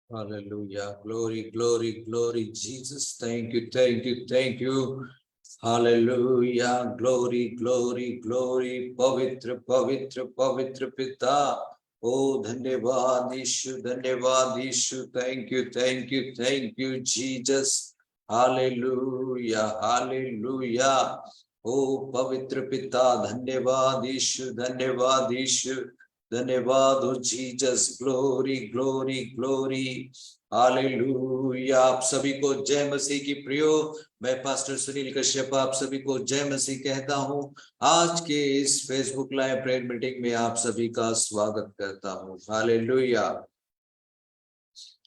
Hallelujah. Glory, glory, glory, Jesus. Thank you, thank you, thank you. Hallelujah. Glory, glory, glory. पवित्र पवित्र पवित्र पिता, ओ धन्यवाद यीशु, धन्यवाद यीशु. Thank you, thank you, thank you, Jesus. Hallelujah, hallelujah. ओ पवित्र पिता, धन्यवाद यीशु, धन्यवाद यीशु. धन्यवाद हो Jesus. Glory glory glory. Hallelujah. आप सभी को जय मसीह की प्रियो. मैं पास्टर सुनील कश्यप आप सभी को जय मसीह कहता हूं. आज के इस फेसबुक लाइव प्रेयर मीटिंग में आप सभी का स्वागत करता हूं. Hallelujah.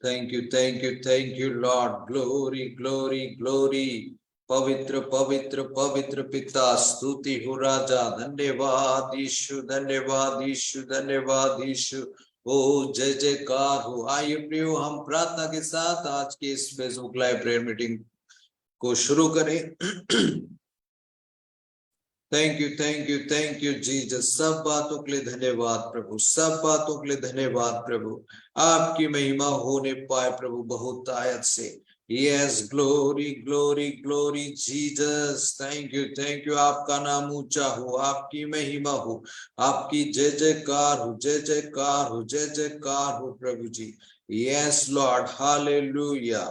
Thank you thank you thank you lord. Glory glory glory. पवित्र पवित्र पवित्र पिता, स्तुति हो राजा. धन्यवाद यीशु, धन्यवाद यीशु, धन्यवाद यीशु. ओ जय जयकार हो. आइए प्रियो, हम प्रार्थना के साथ आज के इस फेसबुक लाइव प्रेयर मीटिंग को शुरू करें. Thank you thank you Jesus. सब बातों के लिए धन्यवाद प्रभु, सब बातों के लिए धन्यवाद प्रभु. आपकी महिमा होने पाए प्रभु बहुत आयत से. Yes, glory glory glory Jesus. Thank you. आपका नाम ऊंचा हो, आपकी महिमा हो, आपकी जय जयकार हो, जय जयकार हो, जय जयकार हो प्रभु जी. Yes lord. Hallelujah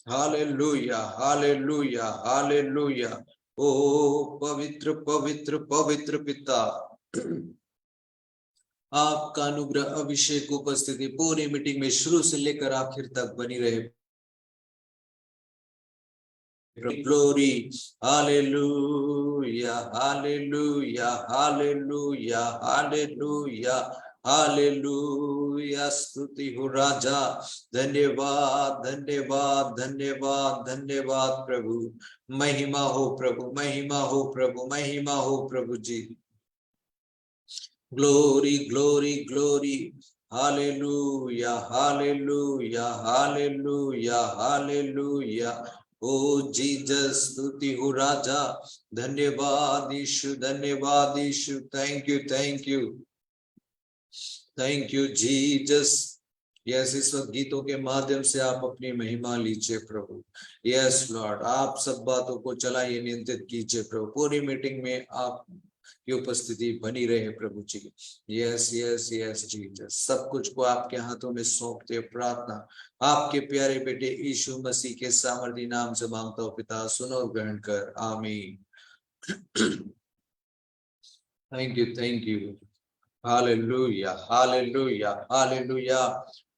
hallelujah hallelujah hallelujah. ओ पवित्र पवित्र पवित्र पिता, आपका अनुग्रह, अभिषेक, उपस्थिति पूरी मीटिंग में शुरू से लेकर आखिर तक बनी रहे. Glory. Hallelujah hallelujah hallelujah hallelujah hallelujah. स्तुति हो राजा. धन्यवाद धन्यवाद धन्यवाद धन्यवाद प्रभु. महिमा हो प्रभु, महिमा हो प्रभु, महिमा हो प्रभु जी. Glory glory glory. Hallelujah hallelujah hallelujah hallelujah. ओ जीसस, स्तुति हो राजा. धन्यवाद यीशु, धन्यवाद यीशु. Thank you thank you thank you Jesus. Yes, इस वक्त गीतों के माध्यम से आप अपनी महिमा लीजिए प्रभु. यस लॉर्ड, आप सब बातों को चलाइए, नियंत्रित कीजिए प्रभु. पूरी मीटिंग में आप की उपस्थिति बनी रहे प्रभु जी. Yes yes yes Jesus. सब कुछ को आपके हाथों में सौंपते प्रार्थना आपके प्यारे बेटे यीशु मसीह के सामर्थी नाम से मांगता हूं पिता, सुनो ग्रहण कर. आमीन. Thank you. Hallelujah hallelujah hallelujah.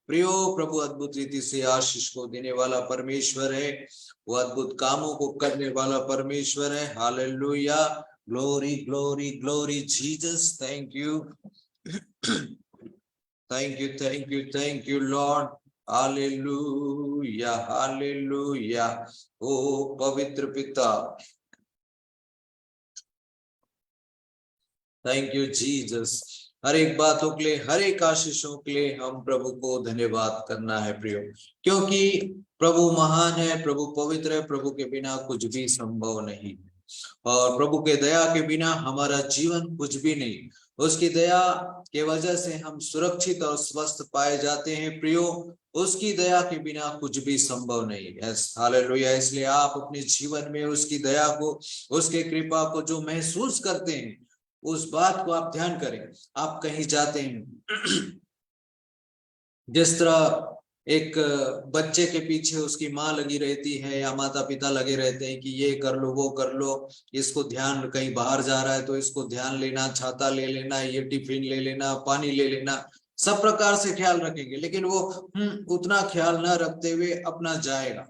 प्रियो, प्रभु अद्भुत रीति से आशीष को देने वाला परमेश्वर है. वो अद्भुत कामों को करने वाला परमेश्वर है. Hallelujah. Glory glory glory Jesus. Thank you thank you thank you thank you lord. Hallelujah hallelujah. ओ पवित्र पिता, थैंक यू जीसस. हर एक बातों के लिए, हर एक आशीषों के लिए हम प्रभु को धन्यवाद करना है प्रियो, क्योंकि प्रभु महान है, प्रभु पवित्र है. प्रभु के बिना कुछ भी संभव नहीं, और प्रभु के दया के बिना हमारा जीवन कुछ भी नहीं. उसकी दया के वजह से हम सुरक्षित और स्वस्थ पाए जाते हैं प्रियो. उसकी दया के बिना कुछ भी संभव नहीं. Yes hallelujah. इसलिए आप अपने जीवन में उसकी दया को, उसके कृपा को जो महसूस करते हैं, उस बात को आप ध्यान करें. आप कहीं जाते हैं, जिस तरह एक बच्चे के पीछे उसकी माँ लगी रहती है या माता पिता लगे रहते हैं कि ये कर लो वो कर लो, इसको ध्यान, कहीं बाहर जा रहा है तो इसको ध्यान लेना, छाता ले लेना, ये टिफिन ले लेना, पानी ले लेना, सब प्रकार से ख्याल रखेंगे. लेकिन वो उतना ख्याल न रखते हुए अपना जाएगा,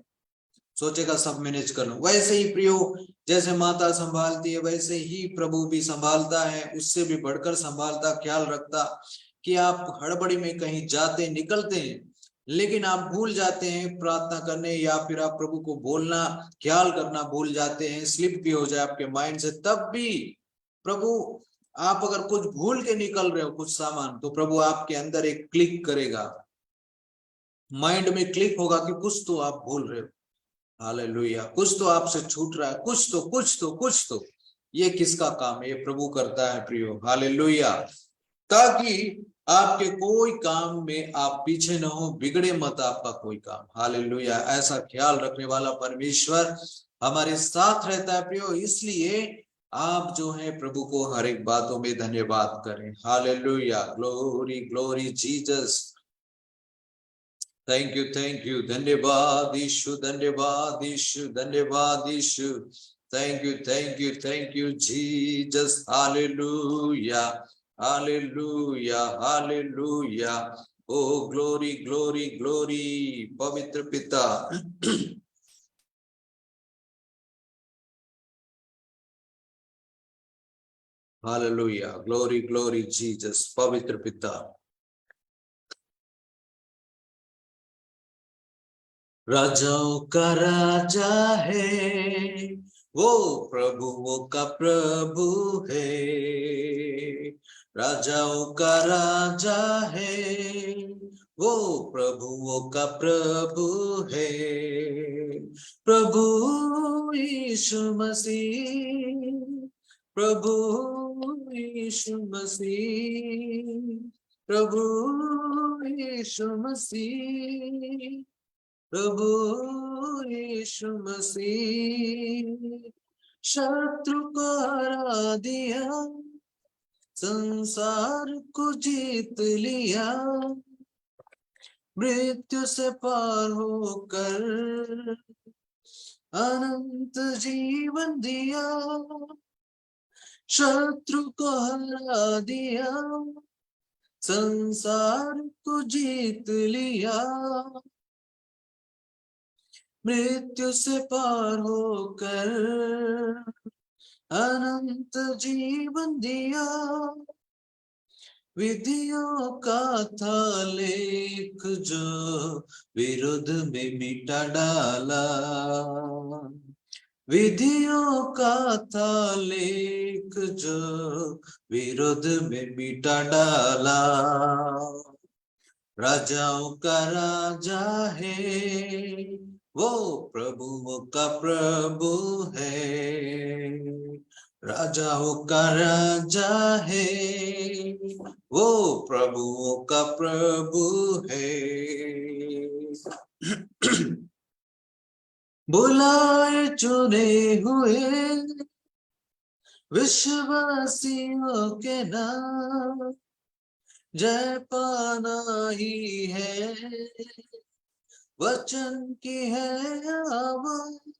सोचेगा सब मैनेज कर लो. वैसे ही प्रियो, जैसे माता संभालती है वैसे ही प्रभु भी संभालता है, उससे भी बढ़कर संभालता, ख्याल रखता. कि आप हड़बड़ी में कहीं जाते निकलते हैं, लेकिन आप भूल जाते हैं प्रार्थना करने, या फिर आप प्रभु को बोलना, ख्याल करना भूल जाते हैं, स्लिप भी हो जाए आपके माइंड से, तब भी प्रभु, आप अगर कुछ भूल के निकल रहे हो कुछ सामान, तो प्रभु आपके अंदर एक क्लिक करेगा, माइंड में क्लिक होगा कि कुछ तो आप भूल रहे हो. हालेलुया. कुछ तो आपसे छूट रहा है, कुछ तो ये किसका काम है? ये प्रभु करता है प्रियो. हालेलुया. ताकि आपके कोई काम में आप पीछे न हो, बिगड़े मत आपका कोई काम। हालेलुया। ऐसा ख्याल रखने वाला परमेश्वर हमारे साथ रहता है प्रियो। इसलिए आप जो है प्रभु को हर एक बातों में धन्यवाद करें। Hallelujah. Glory glory Jesus. Thank you धन्यवाद यीशु, धन्यवाद यीशु, धन्यवाद यीशु। Thank you Jesus. Hallelujah hallelujah hallelujah. ओ ग्लोरी ग्लोरी ग्लोरी पवित्र पिता। Hallelujah glory glory Jesus. पवित्र पिता, राजाओं का राजा है वो, प्रभुओं का प्रभु है। राजाओं का राजा है वो, प्रभुओं का प्रभु है। प्रभु यीशु मसीह, प्रभु यीशु मसीह, प्रभु यीशु मसीह, प्रभु यीशु मसीह। शत्रु को हरा दिया, संसार को जीत लिया, मृत्यु से पार होकर अनंत जीवन दिया। शत्रु को हरा दिया, संसार को जीत लिया, मृत्यु से पार होकर अनंत जीवन दिया। विधियों का था लेख जो विरोध में मिटा डाला, विधियों का था लेख जो विरोध में मिटा डाला। राजाओं का राजा है वो, प्रभुओं का प्रभु है। राजाओं का राजा है वो, प्रभुओं का प्रभु है। बुलाए चुने हुए विश्वासियों के नाम, जय पाना ही है वचन की है आवाज।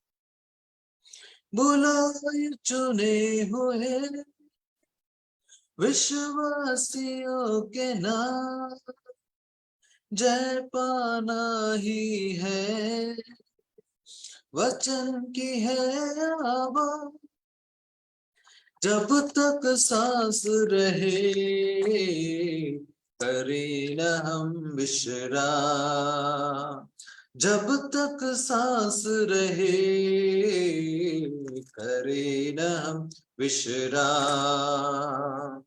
बुलाए चुने हुए विश्वासियों के नाम, जय पाना ही है वचन की है आवाज। जब तक सांस रहे करें न हम विश्राम, जब तक सांस रहे करें न हम विश्राम।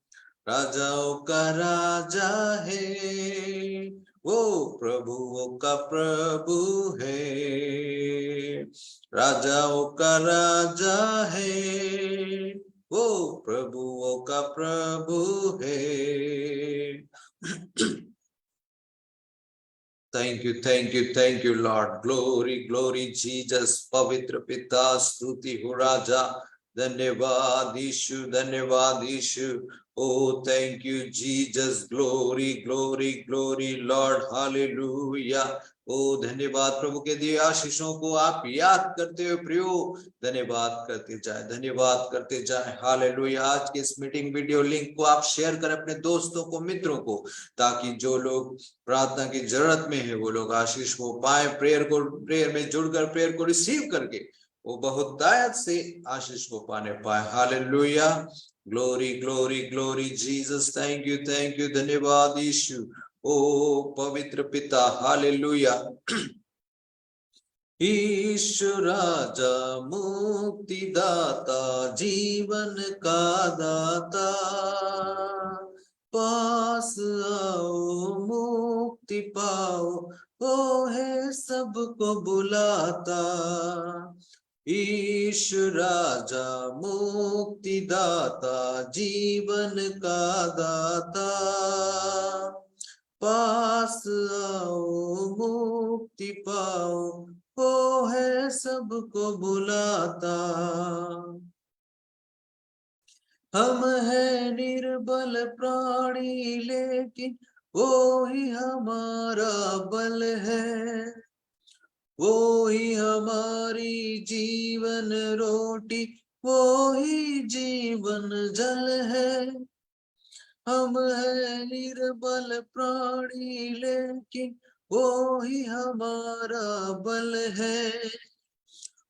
राजाओं का राजा है वो, प्रभुओं का प्रभु है। राजाओं का राजा है वो, प्रभुओं का प्रभु है। Thank you lord. Glory glory Jesus. पवित्र पिता स्तुति हो राजा। धन्यवाद यीशु, धन्यवाद यीशु। ओ thank you Jesus. Glory glory glory lord. Hallelujah. ओ धन्यवाद। प्रभु के दिए आशीषों को आप याद करते हुए प्रियो धन्यवाद करते जाए, धन्यवाद करते जाए। हालेलुया। आज के इस मीटिंग वीडियो लिंक को आप शेयर करें अपने दोस्तों को, मित्रों को, ताकि जो लोग प्रार्थना की जरूरत में है वो लोग आशीष को पाए। प्रेयर में जुड़कर प्रेयर को रिसीव करके वो बहुत दायत से आशीष को पाने पाए। Hallelujah. Glory glory glory Jesus. Thank you धन्यवाद यीशु। ओ पवित्र पिता। हालेलुया। ईश्वर राजा मुक्तिदाता, जीवन का दाता, पास आओ मुक्ति पाओ, वो है सबको बुलाता। ईश्वर राजा मुक्तिदाता, जीवन का दाता, पास आओ मुक्ति पाओ, वो है सबको बुलाता। हम है निर्बल प्राणी लेकिन वो ही हमारा बल है, वो ही हमारी जीवन रोटी, वो ही जीवन जल है। हम है निर्बल प्राणी लेकिन वो ही हमारा बल है,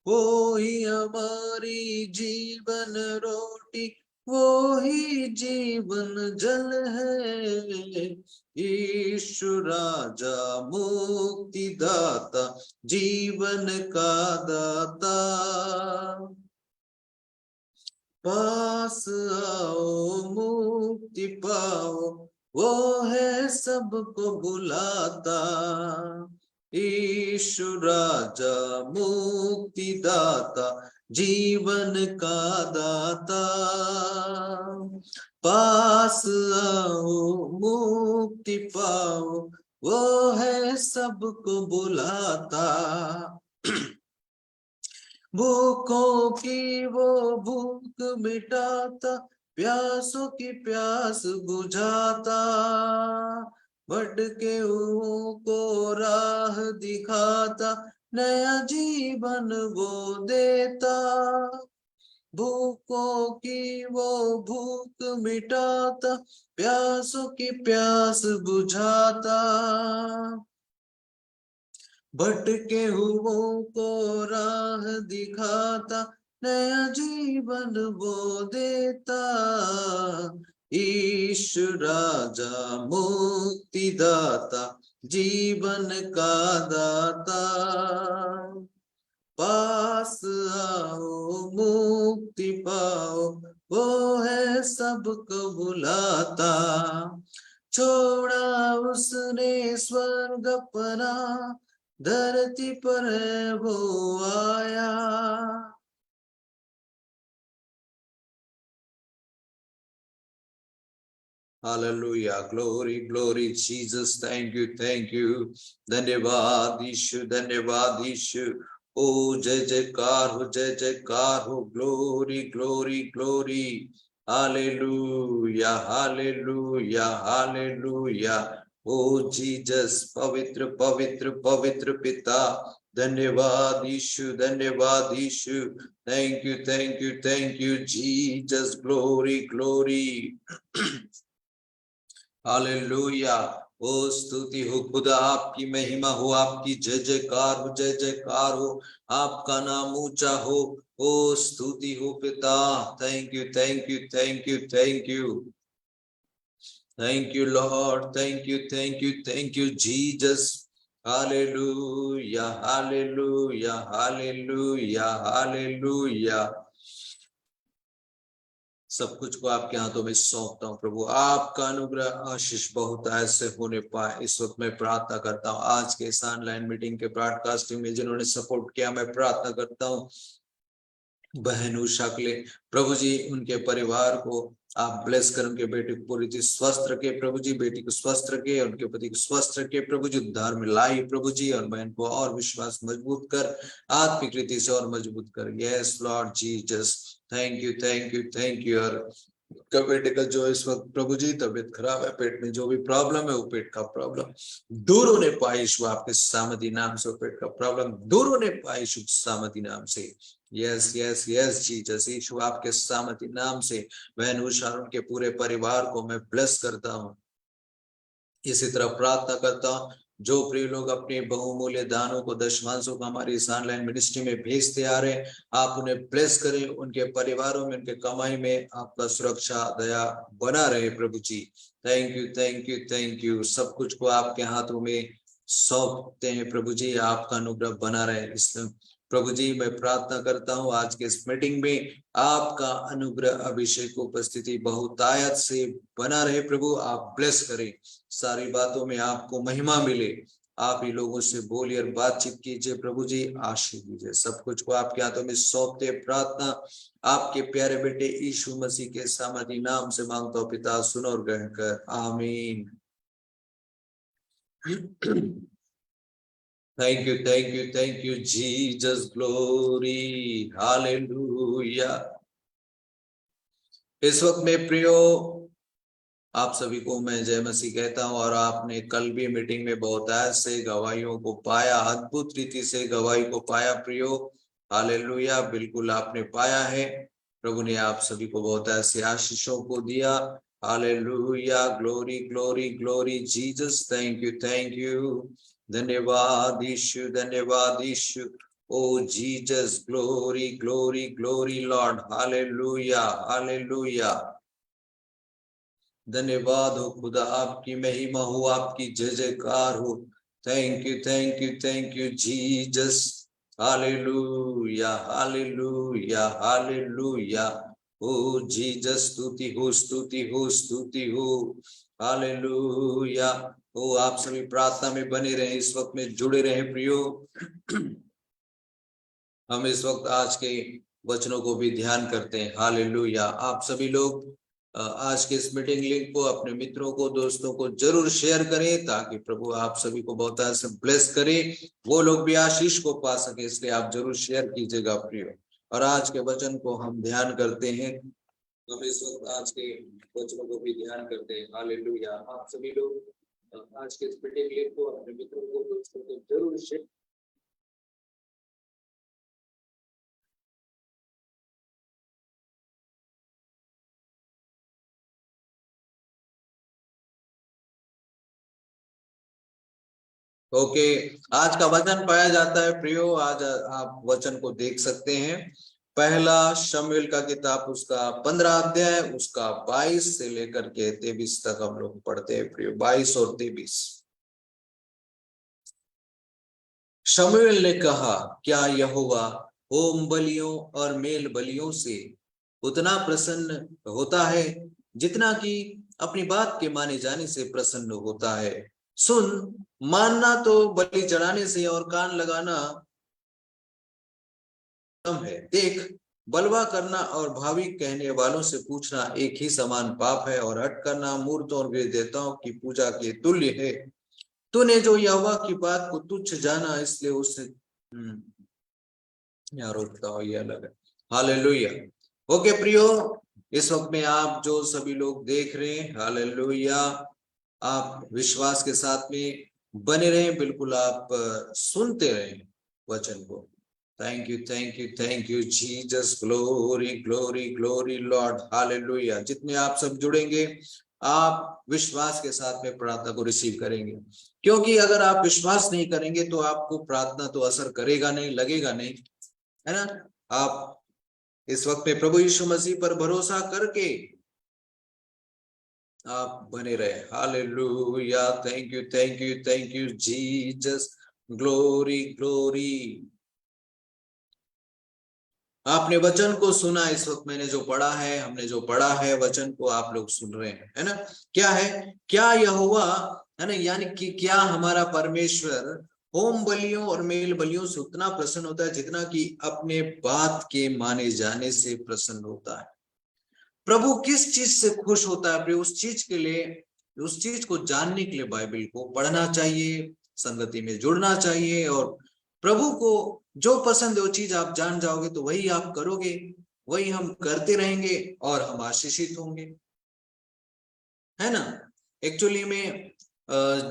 वो ही हमारी जीवन रोटी, वो ही जीवन जल है। यीशु राजा मुक्ति दाता, जीवन का दाता। पास आओ मुक्ति पाओ, वो है सबको बुलाता। यीशु राजा मुक्ति दाता, जीवन का दाता। पास आओ मुक्ति पाओ, वो है सबको बुलाता। भूखों की वो भूख मिटाता, प्यासों की प्यास बुझाता, भटके हुओं को राह दिखाता, नया जीवन वो देता। भूखों की वो भूख मिटाता, प्यासों की प्यास बुझाता, भटके हुओं को राह दिखाता, नया जीवन वो देता। ईशु राजा मुक्ति दाता, जीवन का दाता। पास आओ मुक्ति पाओ, वो है सबको बुलाता। छोड़ा उसने स्वर्ग अपना, धरती पर है वो आया। Hallelujah, glory, glory, Jesus, thank you, धन्यवाद यीशु, धन्यवाद यीशु। ओ जय जयकार हो, glory glory glory. Hallelujah hallelujah hallelujah. ओ जीसस, पवित्र पवित्र पवित्र पिता, धन्यवाद यीशु, धन्यवाद यीशु। Thank you Jesus, glory glory. Hallelujah. ओ स्तुति हो खुदा, आपकी महिमा हो, आपकी जय जयकार हो, जय जयकार हो, आपका नाम ऊंचा हो। ओ स्तुति हो पिता। Thank you thank you thank you thank you thank you lord, thank you Jesus. Hallelujah hallelujah hallelujah hallelujah. सब कुछ को आपके हाथों में सौंपता हूँ प्रभु, आपका अनुग्रह आशीष बहुत ऐसे होने पाए। इस वक्त मैं प्रार्थना करता हूँ आज के इस ऑनलाइन मीटिंग के ब्रॉडकास्टिंग में जिन्होंने सपोर्ट किया, मैं प्रार्थना करता हूँ बहन उषा के लिए प्रभु जी, उनके परिवार को आप ब्लेस कर, उनके बेटे को पूरी चीज स्वस्थ रखे प्रभु जी, बेटी को स्वस्थ रखे, उनके पति को स्वस्थ रखे प्रभु जी, उद्धार में लाई प्रभु जी, और बहन को और विश्वास मजबूत कर, आत्मिक रीति से और मजबूत कर। Yes Lord Jesus, thank you. और बेटे का जो इस वक्त प्रभु जी तबीयत खराब है, पेट में जो भी प्रॉब्लम है, वो पेट का प्रॉब्लम दूर होने पाए यीशु आपके सामर्थी नाम से, पेट का प्रॉब्लम दूर होने पाए यीशु सामर्थी नाम से। यस यस यस जीसस, यीशु आपके सामर्थी नाम से बहन उषा और उनके पूरे परिवार को मैं ब्लेस करता हूँ। इसी तरह प्रार्थना करता हूँ जो प्रिय लोग अपने बहुमूल्य दानों को, दशमांशों को हमारी इस ऑनलाइन मिनिस्ट्री में भेजते आ रहे, आप उन्हें ब्लेस करें, उनके परिवारों में, उनके कमाई में आपका सुरक्षा दया बना रहे प्रभु जी। Thank you. सब कुछ को आपके हाथों में सौंपते हैं प्रभु जी, आपका अनुग्रह बना रहे। इस प्रभु जी मैं प्रार्थना करता हूँ आज के इस मीटिंग में आपका अनुग्रह, अभिषेक, उपस्थिति बहुतायत से बना रहे प्रभु, आप ब्लेस करें, सारी बातों में आपको महिमा मिले। आप ही लोगों से बोलिए और बातचीत कीजिए प्रभु जी, आशीष दीजिए। सब कुछ को आपके हाथों में सौंपते प्रार्थना आपके प्यारे बेटे यीशु मसीह के सामर्थी नाम से मांगता हूँ पिता, सुनो और ग्रहण कर, आमीन। thank you, Jesus, glory, hallelujah। इस वक्त में प्रियो आप सभी को मैं जय मसीह कहता हूं, और आपने कल भी मीटिंग में बहुत ऐसे गवाहियों को पाया, अद्भुत रीति से गवाही को पाया प्रियो, हालेलुया, बिल्कुल आपने पाया है। प्रभु ने आप सभी को बहुत ऐसे आशीषों को दिया, hallelujah, glory glory glory Jesus, thank you, धन्यवाद यीशु, धन्यवाद यीशु, ओ Jesus, glory glory glory lord, hallelujah hallelujah, धन्यवाद हो खुदा, आपकी महिमा हो, आपकी जय जयकार हो। Thank you Jesus, hallelujah hallelujah hallelujah, O Jesus, स्तुति हो स्तुति हो स्तुति हो, हालेलुया। ओ आप सभी प्रार्थना में बने रहे, इस वक्त में जुड़े रहे प्रियो। हम इस वक्त आज के वचनों को भी ध्यान करते हैं, हालेलुया। आप सभी लोग आज के इस मीटिंग लिंक को अपने मित्रों को, दोस्तों को जरूर शेयर करें, ताकि प्रभु आप सभी को बहुत ऐसे ब्लेस करे, वो लोग भी आशीष को पा सके, इसलिए आप जरूर शेयर कीजिएगा प्रियो। और आज के वचन को हम ध्यान करते हैं, हम इस वक्त आज के वचनों को भी ध्यान करते हैं, हालेलुया। आप सभी लोग आज के इस मीटिंग लिंक को अपने मित्रों को, दोस्तों को जरूर शेयर। ओके, आज का वचन पाया जाता है प्रियो, आज आप वचन को देख सकते हैं, पहला शमूएल का किताब, उसका 15 अध्याय, उसका 22 से लेकर के 23 तक हम लोग पढ़ते हैं प्रियो, 22 और 23। शमूएल ने कहा, क्या यहोवा होम बलियों और मेल बलियों से उतना प्रसन्न होता है जितना कि अपनी बात के माने जाने से प्रसन्न होता है? सुन, मानना तो बलि चढ़ाने से और कान लगाना कम है। देख, बलवा करना और भावी कहने वालों से पूछना एक ही समान पाप है, और हट करना मूर्तों और देवताओं की पूजा के तुल्य है। तूने जो यहोवा की बात को तुच्छ जाना, इसलिए उससे यहाँ रोकता हो, ये अलग है, हालेलुया। ओके प्रियो, इस वक्त में आप जो सभी लोग देख रहे हैं, हालेलुया, आप विश्वास के साथ में बने रहे, बिल्कुल आप सुनते रहे वचन को। Thank you Jesus, glory glory glory lord, hallelujah. जितने आप सब जुड़ेंगे, आप विश्वास के साथ में प्रार्थना को रिसीव करेंगे, क्योंकि अगर आप विश्वास नहीं करेंगे तो आपको प्रार्थना तो असर करेगा नहीं, लगेगा नहीं, है ना। आप इस वक्त में प्रभु यीशु मसीह पर भरोसा करके आप बने रहे, hallelujah. Thank you Jesus, glory glory. आपने वचन को सुना, इस वक्त मैंने जो पढ़ा है, हमने जो पढ़ा है वचन को आप लोग सुन रहे हैं, है ना। क्या है, क्या यहोवा, है ना, यानी कि क्या हमारा परमेश्वर होम बलियों और मेल बलियों से उतना प्रसन्न होता है जितना कि अपने बात के माने जाने से प्रसन्न होता है? प्रभु किस चीज से खुश होता है? उस चीज के लिए, उस चीज को जानने के लिए बाइबल को पढ़ना चाहिए, संगति में जुड़ना चाहिए, और प्रभु को जो पसंद है वो चीज आप जान जाओगे तो वही आप करोगे, वही हम करते रहेंगे और हम आशीषित होंगे, है ना। एक्चुअली में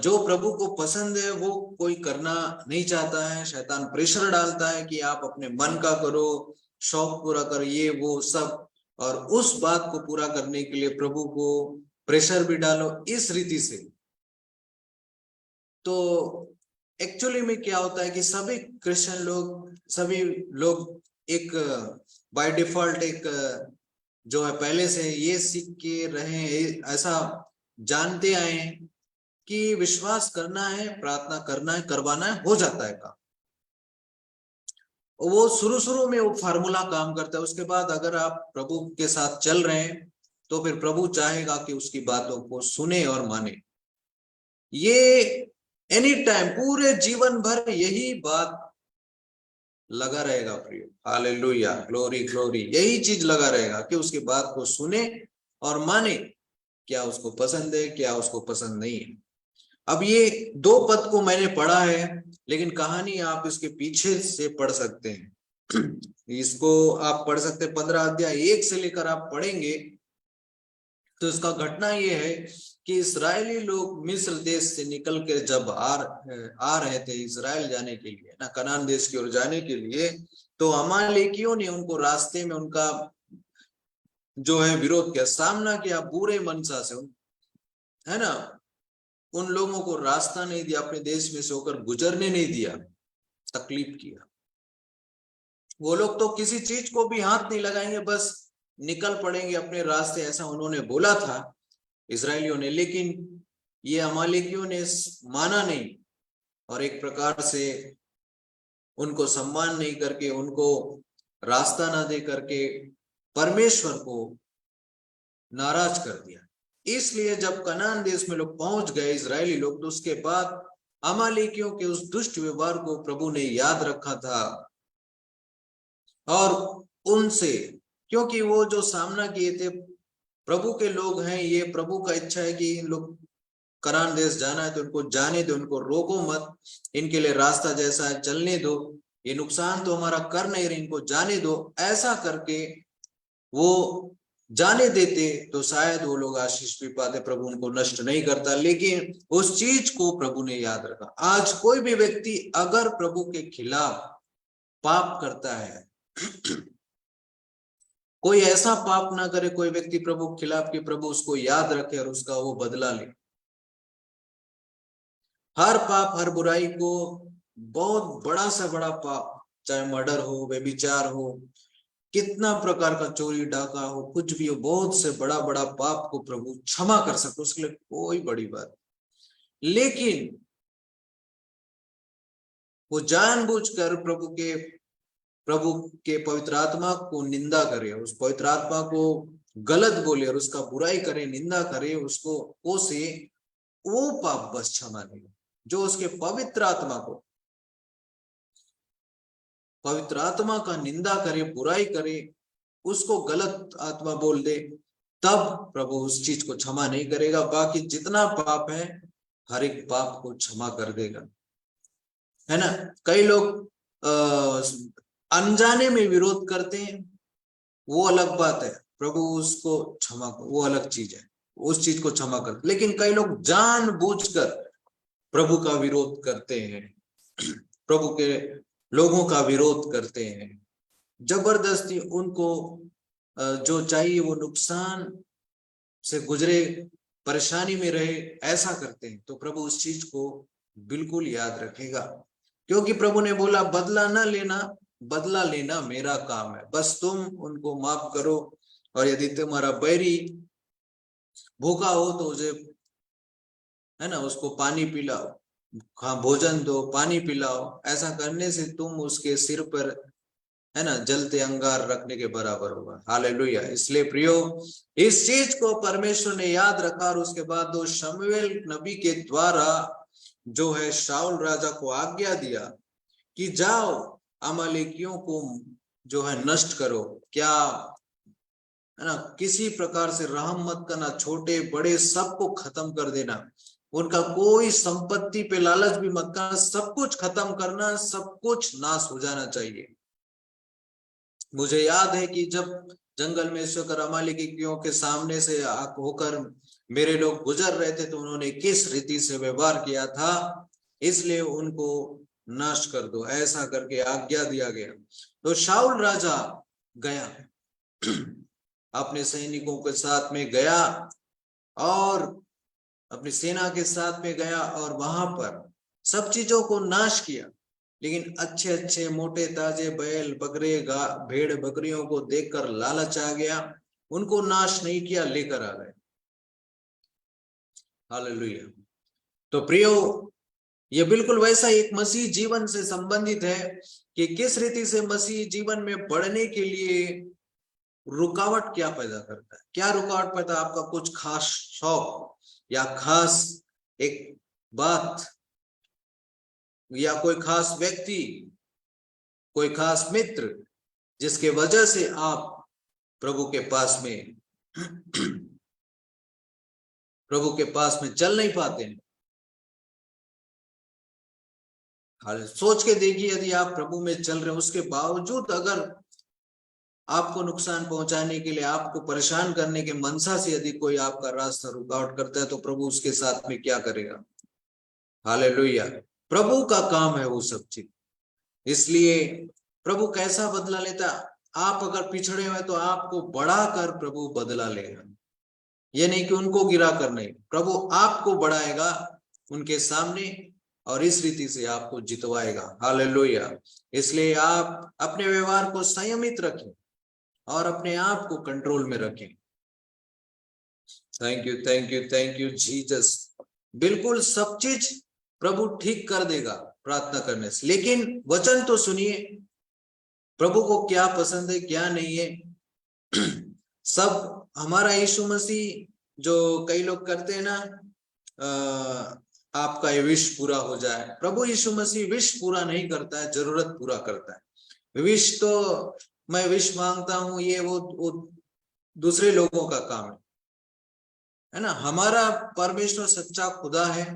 जो प्रभु को पसंद है वो कोई करना नहीं चाहता है, शैतान प्रेशर डालता है कि आप अपने मन का करो, शौक पूरा करो, ये वो सब, और उस बात को पूरा करने के लिए प्रभु को प्रेशर भी डालो इस रीति से। तो एक्चुअली में क्या होता है कि सभी क्रिश्चियन लोग, सभी लोग एक बाय डिफॉल्ट एक जो है पहले से ये सीख के रहे, ऐसा जानते आए हैं कि विश्वास करना है, प्रार्थना करना है, करवाना है, हो जाता है काम। वो शुरू में वो फार्मूला काम करता है, उसके बाद अगर आप प्रभु के साथ चल रहे हैं तो फिर प्रभु चाहेगा कि उसकी बातों को सुने और माने। ये एनी टाइम, पूरे जीवन भर यही बात लगा रहेगा प्रिय, हालेलुया, ग्लोरी ग्लोरी, यही चीज लगा रहेगा कि उसकी बात को सुने और माने, क्या उसको पसंद है, क्या उसको पसंद नहीं है। अब ये 2 पद को मैंने पढ़ा है, लेकिन कहानी आप इसके पीछे से पढ़ सकते हैं। इसको आप पढ़ सकते हैं, 15 अध्याय 1 से लेकर आप पढ़ेंगे तो इसका घटना ये है कि इस्राएली लोग मिस्र देश से निकल कर जब आ रहे थे इस्राएल जाने के लिए, ना कनान देश की ओर जाने के लिए, तो अमालेकियों ने उनको रास्ते में उनका जो है विरोध किया, सामना किया बुरे मनसा से, है ना। उन लोगों को रास्ता नहीं दिया, अपने देश में से होकर गुजरने नहीं दिया, तकलीफ किया। वो लोग तो किसी चीज को भी हाथ नहीं लगाएंगे, बस निकल पड़ेंगे अपने रास्ते, ऐसा उन्होंने बोला था इस्राएलियों ने। लेकिन ये अमालेकियों ने माना नहीं, और एक प्रकार से उनको सम्मान नहीं करके, उनको रास्ता ना दे करके परमेश्वर को नाराज कर दिया। इसलिए जब कनान देश में लोग पहुंच गए इजरायली लोग, तो उसके बाद अमालेकियों के उस दुष्ट व्यवहार को प्रभु ने याद रखा था, और उनसे, क्योंकि वो जो सामना किए थे, प्रभु के लोग हैं, ये प्रभु का इच्छा है कि इन लोग कनान देश जाना है तो उनको जाने दो, उनको रोको मत, इनके लिए रास्ता जैसा है चलने दो, ये नुकसान तो हमारा कर नहीं रहे, इनको जाने दो। ऐसा करके वो जाने देते तो शायद वो लोग आशीष भी पाते, प्रभु उनको नष्ट नहीं करता। लेकिन उस चीज को प्रभु ने याद रखा। आज कोई भी व्यक्ति अगर प्रभु के खिलाफ पाप करता है, कोई ऐसा पाप ना करे कोई व्यक्ति प्रभु के खिलाफ कि प्रभु उसको याद रखे और उसका वो बदला ले। हर पाप, हर बुराई को, बहुत बड़ा से बड़ा पाप, चाहे मर्डर हो, व्यभिचार हो, कितना प्रकार का चोरी डाका हो, कुछ भी हो, बहुत से बड़ा बड़ा पाप को प्रभु क्षमा कर सकते, उसके लिए कोई बड़ी बात। लेकिन वो जानबूझकर प्रभु के पवित्र आत्मा को निंदा करे, उस पवित्र आत्मा को गलत बोले और उसका बुराई करे, निंदा करे, उसको कोसे, वो पाप बस क्षमा नहीं। जो उसके पवित्र आत्मा का निंदा करे, बुराई करे, उसको गलत आत्मा बोल दे, तब प्रभु उस चीज को क्षमा नहीं करेगा। बाकी जितना पाप है, हर एक पाप को क्षमा कर देगा, है ना। कई लोग अनजाने में विरोध करते हैं, वो अलग बात है, प्रभु उसको क्षमा, वो अलग चीज है, उस चीज को क्षमा कर। लेकिन कई लोग जानबूझकर प्रभु का विरोध करते हैं, प्रभु के लोगों का विरोध करते हैं, जबरदस्ती उनको जो चाहिए वो नुकसान से गुजरे, परेशानी में रहे, ऐसा करते हैं। तो प्रभु उस चीज को बिल्कुल याद रखेगा, क्योंकि प्रभु ने बोला बदला ना लेना, बदला लेना मेरा काम है, बस तुम उनको माफ करो। और यदि तुम्हारा बैरी भूखा हो तो उसे, है ना, उसको पानी पिलाओ, भोजन दो, पानी पिलाओ। ऐसा करने से तुम उसके सिर पर, है ना, जलते अंगार रखने के बराबर होगा। हालेलुया। इसलिए प्रियो, इस चीज को परमेश्वर ने याद रखा, और उसके बाद दो शमूएल नबी के द्वारा जो है शाऊल राजा को आज्ञा दिया कि जाओ अमालेकियों को जो है नष्ट करो। क्या, है ना, किसी प्रकार से रहम मत करना, छोटे बड़े सबको खत्म कर देना, उनका कोई संपत्ति पे लालच भी मत करना, सब कुछ खत्म करना, सब कुछ नाश हो जाना चाहिए। मुझे याद है कि जब जंगल में ईश्वर अमालेकियों के सामने से होकर मेरे लोग गुजर रहे थे, तो उन्होंने किस रीति से व्यवहार किया था, इसलिए उनको नाश कर दो, ऐसा करके आज्ञा दिया गया। तो शाऊल राजा गया, अपने सैनिकों के साथ में गया, और अपनी सेना के साथ में गया, और वहां पर सब चीजों को नाश किया। लेकिन अच्छे अच्छे मोटे ताजे बैल बकरे भेड़ बकरियों को देखकर लालच आ गया, उनको नाश नहीं किया, लेकर आ गए। हालेलुया। तो प्रियो, ये बिल्कुल वैसा एक मसीह जीवन से संबंधित है कि किस रीति से मसीह जीवन में बढ़ने के लिए रुकावट क्या पैदा करता है। क्या रुकावट पैदा, आपका कुछ खास शौक या खास एक बात, या कोई खास व्यक्ति, कोई खास मित्र, जिसके वजह से आप प्रभु के पास में प्रभु के पास में चल नहीं पाते हैं, सोच के देखिए, यदि आप प्रभु में चल रहे हैं, उसके बावजूद अगर आपको नुकसान पहुंचाने के लिए, आपको परेशान करने के मनसा से यदि कोई आपका रास्ता रुकावट करता है, तो प्रभु उसके साथ में क्या करेगा? हालेलुया। प्रभु का काम है वो सब चीज। इसलिए प्रभु कैसा बदला लेता? आप अगर पिछड़े हुए तो आपको बढ़ाकर प्रभु बदला लेगा। ये नहीं कि उनको गिरा कर, नहीं, प्रभु आपको बढ़ाएगा उनके सामने और इस रीति से आपको जितवाएगा। हालेलुया। इसलिए आप अपने व्यवहार को संयमित रखें और अपने आप को कंट्रोल में रखें। Thank you, thank you, thank you Jesus. बिल्कुल सब चीज प्रभु ठीक कर देगा प्रार्थना करने से, लेकिन वचन तो सुनिए, प्रभु को क्या पसंद है क्या नहीं है। सब हमारा यीशु मसीह, जो कई लोग करते हैं ना, आपका ये विश पूरा हो जाए, प्रभु यीशु मसीह विश पूरा नहीं करता है, जरूरत पूरा करता है। विश तो मैं विश मांगता हूं, ये वो दूसरे लोगों का काम है ना। हमारा परमेश्वर सच्चा खुदा है,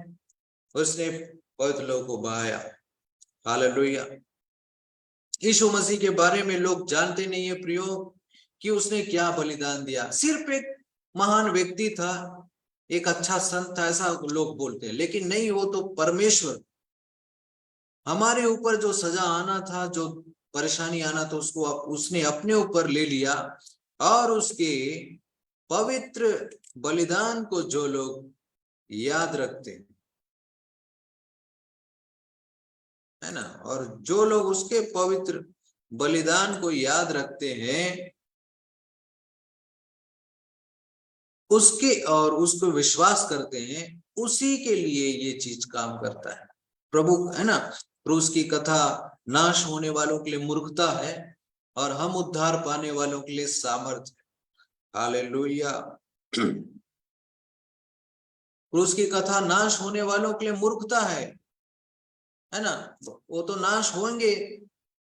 उसने पवित्र लोगों को बहाया। हालेलुया। यीशु मसीह के बारे में लोग जानते नहीं है प्रियो, कि उसने क्या बलिदान दिया। सिर्फ एक महान व्यक्ति था, एक अच्छा संत था, ऐसा लोग बोलते हैं, लेकिन नहीं, वो तो परमेश्वर। हमारे ऊपर जो सजा आना था, जो परेशानी आना था, उसको उसने अपने ऊपर ले लिया। और उसके पवित्र बलिदान को जो लोग याद रखते हैं, है ना, और जो लोग उसके पवित्र बलिदान को याद रखते हैं, उसके और उसको विश्वास करते हैं, उसी के लिए ये चीज काम करता है प्रभु, है ना। क्रूस की कथा नाश होने वालों के लिए मूर्खता है, और हम उद्धार पाने वालों के लिए सामर्थ्य है। हालेलुया। क्रूस की कथा नाश होने वालों के लिए मूर्खता है ना। वो तो नाश होंगे।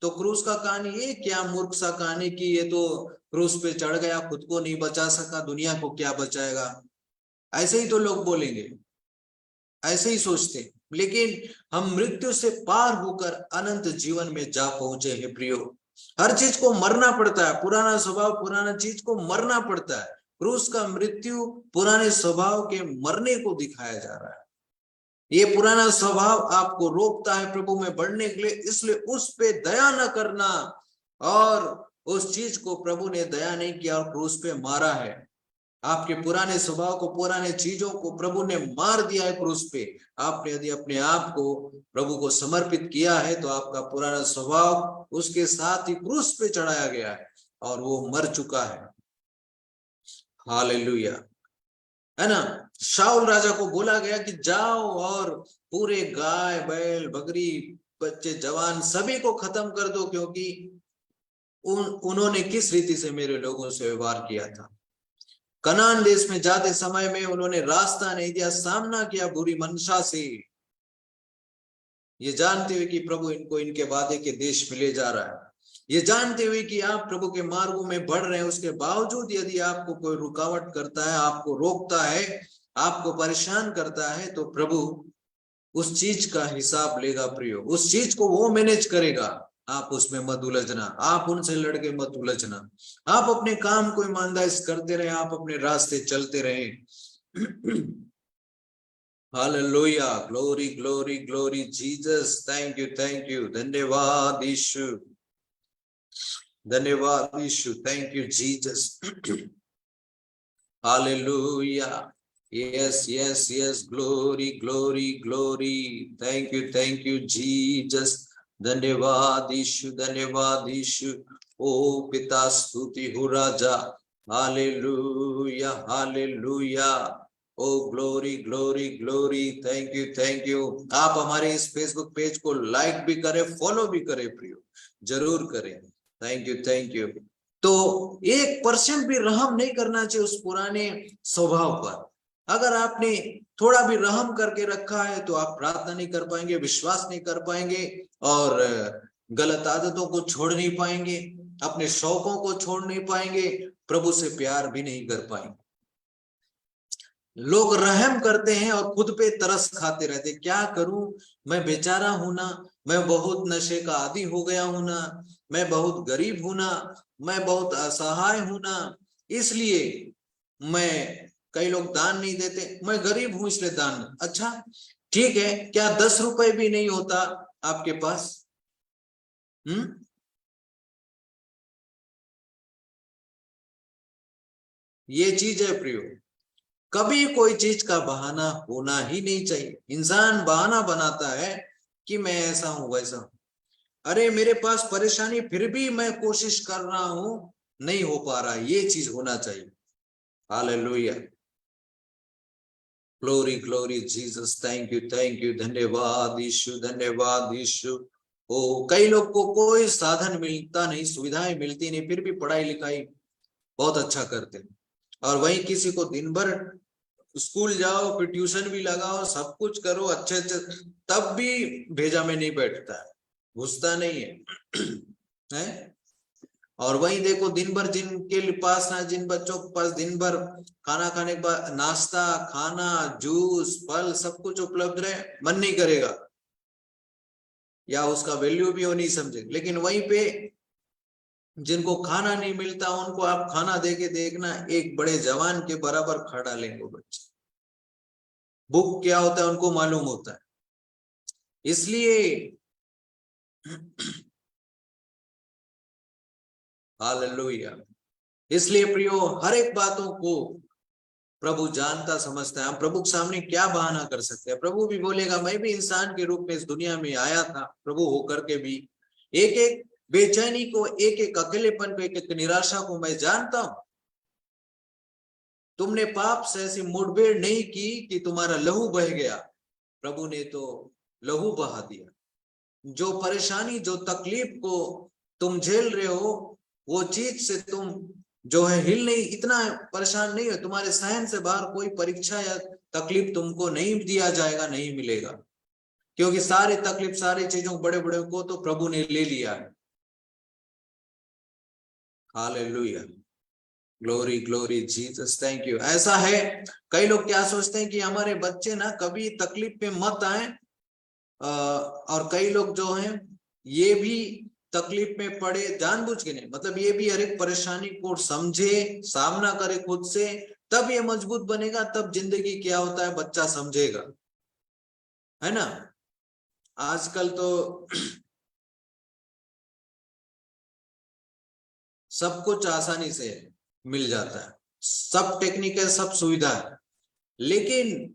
तो क्रूस का कहानी, ये क्या मूर्ख सा कहानी की, ये तो क्रूस पे चढ़ गया, खुद को नहीं बचा सका, दुनिया को क्या बचाएगा, ऐसे ही तो लोग बोलेंगे, ऐसे ही सोचते। लेकिन हम मृत्यु से पार होकर अनंत जीवन में जा पहुंचे हैं प्रियो। हर चीज को मरना पड़ता है, पुराना स्वभाव, पुराना चीज को मरना पड़ता है। क्रूस का मृत्यु पुराने स्वभाव के मरने को दिखाया जा रहा है। ये पुराना स्वभाव आपको रोकता है प्रभु में बढ़ने के लिए, इसलिए उस पे दया न करना। और उस चीज को प्रभु ने दया नहीं किया और क्रूस पे मारा है। आपके पुराने स्वभाव को, पुराने चीजों को प्रभु ने मार दिया है क्रूस पे। आपने यदि अपने आप को प्रभु को समर्पित किया है, तो आपका पुराना स्वभाव उसके साथ ही क्रूस पे चढ़ाया गया है और वो मर चुका है। हालेलुया, है ना। शाऊल राजा को बोला गया कि जाओ और पूरे गाय बैल बकरी बच्चे जवान सभी को खत्म कर दो, क्योंकि उन्होंने किस रीति से मेरे लोगों से व्यवहार किया था। कनान देश में जाते समय में उन्होंने रास्ता नहीं दिया, सामना किया बुरी मंशा से, ये जानते हुए कि प्रभु इनको इनके वादे के देश में ले जा रहा है, ये जानते हुए कि आप प्रभु के मार्गों में बढ़ रहे हैं। उसके बावजूद यदि आपको कोई रुकावट करता है, आपको रोकता है, आपको परेशान करता है, तो प्रभु उस चीज का हिसाब लेगा प्रियो। उस चीज को वो मैनेज करेगा। आप उसमें मत उलझना, आप उनसे लड़के मत उलझना। आप अपने काम को ईमानदारी से करते रहे, आप अपने रास्ते चलते रहे। Hallelujah, glory glory glory Jesus, thank you, धन्यवाद यीशु, धन्यवाद यीशु, thank you Jesus. Hallelujah, yes yes yes, glory glory glory, thank you Jesus, धन्यवाद यीशु, धन्यवाद यीशु। ओ पिता स्तुति हो राजा, हालेलुया हालेलुया, ओ glory glory glory, thank you. आप हमारे इस फेसबुक पेज को लाइक भी करें, फॉलो भी करें प्रियो, जरूर करें। Thank you. तो 1% भी रहम नहीं करना चाहिए उस पुराने स्वभाव पर। अगर आपने थोड़ा भी रहम करके रखा है, तो आप प्रार्थना नहीं कर पाएंगे, विश्वास नहीं कर पाएंगे, और गलत आदतों को छोड़ नहीं पाएंगे, अपने शौकों को छोड़ नहीं पाएंगे, प्रभु से प्यार भी नहीं कर पाएंगे। लोग रहम करते हैं और खुद पे तरस खाते रहते, क्या करूं, मैं बेचारा हूं ना, मैं बहुत नशे का आदी हो गया हूं ना, मैं बहुत गरीब हूं ना, मैं बहुत असहाय हूं ना, इसलिए मैं, कई लोग दान नहीं देते, मैं गरीब हूं इसलिए दान। अच्छा ठीक है, क्या 10 रुपए भी नहीं होता आपके पास? ये चीज है प्रियो, कभी कोई चीज का बहाना होना ही नहीं चाहिए। इंसान बहाना बनाता है कि मैं ऐसा हूं वैसा हूं, अरे मेरे पास परेशानी फिर भी मैं कोशिश कर रहा हूं, नहीं हो पा रहा, ये चीज होना चाहिए। Hallelujah, glory glory Jesus, thank you, धन्यवाद यीशु, धन्यवाद यीशु। ओ कई लोग को कोई साधन मिलता नहीं, सुविधाएं मिलती नहीं, फिर भी पढ़ाई लिखाई बहुत अच्छा करते हैं, और वहीं किसी को दिन भर स्कूल जाओ, फिर ट्यूशन भी लगाओ, सब कुछ करो अच्छे अच्छे, तब भी भेजा में नहीं बैठता है, घुसता नहीं है, है? और वहीं देखो दिन भर जिनके पास ना, जिन बच्चों के पास दिन भर खाना खाने के बाद नाश्ता, खाना, जूस, फल सब कुछ उपलब्ध रहे, मन नहीं करेगा, या उसका वैल्यू भी वो नहीं समझे। लेकिन वहीं पे जिनको खाना नहीं मिलता, उनको आप खाना दे के देखना, एक बड़े जवान के बराबर खड़ा लेंगे बच्चे, भूख क्या होता है उनको मालूम होता है। इसलिए हालेलुया, इसलिए प्रियो हर एक बातों को प्रभु जानता समझता है। हम प्रभु के सामने क्या बहाना कर सकते हैं? प्रभु भी बोलेगा मैं भी इंसान के रूप में इस दुनिया में आया था, प्रभु होकर के भी एक एक बेचैनी को, एक एक अकेलेपन को, एक एक निराशा को मैं जानता हूं। तुमने पाप से ऐसी मुठभेड़ नहीं की कि तुम्हारा लहू बह गया, प्रभु ने तो लहू बहा दिया। जो परेशानी, जो तकलीफ को तुम झेल रहे हो, वो चीज से तुम जो है हिल नहीं, इतना परेशान नहीं हो, तुम्हारे सहन से बाहर कोई परीक्षा या तकलीफ तुमको नहीं दिया जाएगा, नहीं मिलेगा, क्योंकि सारी तकलीफ, सारी चीजों, बड़े बड़े को तो प्रभु ने ले लिया है। Hallelujah, glory glory Jesus, thank you. ऐसा है, कई लोग क्या सोचते हैं कि हमारे बच्चे ना कभी तकलीफ में मत आए, और कई लोग जो हैं ये भी तकलीफ में पड़े जानबूझ के नहीं, मतलब ये भी हर एक परेशानी को समझे, सामना करे खुद से, तब ये मजबूत बनेगा, तब जिंदगी क्या होता है बच्चा समझेगा, है ना? आजकल तो सब कुछ आसानी से मिल जाता है, सब टेक्निक है, सब सुविधा है, लेकिन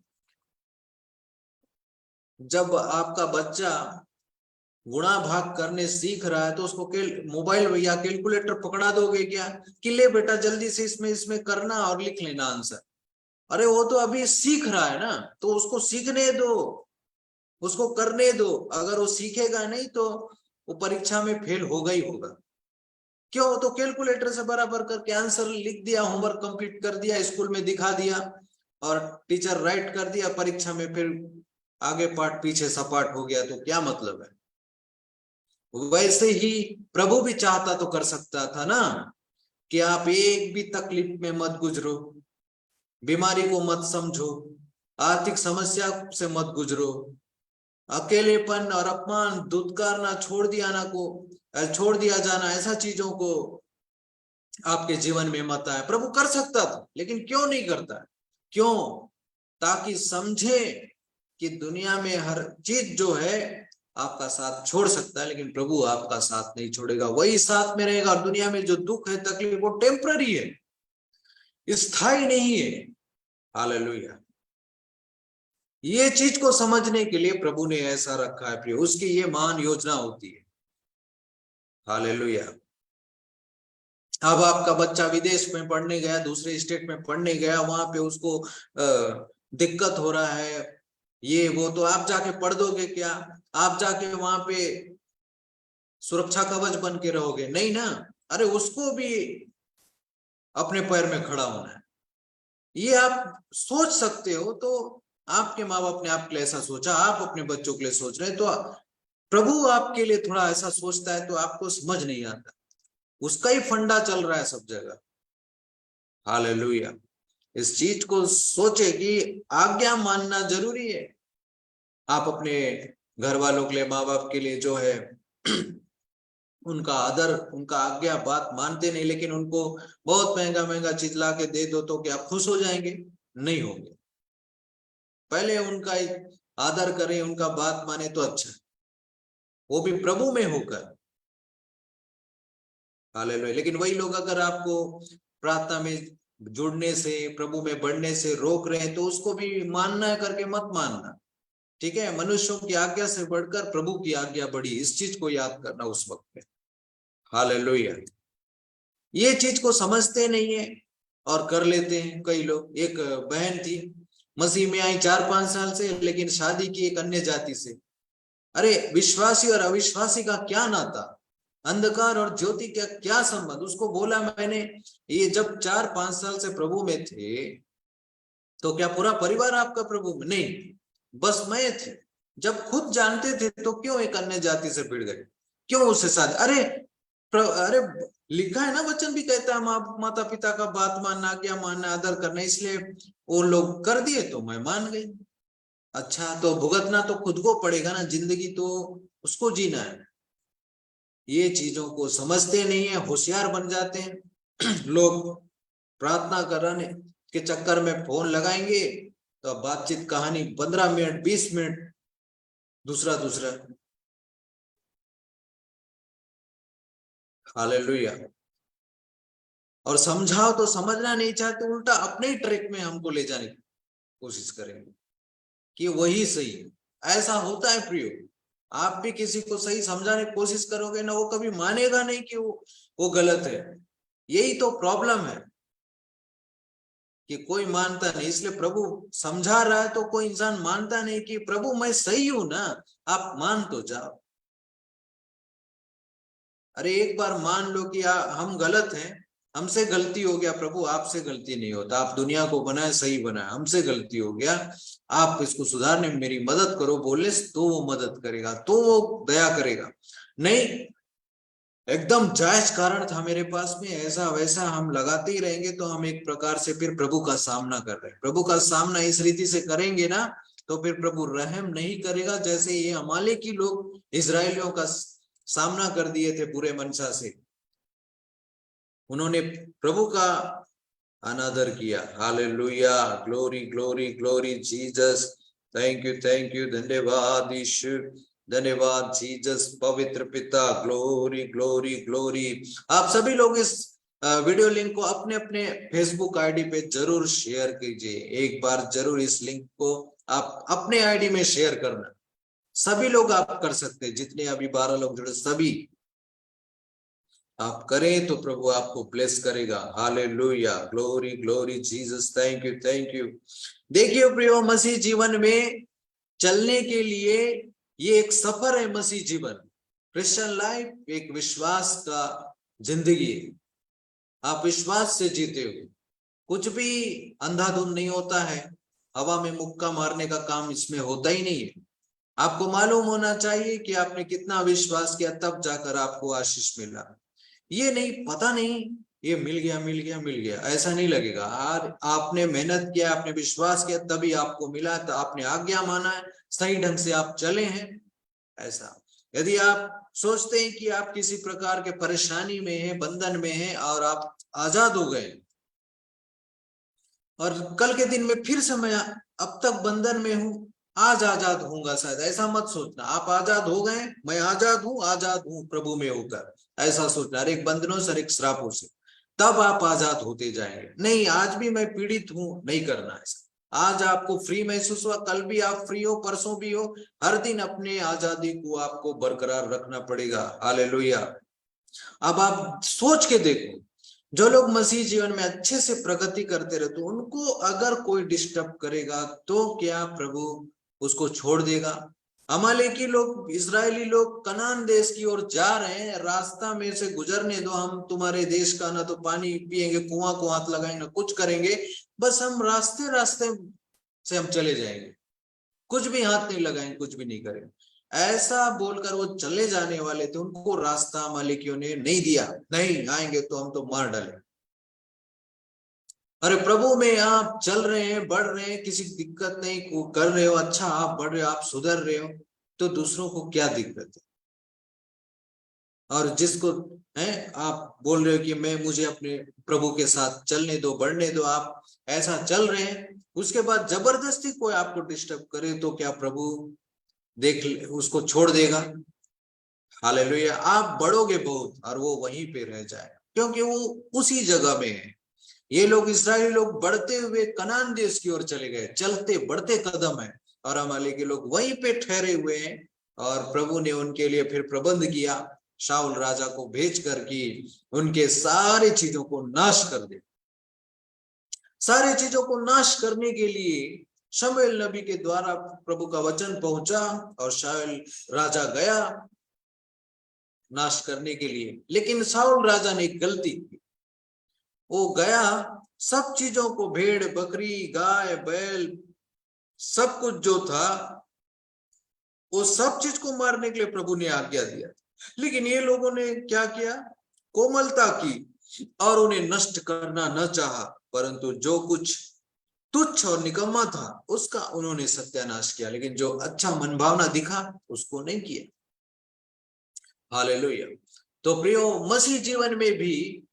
जब आपका बच्चा गुणा भाग करने सीख रहा है तो उसको मोबाइल या कैलकुलेटर पकड़ा दोगे क्या कि ले बेटा जल्दी से इसमें इसमें करना और लिख लेना आंसर? अरे वो तो अभी सीख रहा है ना, तो उसको सीखने दो, उसको करने दो। अगर वो सीखेगा नहीं तो वो परीक्षा में फेल होगा ही होगा। क्यों? तो कैलकुलेटर से बराबर करके आंसर लिख दिया, होमवर्क कंप्लीट कर दिया, स्कूल में दिखा दिया, और टीचर राइट कर दिया, परीक्षा में फिर आगे पाठ पीछे सपाट हो गया, तो क्या मतलब है? वैसे ही प्रभु भी चाहता तो कर सकता था ना, कि आप एक भी तकलीफ में मत गुजरो, बीमारी को मत समझो, आर्थिक समस्या से मत गुजरो, अकेलेपन और अपमान, दुत्कारना, छोड़ दिया जाना, ऐसा चीजों को आपके जीवन में मत आए। प्रभु कर सकता था, लेकिन क्यों नहीं करता है? क्यों? ताकि समझे कि दुनिया में हर चीज जो है आपका साथ छोड़ सकता है, लेकिन प्रभु आपका साथ नहीं छोड़ेगा, वही साथ में रहेगा। और दुनिया में जो दुख है, तकलीफ, वो टेम्पररी है, स्थायी नहीं है। हालेलुया, ये चीज को समझने के लिए प्रभु ने ऐसा रखा है प्रिय, उसकी ये महान योजना होती है। हालेलुया। अब आपका बच्चा विदेश में पढ़ने गया, दूसरे स्टेट में पढ़ने गया, वहां पे उसको दिक्कत हो रहा है, ये वो, तो आप जाके पढ़ दोगे क्या? आप जाके वहां पे सुरक्षा कवच बन के रहोगे? नहीं ना। अरे उसको भी अपने पैर में खड़ा होना है, ये आप सोच सकते हो। तो आपके माँ बाप ने आपके लिए ऐसा सोचा, आप अपने बच्चों के लिए सोच रहे हैं, तो प्रभु आपके लिए थोड़ा ऐसा सोचता है, तो आपको समझ नहीं आता, उसका ही फंडा चल रहा है सब जगह। हालेलुया। इस चीज को सोचे कि आज्ञा मानना जरूरी है। आप अपने घर वालों के लिए, माँ बाप के लिए जो है उनका आदर, उनका आज्ञा बात मानते नहीं, लेकिन उनको बहुत महंगा महंगा चीज ला के दे दो तो क्या आप खुश हो जाएंगे? नहीं होंगे। पहले उनका आदर करें, उनका बात माने तो अच्छा, वो भी प्रभु में होकर। हालेलुया। लेकिन वही लोग अगर आपको प्रार्थना में जुड़ने से, प्रभु में बढ़ने से रोक रहे हैं तो उसको भी मानना है करके मत मानना, ठीक है? मनुष्यों की आज्ञा से बढ़कर प्रभु की आज्ञा बड़ी, इस चीज को याद करना उस वक्त में। हालेलुया। ये चीज को समझते नहीं है और कर लेते हैं कई लोग। एक बहन थी, मसीह में आई 4-5 साल से, लेकिन शादी की एक अन्य जाति से। अरे विश्वासी और अविश्वासी का क्या नाता, अंधकार और ज्योति का क्या संबंध? उसको बोला मैंने, ये जब 4-5 साल से प्रभु में थे तो क्या पूरा परिवार आपका प्रभु में? नहीं, बस मैं थे। जब खुद जानते थे तो क्यों एक अन्य जाति से भिड़ गए? क्यों उससे शादी? अरे लिखा है ना, वचन भी कहता है माता पिता का बात मानना, क्या मानना, आदर करना, इसलिए वो लोग कर दिए तो मैं मान गई। अच्छा, तो भुगतना तो खुद को पड़ेगा ना, जिंदगी तो उसको जीना है। ये चीजों को समझते नहीं है, होशियार बन जाते हैं लोग। प्रार्थना कराने के चक्कर में फोन लगाएंगे तो बातचीत कहानी 15 मिनट 20 मिनट दूसरा। हालेलुया। और समझाओ तो समझना नहीं चाहते, उल्टा अपने ही ट्रैक में हमको ले जाने की कोशिश करेंगे कि वही सही है। ऐसा होता है प्रियो। आप भी किसी को सही समझाने की कोशिश करोगे ना, वो कभी मानेगा नहीं कि वो गलत है। यही तो प्रॉब्लम है कि कोई मानता नहीं। इसलिए प्रभु समझा रहा है तो कोई इंसान मानता नहीं कि प्रभु मैं सही हूं ना, आप मान तो जाओ। अरे एक बार मान लो कि हम गलत हैं, हमसे गलती हो गया, प्रभु आपसे गलती नहीं होता, आप दुनिया को बनाए सही बनाए, हमसे गलती हो गया, आप इसको सुधारने में मेरी मदद करो, बोले तो वो मदद करेगा, तो वो दया करेगा। नहीं, एकदम जायज कारण था मेरे पास में, ऐसा वैसा हम लगाते ही रहेंगे तो हम एक प्रकार से फिर प्रभु का सामना कर रहे हैं। प्रभु का सामना इस रीति से करेंगे ना तो फिर प्रभु रहम नहीं करेगा, जैसे ये अमालेकी लोग इजरायलियों का सामना कर दिए थे बुरे मनसा से। उन्होंने प्रभु का अनादर किया। Hallelujah, glory glory glory Jesus, thank you, धन्यवाद ईश्वर, धन्यवाद जीसस, पवित्र पिता, ग्लोरी ग्लोरी ग्लोरी। आप सभी लोग इस वीडियो लिंक को अपने अपने फेसबुक आईडी पे जरूर शेयर कीजिए। एक बार जरूर इस लिंक को आप अपने आईडी में शेयर करना। सभी लोग आप कर सकते हैं, जितने अभी 12 लोग जुड़े सभी आप करें तो प्रभु आपको ब्लेस करेगा। Hallelujah, glory glory Jesus, thank you. देखिए प्रियो, मसीह जीवन में चलने के लिए ये एक सफर है। मसीह जीवन, क्रिश्चियन लाइफ एक विश्वास का जिंदगी है। आप विश्वास से जीते हो, कुछ भी अंधाधुंध नहीं होता है, हवा में मुक्का मारने का काम इसमें होता ही नहीं है। आपको मालूम होना चाहिए कि आपने कितना विश्वास किया, तब जाकर आपको आशीष मिला। ये नहीं, पता नहीं, ये मिल गया, ऐसा नहीं लगेगा। आपने मेहनत किया, आपने विश्वास किया, तभी आपको मिला, तो आपने आज्ञा माना है, सही ढंग से आप चले हैं। ऐसा यदि आप सोचते हैं कि आप किसी प्रकार के परेशानी में है, बंधन में है और आप आजाद हो गए और कल के दिन में फिर से मैं अब तक बंधन में हूं, आज आजाद होऊंगा, शायद ऐसा मत सोचना। आप आजाद हो गए, मैं आजाद हूं प्रभु में होकर, ऐसा सोचना। हर एक बंधनों से, हर एक श्रापों से, तब आप आजाद होते जाएंगे। नहीं, आज भी मैं पीड़ित हूं, नहीं करना ऐसा। आज आपको फ्री महसूस हुआ, कल भी आप फ्री हो, परसों भी हो, हर दिन अपने आजादी को आपको बरकरार रखना पड़ेगा। हालेलुया। अब आप सोच के देखो, जो लोग मसीह जीवन में अच्छे से प्रगति करते रहते, तो उनको अगर कोई डिस्टर्ब करेगा तो क्या प्रभु उसको छोड़ देगा? अमालेकी लोग, इजरायली लोग कनान देश की ओर जा रहे हैं, रास्ता में से गुजरने दो, हम तुम्हारे देश का ना तो पानी पिएंगे, कुआं को हाथ लगाएंगे, ना कुछ करेंगे, बस हम रास्ते रास्ते से हम चले जाएंगे, कुछ भी हाथ नहीं लगाएंगे, कुछ भी नहीं करेंगे। ऐसा बोलकर वो चले जाने वाले थे, उनको रास्ता मालिकियों ने नहीं दिया, नहीं आएंगे तो हम तो मार डालेंगे। अरे प्रभु में आप चल रहे हैं, बढ़ रहे हैं, किसी दिक्कत नहीं कर रहे हो, अच्छा आप बढ़ रहे हो, आप सुधर रहे हो, तो दूसरों को क्या दिक्कत है? और जिसको है आप बोल रहे हो कि मुझे अपने प्रभु के साथ चलने दो, बढ़ने दो, आप ऐसा चल रहे हैं, उसके बाद जबरदस्ती कोई आपको डिस्टर्ब करे तो क्या प्रभु उसको छोड़ देगा? हालेलुया। आप बढ़ोगे बहुत और वो वहीं पे रह जाएगा, क्योंकि वो उसी जगह में है। ये लोग इस्राएली लोग बढ़ते हुए कनान देश की ओर चले गए, चलते बढ़ते कदम है, और अमालेकी के लोग वहीं पे ठहरे हुए हैं। और प्रभु ने उनके लिए फिर प्रबंध किया, शाऊल राजा को भेज कर कि उनके सारे चीजों को नाश कर दे। सारी चीजों को नाश करने के लिए शमूएल नबी के द्वारा प्रभु का वचन पहुंचा और शाऊल राजा गया नाश करने के लिए। लेकिन शाऊल राजा ने एक गलती की, वो गया सब चीजों को, भेड़ बकरी गाय बैल सब कुछ जो था, वो सब चीज को मारने के लिए प्रभु ने आज्ञा दिया। लेकिन ये लोगों ने क्या किया? कोमलता की और उन्हें नष्ट करना न चाहा, परंतु जो कुछ तुच्छ और निकम्मा था उसका उन्होंने सत्यानाश किया, लेकिन जो अच्छा मनभावना दिखा उसको नहीं किया। हालेलुया। तो प्रियो, मसीह जीवन में भी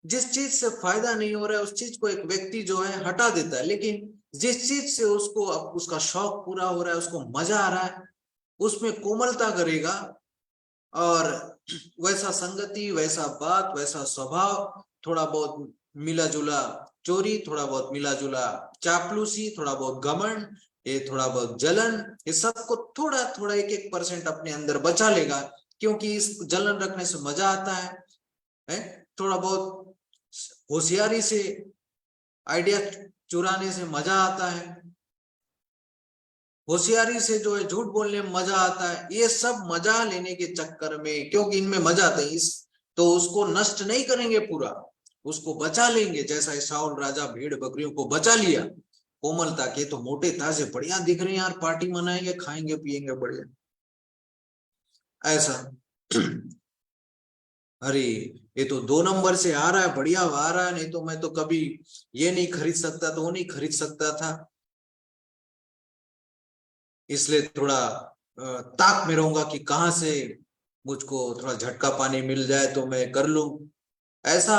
जिस चीज से फायदा नहीं हो रहा है उस चीज को एक व्यक्ति जो है हटा देता है, लेकिन जिस चीज से उसको उसका शौक पूरा हो रहा है, उसको मजा आ रहा है, उसमें कोमलता करेगा, और वैसा संगति, वैसा बात, वैसा स्वभाव, थोड़ा बहुत मिला जुला चोरी, थोड़ा बहुत मिला जुला चापलूसी, थोड़ा बहुत घमंड, ये थोड़ा बहुत जलन, ये सबको थोड़ा थोड़ा 1-1% अपने अंदर बचा लेगा, क्योंकि इस जलन रखने से मजा आता है? थोड़ा बहुत होशियारी से आइडिया चुराने से मजा आता है, होशियारी से जो है झूठ बोलने में मजा आता है। ये सब मजा लेने के चक्कर में, क्योंकि इनमें मजा आता है, इस तो उसको नष्ट नहीं करेंगे पूरा, उसको बचा लेंगे। जैसा शाऊल राजा भेड़ बकरियों को बचा लिया कोमलता के, तो मोटे ताजे बढ़िया दिख रहे हैं यार, पार्टी मनाएंगे, खाएंगे पिएंगे बढ़िया, ऐसा। अरे ये तो 2 नंबर से आ रहा है, बढ़िया आ रहा है, नहीं तो मैं तो कभी ये नहीं खरीद सकता तो वो नहीं खरीद सकता था, इसलिए थोड़ा ताक में रहूंगा कि कहां से मुझको थोड़ा झटका पानी मिल जाए तो मैं कर लूं। ऐसा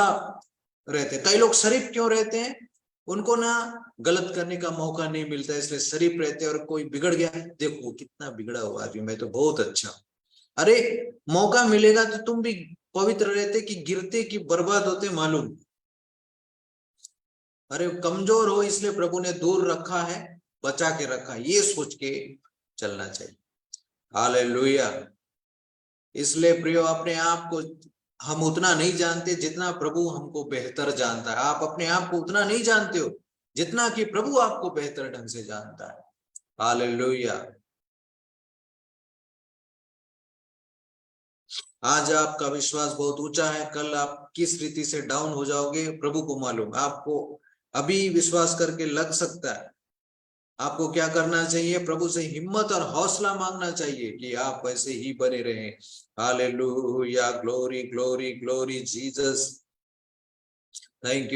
रहते कई लोग। शरीफ क्यों रहते हैं? उनको ना गलत करने का मौका नहीं मिलता, इसलिए शरीफ रहते हैं। और कोई बिगड़ गया, देखो कितना बिगड़ा हुआ आदमी, मैं तो बहुत अच्छा। अरे मौका मिलेगा तो तुम भी पवित्र रहते कि गिरते कि बर्बाद होते मालूम। अरे कमजोर हो इसलिए प्रभु ने दूर रखा है, बचा के रखा है, ये सोच के चलना चाहिए। हालेलुया। इसलिए प्रियो, अपने आप को हम उतना नहीं जानते जितना प्रभु हमको बेहतर जानता है। आप अपने आप को उतना नहीं जानते हो जितना कि प्रभु आपको बेहतर ढंग से जानता है। हालेलुया। आज आपका विश्वास बहुत ऊंचा है, कल आप किस रीति से डाउन हो जाओगे प्रभु को मालूम। आपको अभी विश्वास करके लग सकता है। आपको क्या करना चाहिए? प्रभु से हिम्मत और हौसला मांगना चाहिए कि आप वैसे ही बने रहें। Hallelujah. Glory glory glory Jesus. Thank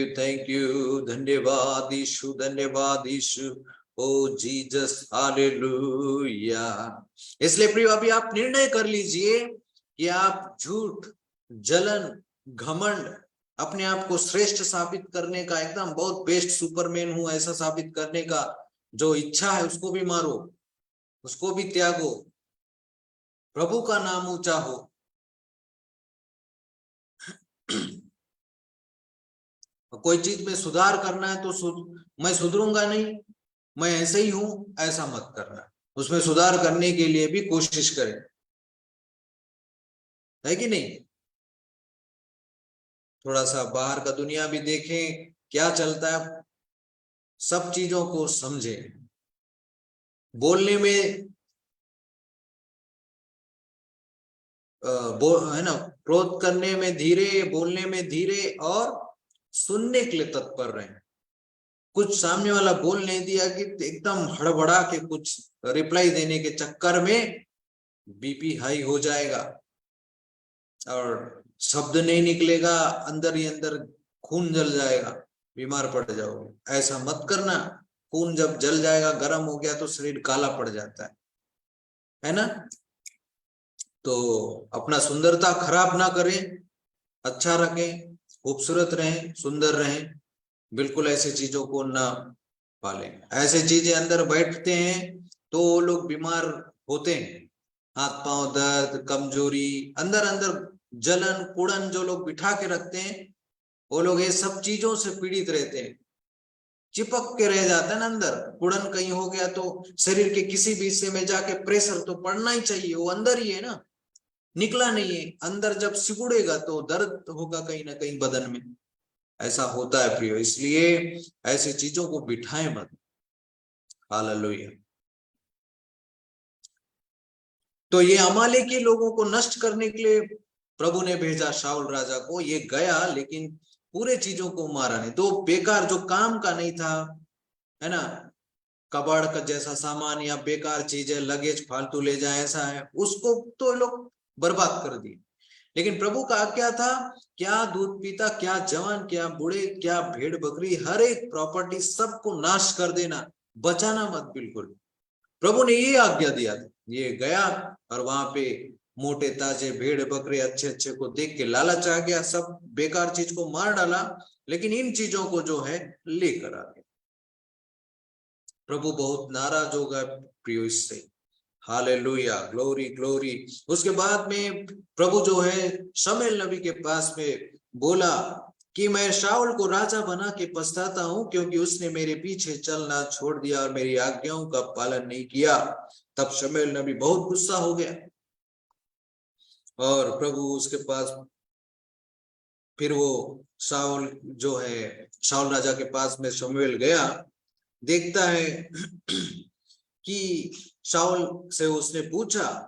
you, धन्यवाद यीशु, धन्यवाद यीशु, ओ जीसस। हालेलुया। इसलिए प्रिय, अभी आप निर्णय कर लीजिए कि आप झूठ, जलन, घमंड, अपने आप को श्रेष्ठ साबित करने का, एकदम बहुत बेस्ट सुपरमैन हूं ऐसा साबित करने का जो इच्छा है उसको भी मारो, उसको भी त्यागो, प्रभु का नाम ऊंचा हो। कोई चीज में सुधार करना है तो मैं सुधरूंगा नहीं, मैं ऐसे ही हूं, ऐसा मत करना। उसमें सुधार करने के लिए भी कोशिश करें, है कि नहीं? थोड़ा सा बाहर का दुनिया भी देखें क्या चलता है, सब चीजों को समझें। बोलने में है ना, क्रोध करने में धीरे, बोलने में धीरे, और सुनने के लिए तत्पर रहें। कुछ सामने वाला बोल नहीं दिया कि एकदम हड़बड़ा के कुछ रिप्लाई देने के चक्कर में बीपी हाई हो जाएगा और शब्द नहीं निकलेगा, अंदर ही अंदर खून जल जाएगा। बीमार पड़ जाओगे। ऐसा मत करना। खून जब जल जाएगा, गर्म हो गया तो शरीर काला पड़ जाता है ना। तो अपना सुंदरता खराब ना करें, अच्छा रखें, खूबसूरत रहें, सुंदर रहें। बिल्कुल ऐसी चीजों को ना पालें। ऐसे चीजें अंदर बैठते हैं तो वो लोग बीमार होते हैं। हाथ पांव दर्द, कमजोरी, अंदर अंदर जलन कुड़न जो लोग बिठा के रखते हैं, वो लोग ये सब चीजों से पीड़ित रहते हैं। चिपक के रह जाता है ना अंदर। कुड़न कहीं हो गया तो शरीर के किसी भी हिस्से में जाके प्रेशर तो पड़ना ही चाहिए, वो अंदर ही है ना, निकला नहीं है। अंदर जब सिकुड़ेगा तो दर्द होगा कहीं ना कहीं बदन में। ऐसा होता है प्रियो, इसलिए ऐसी चीजों को बिठाए मत। हालेलुया। तो ये अमालेकी लोगों को नष्ट करने के लिए प्रभु ने भेजा शाऊल राजा को। ये गया लेकिन पूरे चीजों को मारा नहीं। तो बेकार जो काम का नहीं था, है ना, कबाड़ का जैसा सामान या बेकार चीजें, लगेज फालतू ले जाए ऐसा है, उसको तो लोग बर्बाद कर दिए। लेकिन प्रभु का क्या था, क्या दूध पीता, क्या जवान, क्या बूढ़े, क्या भेड़ बकरी, हर एक प्रॉपर्टी सबको नाश कर देना, बचाना मत बिल्कुल। प्रभु ने ये आज्ञा दिया था। ये गया और वहां पे मोटे ताजे भेड़ बकरे अच्छे अच्छे को देख के लालच आ गया, सब बेकार चीज को मार डाला, लेकिन इन चीजों को जो है लेकर आ गया। प्रभु बहुत नाराज हो गए प्रियो इससे। Hallelujah, glory glory. उसके बाद में प्रभु जो है शमूएल नबी के पास में बोला कि मैं शाऊल को राजा बना के पछताता हूं, क्योंकि उसने मेरे पीछे चलना छोड़ दिया और मेरी आज्ञाओं का पालन नहीं किया। तब शमूएल नबी बहुत गुस्सा हो गया और प्रभु उसके पास, फिर वो शाऊल जो है, शाऊल राजा के पास में शमूएल गया, देखता है कि शाऊल से उसने पूछा,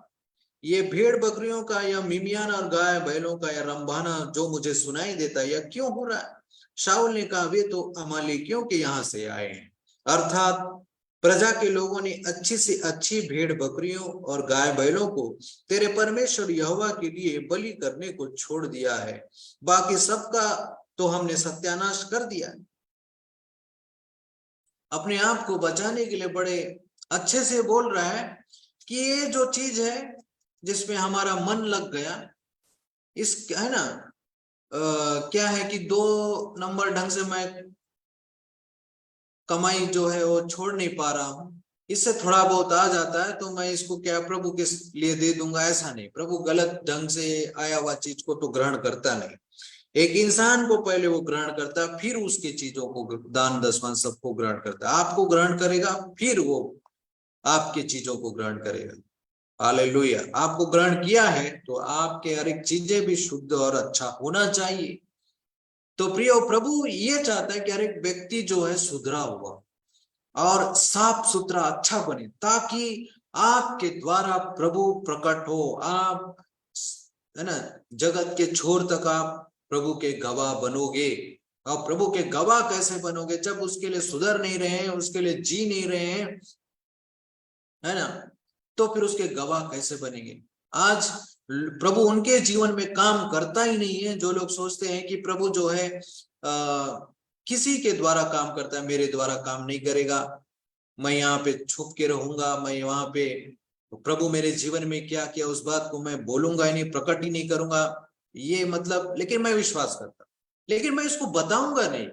ये भेड़ बकरियों का या मिमियाना और गाय बैलों का या रंभाना जो मुझे सुनाई देता है, यह क्यों हो रहा है? शाऊल ने कहा, वे तो अमालेकियों के यहाँ से आए हैं, अर्थात प्रजा के लोगों ने अच्छी से अच्छी भेड़ बकरियों और गाय बैलों को तेरे परमेश्वर यहोवा के लिए बलि करने को छोड़ दिया है, बाकी सबका तो हमने सत्यानाश कर दिया है। अपने आप को बचाने के लिए बड़े अच्छे से बोल रहा है कि ये जो चीज है जिसमें हमारा मन लग गया, इस है ना, क्या है कि 2 नंबर ढंग से मैं कमाई जो है वो छोड़ नहीं पा रहा हूं, इससे थोड़ा बहुत आ जाता है तो मैं इसको क्या प्रभु के लिए दे दूंगा, ऐसा नहीं। प्रभु गलत ढंग से आया हुआ चीज को तो ग्रहण करता नहीं। एक इंसान को पहले वो ग्रहण करता, फिर उसकी चीजों को, दान दसवां सबको ग्रहण करता। आपको ग्रहण करेगा, फिर वो आपकी चीजों को ग्रहण करेगा। हालेलुया। आपको ग्रहण किया है तो आपके हर एक चीजें भी शुद्ध और अच्छा होना चाहिए। तो प्रियो, प्रभु ये चाहता है कि हर एक व्यक्ति जो है सुधरा हुआ और साफ सुथरा अच्छा बने, ताकि आपके द्वारा प्रभु प्रकट हो। आप, है ना, जगत के छोर तक आप प्रभु के गवाह बनोगे। और प्रभु के गवाह कैसे बनोगे? जब उसके लिए सुधर नहीं रहे हैं, उसके लिए जी नहीं रहे हैं, है ना, तो फिर उसके गवाह कैसे बनेंगे? आज प्रभु उनके जीवन में काम करता ही नहीं है। जो लोग सोचते हैं कि प्रभु जो है किसी के द्वारा काम करता है, मेरे द्वारा काम नहीं करेगा, मैं यहाँ पे छुप के रहूंगा, मैं वहां पे, प्रभु मेरे जीवन में क्या किया उस बात को मैं बोलूंगा ही नहीं, प्रकट ही नहीं करूंगा, ये मतलब, लेकिन मैं विश्वास करता, लेकिन मैं इसको बताऊंगा नहीं,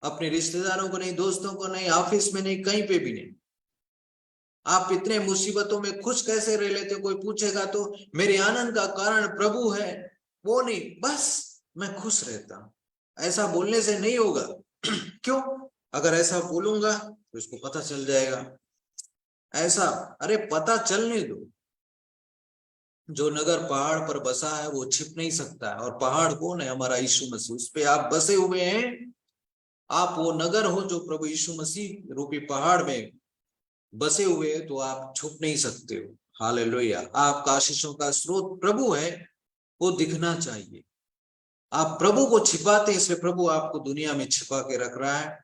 अपने रिश्तेदारों को नहीं, दोस्तों को नहीं, ऑफिस में नहीं, कहीं पे भी नहीं। आप इतने मुसीबतों में खुश कैसे रह लेते? कोई पूछेगा तो मेरे आनंद का कारण प्रभु है, वो नहीं, बस मैं खुश रहता हूं। ऐसा बोलने से नहीं होगा। क्यों? अगर ऐसा बोलूंगा तो इसको पता चल जाएगा। ऐसा, अरे पता चलने दो। जो नगर पहाड़ पर बसा है वो छिप नहीं सकता है, और पहाड़ कौन है? हमारा यीशु मसीह। उस पे आप बसे हुए हैं। आप वो नगर हो जो प्रभु यीशु मसीह रूपी पहाड़ में बसे हुए, तो आप छुप नहीं सकते हो। हालेलुया। आपका आशीषों का स्रोत प्रभु है, वो दिखना चाहिए। आप प्रभु को छिपाते, इसलिए प्रभु आपको दुनिया में छिपा के रख रहा है।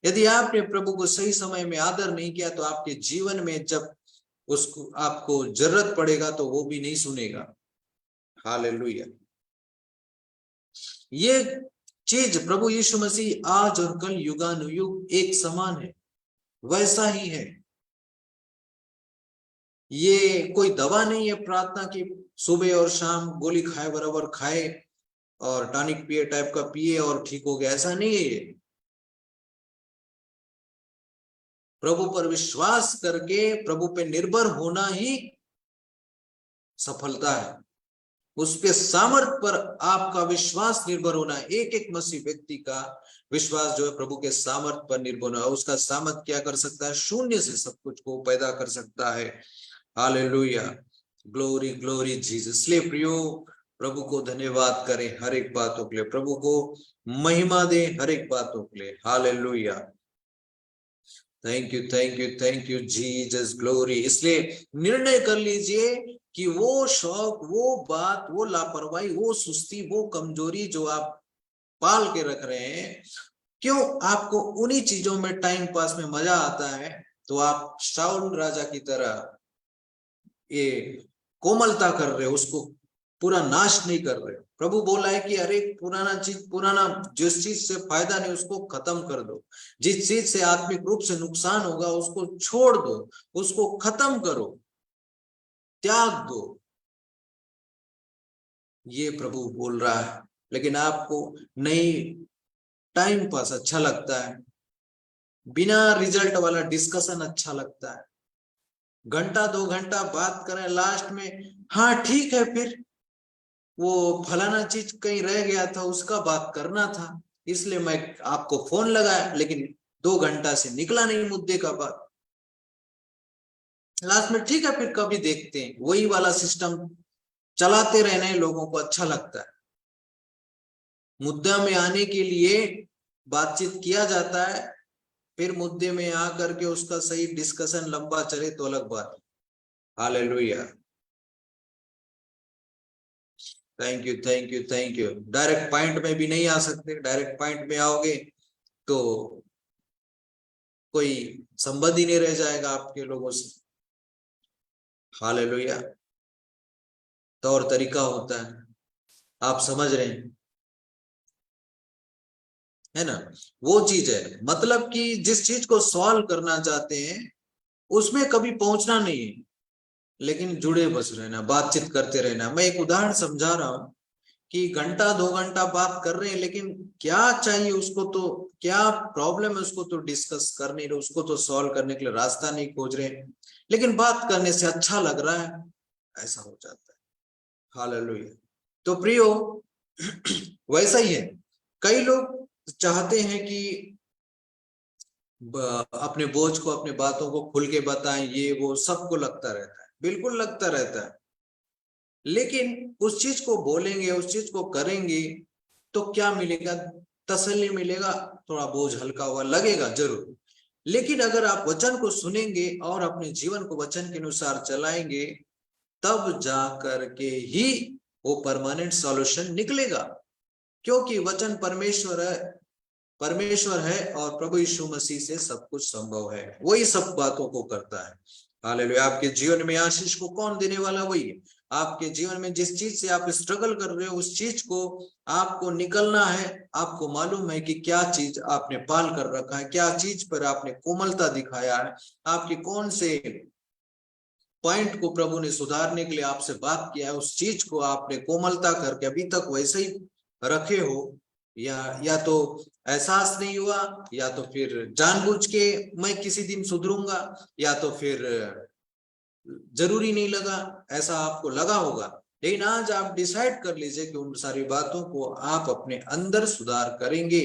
यदि आपने प्रभु को सही समय में आदर नहीं किया, तो आपके जीवन में जब उसको आपको जरूरत पड़ेगा तो वो भी नहीं सुनेगा। हालेलुया। ये चीज प्रभु यीशु मसीह आज और कल युगानुयुग एक समान है, वैसा ही है। ये कोई दवा नहीं है प्रार्थना की, सुबह और शाम गोली खाए बराबर खाए और टॉनिक पिए टाइप का पिए और ठीक हो गया, ऐसा नहीं है ये। प्रभु पर विश्वास करके प्रभु पे निर्भर होना ही सफलता है। उस पे सामर्थ पर आपका विश्वास निर्भर होना है। एक एक मसीह व्यक्ति का विश्वास जो है प्रभु के सामर्थ पर निर्भर होना है। उसका सामर्थ क्या कर सकता है? शून्य से सब कुछ को पैदा कर सकता है। Hallelujah, glory glory Jesus. इसलिए प्रियो, प्रभु को धन्यवाद करें हर एक बातों के लिए, प्रभु को महिमा दें हर एक बातों के लिए। Hallelujah, thank you thank you thank you Jesus, glory. इसलिए निर्णय कर लीजिए कि वो शौक, वो बात, वो लापरवाही, वो सुस्ती, वो कमजोरी जो आप पाल के रख रहे हैं, क्यों आपको उन्हीं चीजों में टाइम पास में मजा आता है, तो आप शाऊल राजा की तरह ये कोमलता कर रहे हो, उसको पूरा नाश नहीं कर रहे। प्रभु बोला है कि अरे पुराना जिस चीज से फायदा नहीं उसको खत्म कर दो, जिस चीज से आत्मिक रूप से नुकसान होगा उसको छोड़ दो, उसको खत्म करो, त्याग दो, ये प्रभु बोल रहा है। लेकिन आपको नहीं, टाइम पास अच्छा लगता है, बिना रिजल्ट वाला डिस्कशन अच्छा लगता है, घंटा 2 घंटा बात करें, लास्ट में हाँ ठीक है, फिर वो फलाना चीज कहीं रह गया था उसका बात करना था, इसलिए मैं आपको फोन लगाया, लेकिन 2 घंटा से निकला नहीं मुद्दे का बात। लास्ट में ठीक है फिर कभी देखते हैं, वही वाला सिस्टम चलाते रहने लोगों को अच्छा लगता है। मुद्दा में आने के लिए बातचीत किया जाता है, फिर मुद्दे में आकर के उसका सही डिस्कशन लंबा चले तो अलग बात। Hallelujah, thank you thank you thank you. Direct point में भी नहीं आ सकते, डायरेक्ट पॉइंट में आओगे तो कोई संबंध ही नहीं रह जाएगा आपके लोगों से। हालेलुया, तौर तरीका होता है, आप समझ रहे हैं, है ना? वो चीज है, मतलब कि जिस चीज को सॉल्व करना चाहते हैं उसमें कभी पहुंचना नहीं है, लेकिन जुड़े बस रहना, बातचीत करते रहना। मैं एक उदाहरण समझा रहा हूं कि घंटा 2 घंटा बात कर रहे हैं, लेकिन क्या चाहिए उसको, तो क्या प्रॉब्लम है उसको तो डिस्कस कर नहीं रहे, उसको तो सॉल्व करने के लिए रास्ता नहीं खोज रहे, लेकिन बात करने से अच्छा लग रहा है, ऐसा हो जाता है। हालेलुया। तो प्रियो, वैसा ही है, कई लोग चाहते हैं कि अपने बोझ को, अपने बातों को खुल के बताएं, ये वो सबको लगता रहता है, बिल्कुल लगता रहता है, लेकिन उस चीज को बोलेंगे, उस चीज को करेंगे तो क्या मिलेगा? तसल्ली मिलेगा, थोड़ा बोझ हल्का हुआ लगेगा जरूर, लेकिन अगर आप वचन को सुनेंगे और अपने जीवन को वचन के अनुसार चलाएंगे, तब जा करके ही वो परमानेंट सॉल्यूशन निकलेगा। क्योंकि वचन परमेश्वर है और प्रभु यीशु मसीह से सब कुछ संभव है, वही सब बातों को करता है। हालेलुया। आपके जीवन में आशीष को कौन देने वाला? वही है। आपके जीवन में जिस चीज से आप स्ट्रगल कर रहे हो उस चीज को आपको निकलना है। आपको मालूम है कि क्या चीज आपने पाल कर रखा है, क्या चीज पर आपने कोमलता दिखाया है, आपके कौन से पॉइंट को प्रभु ने सुधारने के लिए आपसे बात किया है, उस चीज को आपने कोमलता करके अभी तक वैसे ही रखे हो, या तो एहसास नहीं हुआ, या तो फिर जानबूझ के मैं किसी दिन सुधरूंगा, या तो फिर जरूरी नहीं लगा, ऐसा आपको लगा होगा। लेकिन आज आप डिसाइड कर लीजिए कि उन सारी बातों को आप अपने अंदर सुधार करेंगे,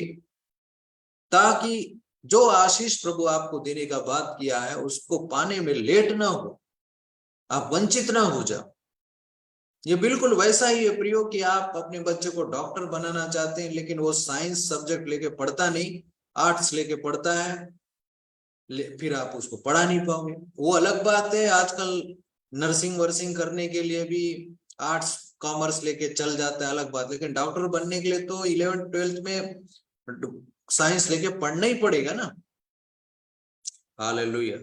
ताकि जो आशीष प्रभु आपको देने का बात किया है उसको पाने में लेट ना हो, आप वंचित ना हो जाओ। ये बिल्कुल वैसा ही है प्रियो कि आप अपने बच्चे को डॉक्टर बनाना चाहते हैं, लेकिन वो साइंस सब्जेक्ट लेके पढ़ता नहीं, आर्ट्स लेके पढ़ता है, फिर आप उसको पढ़ा नहीं पाओगे। वो अलग बात है, आजकल नर्सिंग वर्सिंग करने के लिए भी आर्ट्स कॉमर्स लेके चल जाता है, अलग बात, लेकिन डॉक्टर बनने के लिए तो 11th 12th में साइंस लेके पढ़ना ही पड़ेगा ना। हालेलुया।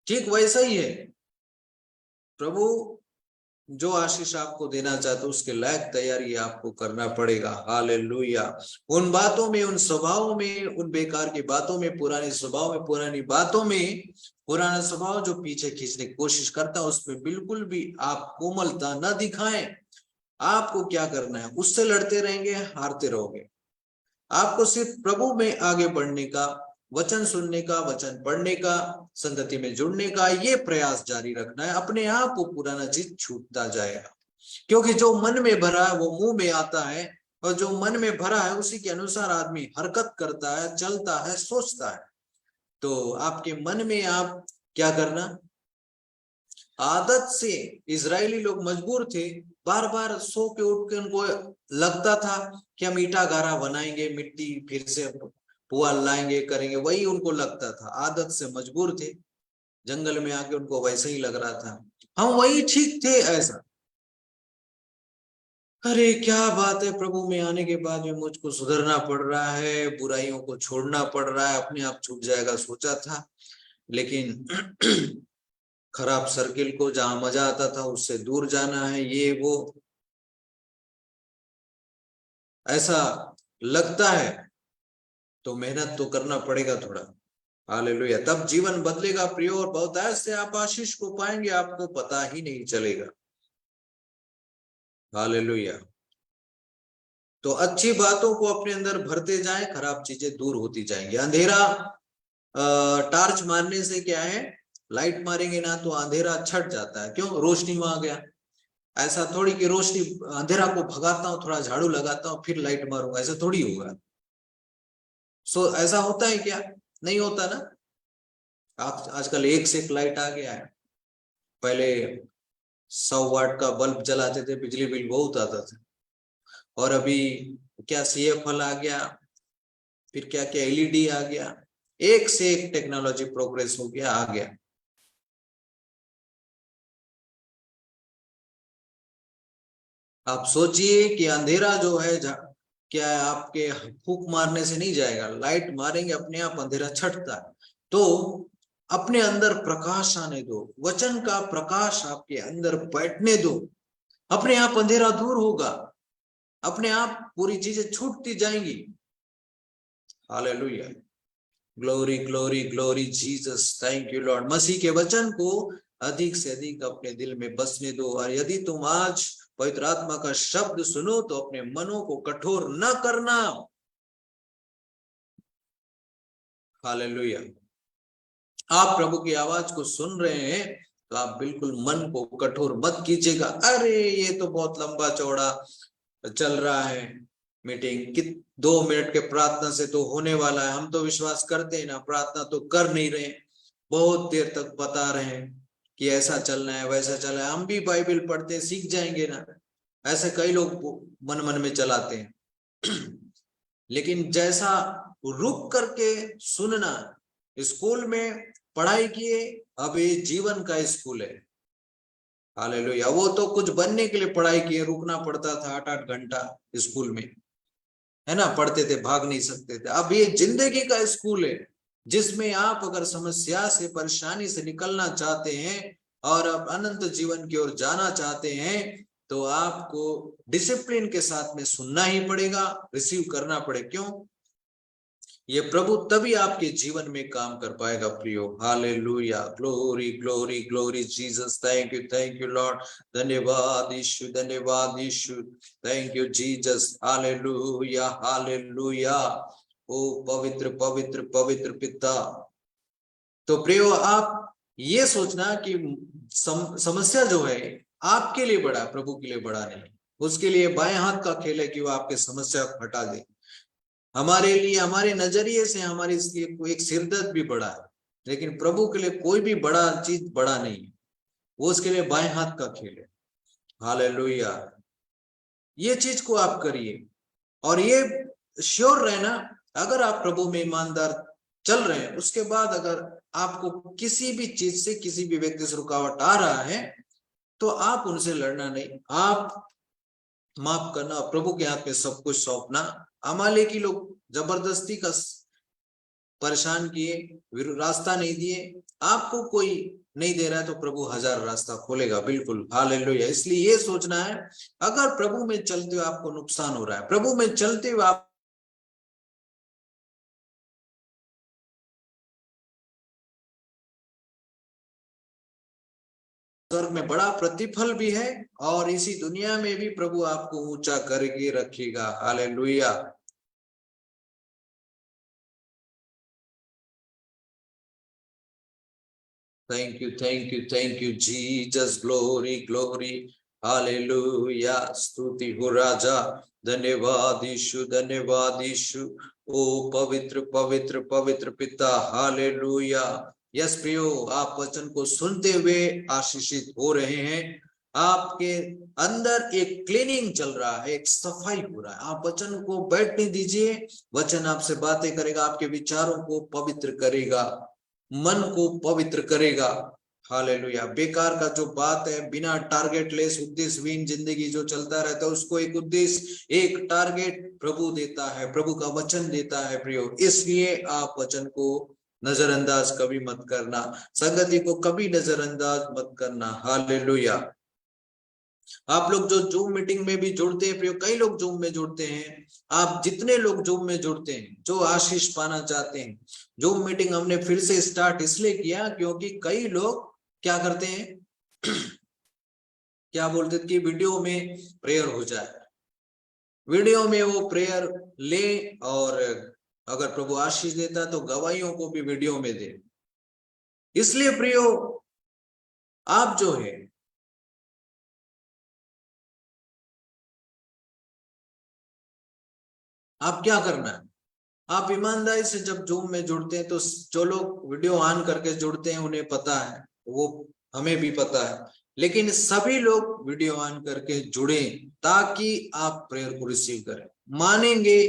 ठीक वैसा ही है, प्रभु जो आशीष आपको देना चाहते हो उसके लायक तैयारी आपको करना पड़ेगा। हालेलुया। उन बातों में, उन स्वभावों में, उन बेकार की बातों में, पुराने स्वभाव में, पुरानी बातों में, पुराना स्वभाव जो पीछे खींचने की कोशिश करता है उसमें बिल्कुल भी आप कोमलता न दिखाएं। आपको क्या करना है, उससे लड़ते रहेंगे, हारते रहोगे। आपको सिर्फ प्रभु में आगे बढ़ने का, वचन सुनने का, वचन पढ़ने का, संगति में जुड़ने का ये प्रयास जारी रखना है। अपने आप वो पुराना चीज छूटता जाएगा, क्योंकि जो मन में भरा है वो मुंह में आता है, और जो मन में भरा है उसी के अनुसार आदमी हरकत करता है, चलता है, सोचता है। तो आपके मन में आप क्या करना, आदत से इजरायली लोग मजबूर थे, बार बार सो के उठ के उनको लगता था कि हम ईटा गारा बनाएंगे, मिट्टी फिर से पुआल लाएंगे, करेंगे, वही उनको लगता था। आदत से मजबूर थे, जंगल में आके उनको वैसे ही लग रहा था हम वही ठीक थे ऐसा। अरे क्या बात है, प्रभु में आने के बाद में मुझको सुधरना पड़ रहा है, बुराइयों को छोड़ना पड़ रहा है, अपने आप छूट जाएगा सोचा था, लेकिन खराब सर्किल को, जहां मजा आता था उससे दूर जाना है, ये वो ऐसा लगता है, तो मेहनत तो करना पड़ेगा थोड़ा। हालेलुया। तब जीवन बदलेगा प्रियो, और बहुत ऐसे आप आशीष को पाएंगे, आपको पता ही नहीं चलेगा। हालेलुया। तो अच्छी बातों को अपने अंदर भरते जाएं, खराब चीजें दूर होती जाएंगी। अंधेरा टार्च मारने से क्या है, लाइट मारेंगे ना तो अंधेरा छट जाता है, क्यों, रोशनी में आ गया। ऐसा थोड़ी कि रोशनी, अंधेरा को भगाता हूँ, थोड़ा झाड़ू लगाता हूँ, फिर लाइट मारूंगा, ऐसा थोड़ी होगा। ऐसा होता है क्या, नहीं होता ना। आप आजकल एक से एक लाइट आ गया है। पहले 100 वाट का बल्ब जलाते थे, बिजली बिल बहुत आता था, और अभी क्या CFL आ गया, फिर क्या क्या LED आ गया, एक से एक टेक्नोलॉजी प्रोग्रेस हो गया, आ गया। आप सोचिए कि अंधेरा जो है, क्या है, आपके फूंक मारने से नहीं जाएगा, लाइट मारेंगे अपने आप अंधेरा छटता है। तो अपने अंदर प्रकाश आने दो, वचन का प्रकाश आपके अंदर बैठने दो, अपने आप अंधेरा दूर होगा, अपने आप पूरी चीजें छूटती जाएंगी। Hallelujah. Glory glory glory Jesus, thank you lord. मसीह के वचन को अधिक से अधिक अपने दिल में बसने दो, और यदि तुम आज पवित्र आत्मा का शब्द सुनो तो अपने मनों को कठोर न करना। हालेलुया। आप प्रभु की आवाज को सुन रहे हैं तो आप बिल्कुल मन को कठोर मत कीजिएगा। अरे ये तो बहुत लंबा चौड़ा चल रहा है मीटिंग, कि 2 मिनट के प्रार्थना से तो होने वाला है, हम तो विश्वास करते हैं ना, प्रार्थना तो कर नहीं रहे, बहुत देर तक बता रहे हैं कि ऐसा चलना है, वैसा चलना है, हम भी बाइबल पढ़ते सीख जाएंगे ना, ऐसे कई लोग मन मन में चलाते हैं। लेकिन जैसा रुक करके सुनना, स्कूल में पढ़ाई किए, अब ये जीवन का स्कूल है। हालेलुया। वो तो कुछ बनने के लिए पढ़ाई किए, रुकना पड़ता था 8-8 घंटा स्कूल में, है ना, पढ़ते थे, भाग नहीं सकते थे। अब ये जिंदगी का स्कूल है, जिसमें आप अगर समस्या से, परेशानी से निकलना चाहते हैं और अब अनंत जीवन की ओर जाना चाहते हैं, तो आपको डिसिप्लिन के साथ में सुनना ही पड़ेगा, रिसीव करना पड़े। क्यों, ये प्रभु तभी आपके जीवन में काम कर पाएगा प्रियो। Hallelujah. Glory glory glory Jesus, thank you lord. धन्यवाद यीशु, धन्यवाद यीशु, thank you Jesus. Hallelujah hallelujah. ओ पवित्र पवित्र पवित्र पिता। तो प्रियो, आप ये सोचना कि समस्या जो है आपके लिए बड़ा, प्रभु के लिए बड़ा नहीं। उसके लिए बाएं हाथ का खेल है कि वो आपके समस्या को हटा दे। हमारे लिए, हमारे नजरिए से हमारे लिए एक सिरदर्द भी बड़ा है, लेकिन प्रभु के लिए कोई भी बड़ा चीज बड़ा नहीं है, वो उसके लिए बाएं हाथ का खेल है। हालेलुया। ये चीज को आप करिए, और ये श्योर रहना, अगर आप प्रभु में ईमानदार चल रहे हैं, उसके बाद अगर आपको किसी भी चीज से, किसी भी व्यक्ति से रुकावट आ रहा है, तो आप उनसे लड़ना नहीं, आप माफ करना, प्रभु के हाथ में सब कुछ सौंपना। अमालेकी लोग जबरदस्ती का परेशान किए, रास्ता नहीं दिए, आपको कोई नहीं दे रहा है, तो प्रभु 1000 रास्ता खोलेगा, बिल्कुल। हालेलुया। इसलिए ये सोचना है, अगर प्रभु में चलते हुए आपको नुकसान हो रहा है, प्रभु में चलते हुए आप स्वर्ग में बड़ा प्रतिफल भी है, और इसी दुनिया में भी प्रभु आपको ऊंचा करके रखेगा। Hallelujah. Thank you Jesus. Glory glory. Hallelujah. स्तुति हो राजा। धन्यवाद यीशु, धन्यवाद यीशु। ओ पवित्र पवित्र पवित्र पिता। हालेलुया। यस प्रियो, आप वचन को सुनते हुए आशीषित हो रहे हैं। आपके अंदर एक क्लीनिंग चल रहा है, एक सफाई हो रहा है। आप वचन को बैठने दीजिए, वचन आपसे बातें करेगा, आपके विचारों को पवित्र करेगा, मन को पवित्र करेगा। हालेलुया। बेकार का जो बात है, बिना टारगेट लेस उद्देश्यहीन जिंदगी जो चलता रहता है, उसको एक उद्देश्य, एक टारगेट प्रभु देता है, प्रभु का वचन देता है प्रियो। इसलिए आप वचन को नजरअंदाज कभी मत करना, संगति को कभी नजरअंदाज मत करना। हालेलुया। आप लोग जो जूम मीटिंग में भी जुड़ते हैं प्रियो, कई लोग जूम में जुड़ते हैं, आप जितने लोग जूम में जुड़ते हैं जो आशीष पाना चाहते हैं, जूम मीटिंग हमने फिर से स्टार्ट इसलिए किया क्योंकि कई लोग क्या करते हैं क्या बोलते थे कि वीडियो में प्रेयर हो जाए, वीडियो में वो प्रेयर ले, और अगर प्रभु आशीष देता तो गवाहियों को भी वीडियो में दे। इसलिए प्रियो, आप जो है आप क्या करना है, आप ईमानदारी से जब जूम में जुड़ते हैं, तो जो लोग वीडियो ऑन करके जुड़ते हैं उन्हें पता है, वो हमें भी पता है, लेकिन सभी लोग वीडियो ऑन करके जुड़े ताकि आप प्रेयर को रिसीव करें। मानेंगे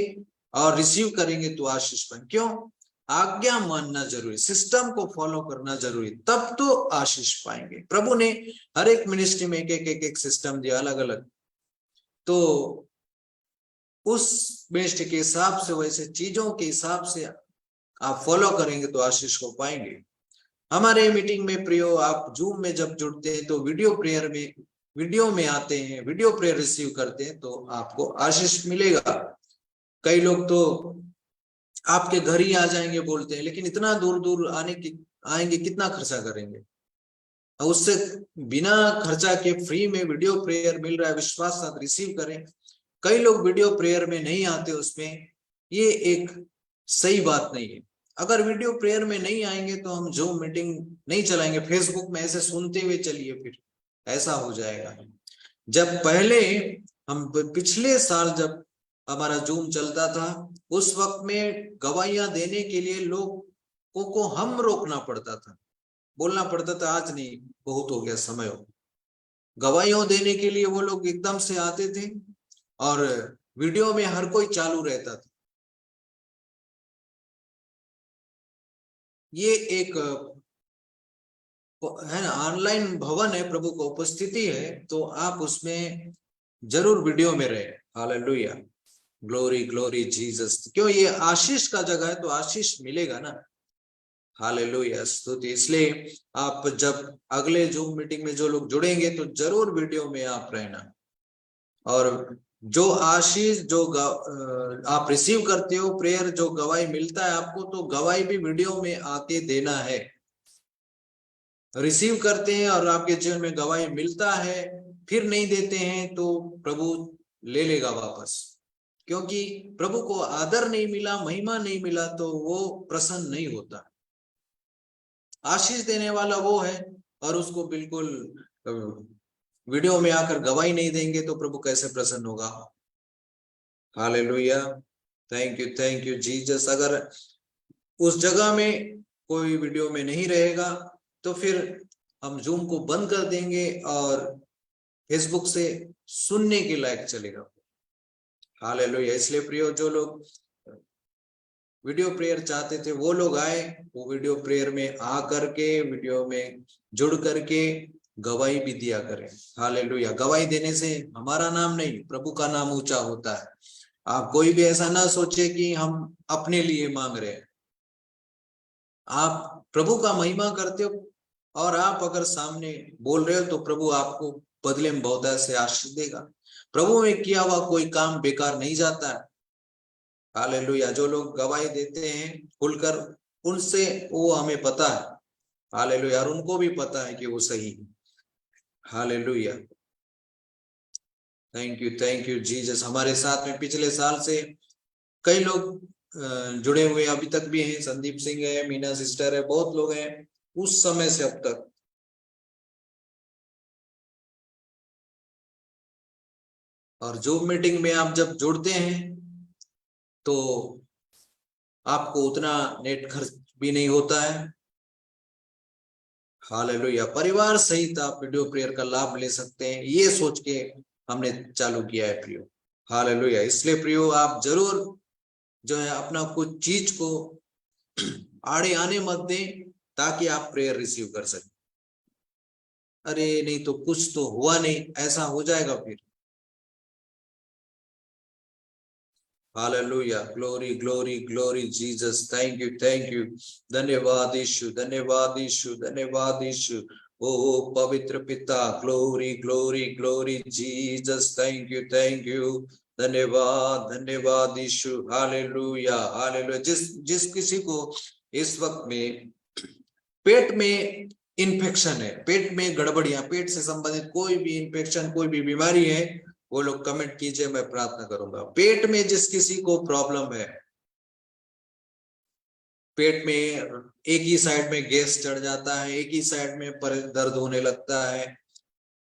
और रिसीव करेंगे तो आशीष पाएंगे। क्यों? आज्ञा मानना जरूरी, सिस्टम को फॉलो करना जरूरी, तब तो आशीष पाएंगे। प्रभु ने हर एक मिनिस्ट्री में एक सिस्टम दिया, अलग अलग, तो उस बेस्ट के हिसाब से, वैसे चीजों के हिसाब से आप फॉलो करेंगे तो आशीष को पाएंगे। हमारे मीटिंग में प्रियो, आप जूम में जब जुड़ते हैं तो वीडियो प्रेयर में, वीडियो में आते हैं, वीडियो प्रेयर रिसीव करते हैं तो आपको आशीष मिलेगा। कई लोग तो आपके घर ही आ जाएंगे बोलते हैं, लेकिन इतना दूर दूर आएंगे, कितना खर्चा करेंगे? उससे बिना खर्चा के फ्री में वीडियो प्रेयर मिल रहा है, विश्वास साथ रिसीव करें। कई लोग वीडियो प्रेयर में नहीं आते, उसमें ये एक सही बात नहीं है। अगर वीडियो प्रेयर में नहीं आएंगे तो हम जूम मीटिंग नहीं चलाएंगे, फेसबुक में ऐसे सुनते हुए चलिए, फिर ऐसा हो जाएगा। जब पहले हम पिछले साल जब हमारा जूम चलता था, उस वक्त में गवाहियां देने के लिए लोगों को हम रोकना पड़ता था, बोलना पड़ता था आज नहीं, बहुत हो गया समय हो। गवाहियों देने के लिए वो लोग एकदम से आते थे और वीडियो में हर कोई चालू रहता था। ये एक है ना, ऑनलाइन भवन है, प्रभु को उपस्थिति है, तो आप उसमें जरूर वीडियो में रहे। हालेलुया। Glory glory Jesus. क्यों? ये आशीष का जगह है, तो आशीष मिलेगा ना। हालेलुया। स्तुति। इसलिए आप जब अगले जूम मीटिंग में जो लोग जुड़ेंगे तो जरूर वीडियो में आप रहना, और जो आशीष जो आप रिसीव करते हो, प्रेयर जो गवाही मिलता है आपको, तो गवाही भी वीडियो में आके देना है। रिसीव करते हैं और आपके जीवन में गवाही मिलता है, फिर नहीं देते हैं तो प्रभु ले लेगा वापस, क्योंकि प्रभु को आदर नहीं मिला, महिमा नहीं मिला, तो वो प्रसन्न नहीं होता। आशीष देने वाला वो है, और उसको बिल्कुल वीडियो में आकर गवाही नहीं देंगे तो प्रभु कैसे प्रसन्न होगा? हालेलुया। Thank you Jesus. अगर उस जगह में कोई वीडियो में नहीं रहेगा तो फिर हम जूम को बंद कर देंगे और फेसबुक से सुनने के लायक चलेगा। हालेलुया। इसलिए प्रियो, जो लोग वीडियो प्रेयर चाहते थे वो लोग आए, वो वीडियो प्रेयर में आ करके, वीडियो में जुड़ करके गवाही भी दिया करें। हालेलुया। गवाही देने से हमारा नाम नहीं, प्रभु का नाम ऊंचा होता है। आप कोई भी ऐसा ना सोचे कि हम अपने लिए मांग रहे हैं, आप प्रभु का महिमा करते हो और आप अगर सामने बोल रहे हो तो प्रभु आपको बदले में बहुत ऐसे आशीष देगा। प्रभु में किया हुआ कोई काम बेकार नहीं जाता है। हालेलुया। जो लोग गवाही देते हैं खुलकर, उनसे वो हमें पता है। हालेलुया। और उनको भी पता है कि वो सही है। हालेलुया। Thank you Jesus. हमारे साथ में पिछले साल से कई लोग जुड़े हुए अभी तक भी हैं। संदीप सिंह है, मीना सिस्टर है, बहुत लोग हैं उस समय से अब तक। और जूम मीटिंग में आप जब जुड़ते हैं तो आपको उतना नेट खर्च भी नहीं होता है। हालेलुया। परिवार सहित आप वीडियो प्रेयर का लाभ ले सकते हैं, ये सोच के हमने चालू किया है प्रियो। हालेलुया। इसलिए प्रियो आप जरूर जो है अपना कुछ चीज को आड़े आने मत दें ताकि आप प्रेयर रिसीव कर सकें। अरे नहीं तो कुछ तो हुआ नहीं, ऐसा हो जाएगा फिर। Hallelujah. Glory glory glory Jesus. Thank you. धन्यवाद यीशु, धन्यवाद यीशु, धन्यवाद यीशु। ओ पवित्र पिता, glory glory glory Jesus. Thank you. धन्यवाद धन्यवाद यीशु। Hallelujah hallelujah. जिस किसी को इस वक्त में पेट में इन्फेक्शन है, पेट में गड़बड़ियां, पेट से संबंधित कोई भी इन्फेक्शन, कोई भी बीमारी है, वो लोग कमेंट कीजिए, मैं प्रार्थना करूंगा। पेट में जिस किसी को प्रॉब्लम है, पेट में एक ही साइड में गैस चढ़ जाता है, एक ही साइड में दर्द होने लगता है,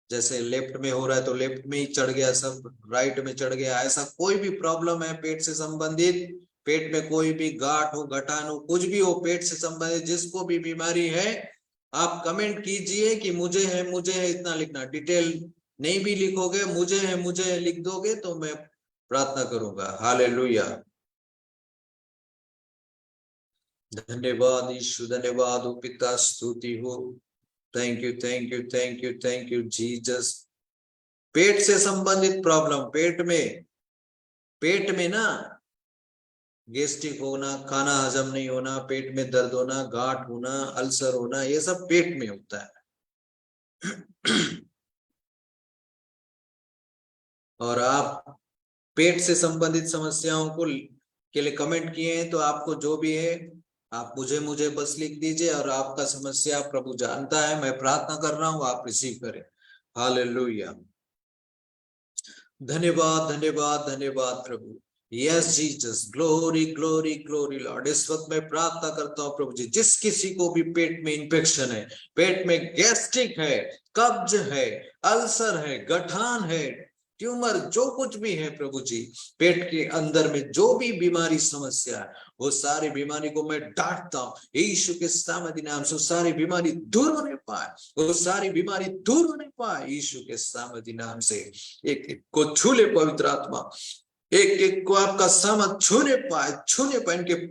जैसे लेफ्ट में हो रहा है तो लेफ्ट में ही चढ़ गया, सब राइट में चढ़ गया, ऐसा कोई भी प्रॉब्लम है पेट से संबंधित, पेट में कोई भी गांठ हो, गठान हो, कुछ भी हो पेट से संबंधित, जिसको भी बीमारी है, आप कमेंट कीजिए कि मुझे है इतना लिखना। डिटेल नहीं भी लिखोगे, मुझे है लिख दोगे तो मैं प्रार्थना करूंगा। हालेलुया। धन्यवाद यीशु, धन्यवाद हो पिता, स्तुति हो। Thank you Jesus. पेट से संबंधित प्रॉब्लम, पेट में ना गैस्ट्रिक होना, खाना हजम नहीं होना, पेट में दर्द होना, गांठ होना, अल्सर होना, ये सब पेट में होता है। और आप पेट से संबंधित समस्याओं को के लिए कमेंट किए हैं, तो आपको जो भी है आप मुझे बस लिख दीजिए, और आपका समस्या प्रभु जानता है, मैं प्रार्थना कर रहा हूं, आप रिसीव करें। हालेलुया। धन्यवाद धन्यवाद धन्यवाद प्रभु। Yes Jesus. Glory glory glory lord. इस वक्त मैं प्रार्थना करता हूँ प्रभु जी, जिस किसी को भी पेट में इंफेक्शन है, पेट में गैस्ट्रिक है, कब्ज है, अल्सर है, गठान है, ट्यूमर, जो कुछ भी है प्रभु जी, पेट के अंदर में जो भी बीमारी समस्या है, वो सारी बीमारी को मैं डांटता हूँ यीशु के सामर्थी नाम से। सारी बीमारी दूर होने पाए, वो सारी बीमारी दूर होने पाए यीशु के सामर्थी नाम से। एक एक को छू ले पवित्र आत्मा, एक एक को आपका सामर्थ छूने पाए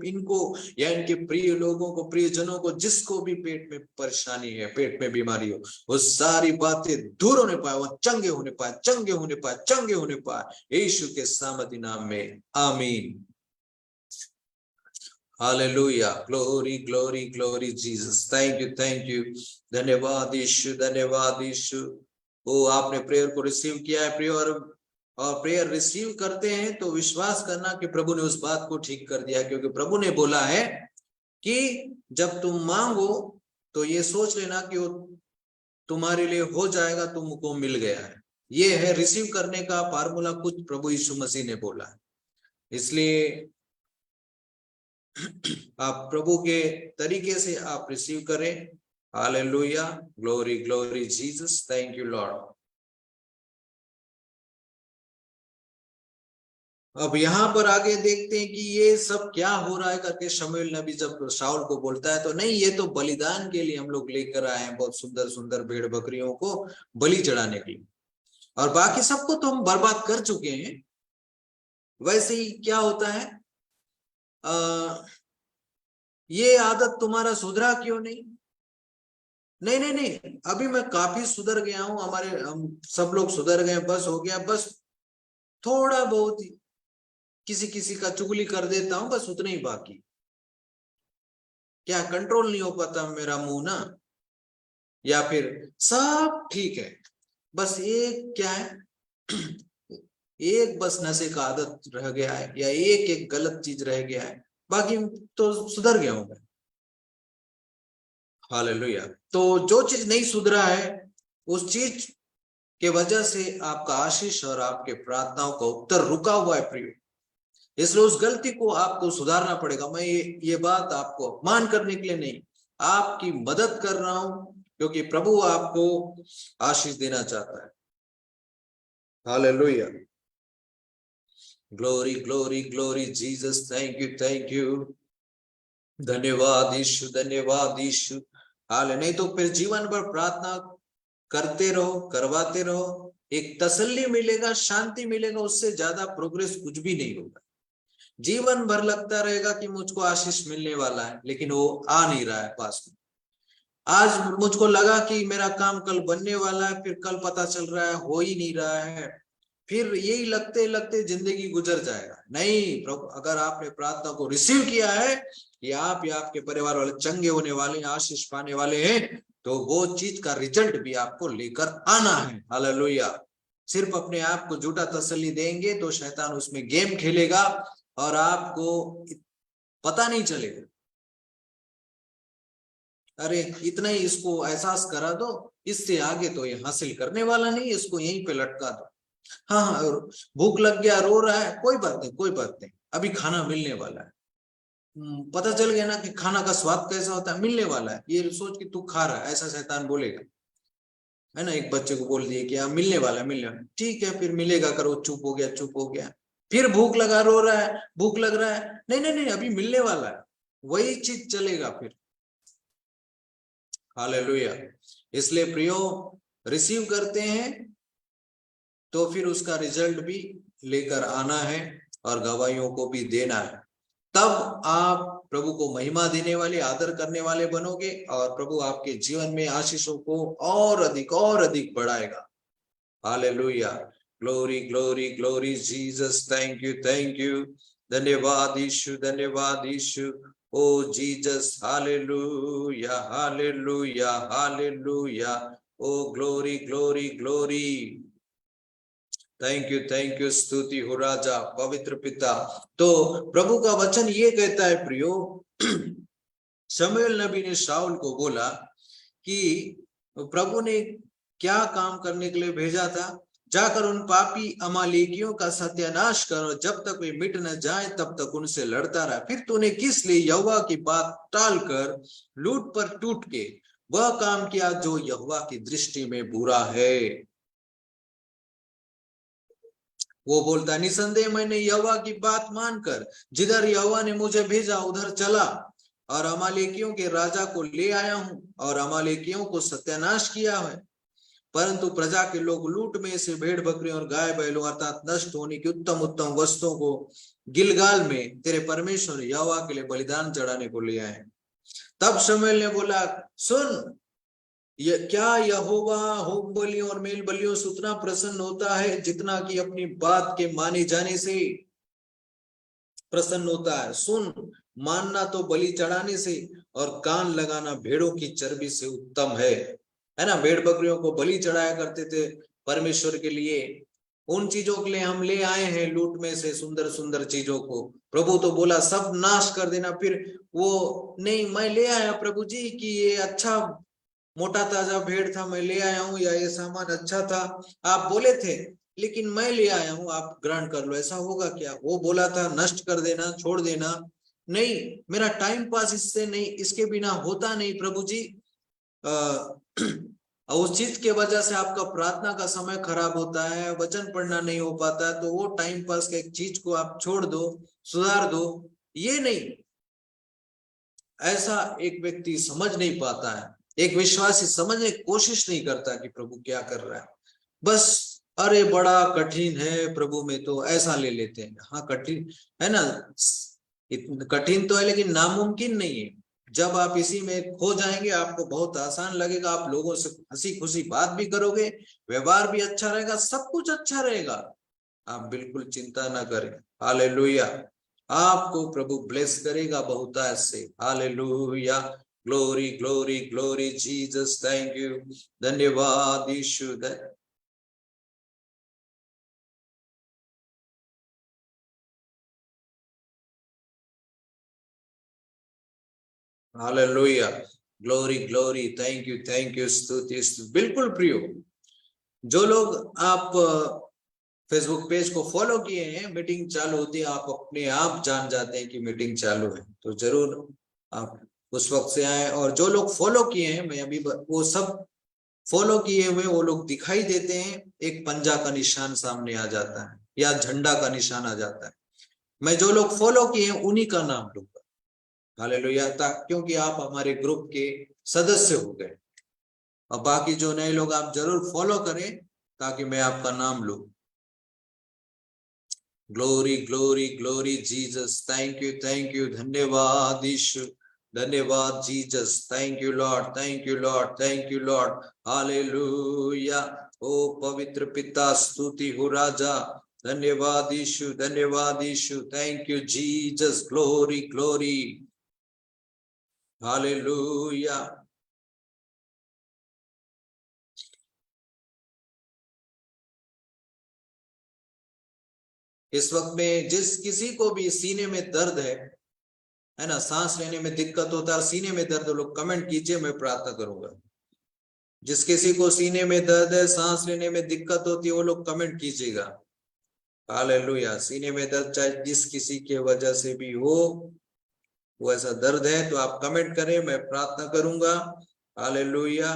इनको या इनके प्रिय लोगों को, प्रियजनों को, जिसको भी पेट में परेशानी है, पेट में बीमारी हो, वो सारी बातें दूर होने पाए, वो चंगे होने पाए यीशु के सामर्थी नाम में। आमीन। Hallelujah. Glory glory glory Jesus. Thank you. धन्यवाद यीशु, धन्यवाद यीशु। वो आपने प्रेयर को रिसीव किया है प्रिय, और प्रेयर रिसीव करते हैं तो विश्वास करना कि प्रभु ने उस बात को ठीक कर दिया, क्योंकि प्रभु ने बोला है कि जब तुम मांगो तो ये सोच लेना कि वो तुम्हारे लिए हो जाएगा, तुमको मिल गया है। ये है रिसीव करने का फार्मूला, कुछ प्रभु यीशु मसीह ने बोला है। इसलिए आप प्रभु के तरीके से आप रिसीव करें। Hallelujah. Glory glory Jesus. Thank you Lord. अब यहाँ पर आगे देखते हैं कि ये सब क्या हो रहा है करके शमूएल नबी जब शाऊल को बोलता है, तो नहीं, ये तो बलिदान के लिए हम लोग लेकर आए हैं, बहुत सुंदर सुंदर भेड़ बकरियों को बलि चढ़ाने के लिए, और बाकी सबको तो हम बर्बाद कर चुके हैं। वैसे ही क्या होता है, ये आदत तुम्हारा सुधरा क्यों नहीं? नहीं नहीं नहीं, अभी मैं काफी सुधर गया हूं, हम सब लोग सुधर गए, बस हो गया, बस थोड़ा बहुत किसी किसी का चुगली कर देता हूं, बस उतना ही बाकी। क्या कंट्रोल नहीं हो पाता मेरा मुंह ना, या फिर सब ठीक है, बस एक क्या है एक बस नशे का आदत रह गया है, या एक एक गलत चीज रह गया है, बाकी तो सुधर गया हूं मैं। हालेलुया। तो जो चीज नहीं सुधरा है, उस चीज के वजह से आपका आशीष और आपके प्रार्थनाओं का उत्तर रुका हुआ है प्रिय। इसलिए उस गलती को आपको सुधारना पड़ेगा। मैं ये बात आपको अपमान करने के लिए नहीं, आपकी मदद कर रहा हूं, क्योंकि प्रभु आपको आशीष देना चाहता है। Hallelujah. Glory glory glory Jesus, thank you thank you. धन्यवाद यीशु, धन्यवाद यीशु। हाले, नहीं तो फिर जीवन भर प्रार्थना करते रहो, करवाते रहो, एक तसल्ली मिलेगा, शांति मिलेगा, उससे ज्यादा प्रोग्रेस कुछ भी नहीं होगा। जीवन भर लगता रहेगा कि मुझको आशीष मिलने वाला है, लेकिन वो आ नहीं रहा है पास में। आज मुझको लगा कि मेरा काम कल बनने वाला है, फिर कल पता चल रहा है हो ही नहीं रहा है, फिर यही लगते लगते जिंदगी गुजर जाएगा। नहीं, प्रभु अगर आपने प्रार्थना को रिसीव किया है कि आप या आपके परिवार वाले चंगे होने वाले हैं, आशीष पाने वाले हैं, तो वो चीज का रिजल्ट भी आपको लेकर आना है। हालेलुया। सिर्फ अपने आप को झूठा तसल्ली देंगे तो शैतान उसमें गेम खेलेगा और आपको पता नहीं चलेगा। अरे इतना ही इसको एहसास करा दो, इससे आगे तो ये हासिल करने वाला नहीं, इसको यहीं पे लटका दो। हाँ हाँ, भूख लग गया, रो रहा है, कोई बात नहीं, कोई बात नहीं, अभी खाना मिलने वाला है। पता चल गया ना कि खाना का स्वाद कैसा होता है, मिलने वाला है, ये सोच कि तू खा रहा है, ऐसा शैतान बोलेगा, है ना। एक बच्चे को बोल दिए कि हाँ मिलने वाला है, मिलने वाला, ठीक है फिर मिलेगा, करो, चुप हो गया, चुप हो गया। फिर भूख लगा, रो रहा है, भूख लग रहा है, नहीं नहीं नहीं, अभी मिलने वाला है, वही चीज चलेगा फिर। हालेलुया। इसलिए प्रियो, रिसीव करते हैं तो फिर उसका रिजल्ट भी लेकर आना है और गवाहियों को भी देना है। तब आप प्रभु को महिमा देने वाले, आदर करने वाले बनोगे और प्रभु आपके जीवन में आशीषों को और अधिक बढ़ाएगा। Hallelujah. Glory glory glory Jesus, thank you thank you. धन्यवाद यीशु, धन्यवाद यीशु। ओ जीसस, हालेलुया हालेलुया हालेलुया। ओ glory glory glory. Thank you, स्तुति हो राजा, पवित्र पिता। तो प्रभु का वचन ये कहता है प्रियो, शमूएल नबी ने शाऊल को बोला कि प्रभु ने क्या काम करने के लिए भेजा था, जाकर उन पापी अमालेकियों का सत्यानाश करो, जब तक वे मिट न जाए तब तक उनसे लड़ता रहा। फिर तूने किस लिए यहोवा की बात टालकर लूट पर टूट के वह काम किया जो यहोवा की दृष्टि में बुरा है। वो बोलता, निसंदेह मैंने यहोवा की बात मानकर जिधर यहोवा ने मुझे भेजा उधर चला और अमालेकियों के राजा को ले आया हूं और अमालेकियों को सत्यानाश किया है। परंतु प्रजा के लोग लूट में से भेड़ बकरियों और गाय बैलों अर्थात नष्ट होने की उत्तम उत्तम वस्तुओं को गिलगाल में तेरे परमेश्वर यहोवा के लिए बलिदान चढ़ाने को ले आए। तब शमूएल ने बोला, सुन, क्या यहोवा होम बलियों और मेल बलियों से उतना प्रसन्न होता है जितना कि अपनी बात के माने जाने से प्रसन्न होता है? सुन, मानना तो बलि चढ़ाने से और कान लगाना भेड़ों की चर्बी से उत्तम है ना। भेड़ बकरियों को बलि चढ़ाया करते थे परमेश्वर के लिए, उन चीजों के लिए हम ले आए हैं लूट में से सुंदर सुंदर चीजों को। प्रभु तो बोला सब नाश कर देना, फिर वो नहीं, मैं ले आया प्रभु जी कि ये अच्छा मोटा ताजा भेड़ था, मैं ले आया हूं, या ये सामान अच्छा था, आप बोले थे लेकिन मैं ले आया हूं, आप ग्रहण कर लो। ऐसा होगा क्या? वो बोला था नष्ट कर देना, छोड़ देना, नहीं, मेरा टाइम पास इससे नहीं, इसके बिना होता नहीं प्रभु जी। उस चीज के वजह से आपका प्रार्थना का समय खराब होता है, वचन पढ़ना नहीं हो पाता है, तो वो टाइम पास के एक चीज को आप छोड़ दो, सुधार दो। ये नहीं, ऐसा एक व्यक्ति समझ नहीं पाता है, एक विश्वासी समझने की कोशिश नहीं करता कि प्रभु क्या कर रहा है। बस अरे बड़ा कठिन है प्रभु में, तो ऐसा ले लेते हैं। हाँ कठिन है ना, कठिन तो है लेकिन नामुमकिन नहीं है। जब आप इसी में खो जाएंगे आपको बहुत आसान लगेगा, आप लोगों से हंसी खुशी बात भी करोगे, व्यवहार भी अच्छा रहेगा, सब कुछ अच्छा रहेगा, आप बिल्कुल चिंता ना करें। हालेलुया। आपको प्रभु ब्लेस करेगा बहुतायत से। Hallelujah, glory glory glory Jesus, thank you, धन्यवाद यीशु। Hallelujah, glory glory, thank you, स्तुति स्तुति। बिल्कुल प्रियो, जो लोग आप फेसबुक पेज को फॉलो किए हैं, मीटिंग चालू होती है, आप अपने आप जान जाते हैं कि मीटिंग चालू है, तो जरूर आप उस वक्त से आए। और जो लोग फॉलो किए हैं, मैं अभी वो सब फॉलो किए हुए वो लोग दिखाई देते हैं, एक पंजा का निशान सामने आ जाता है या झंडा का निशान आ जाता है। मैं जो लोग फॉलो किए हैं उन्हीं का नाम लूंगा। हालेलुया, क्योंकि आप हमारे ग्रुप के सदस्य हो गए। और बाकी जो नए लोग, आप जरूर फॉलो करें ताकि मैं आपका नाम लूं। Glory glory glory Jesus, thank you, धन्यवाद यीशु, धन्यवाद Jesus, thank you lord, thank you lord, thank you lord. Hallelujah, ओ पवित्र पिता, स्तुति हो राजा, धन्यवाद यीशु, धन्यवाद यीशु, thank you Jesus, glory glory, hallelujah. इस वक्त में जिस किसी को भी सीने में दर्द है ना, सांस लेने में दिक्कत होता है, सीने में दर्द, लोग कमेंट कीजिए, मैं प्रार्थना करूंगा। जिस किसी को सीने में दर्द है, सांस लेने में दिक्कत होती है, वो लोग कमेंट कीजिएगा। हालेलुया, सीने में दर्द चाहे जिस किसी के वजह से भी हो, वो ऐसा दर्द है तो आप कमेंट करें, मैं प्रार्थना करूंगा। हालेलुया,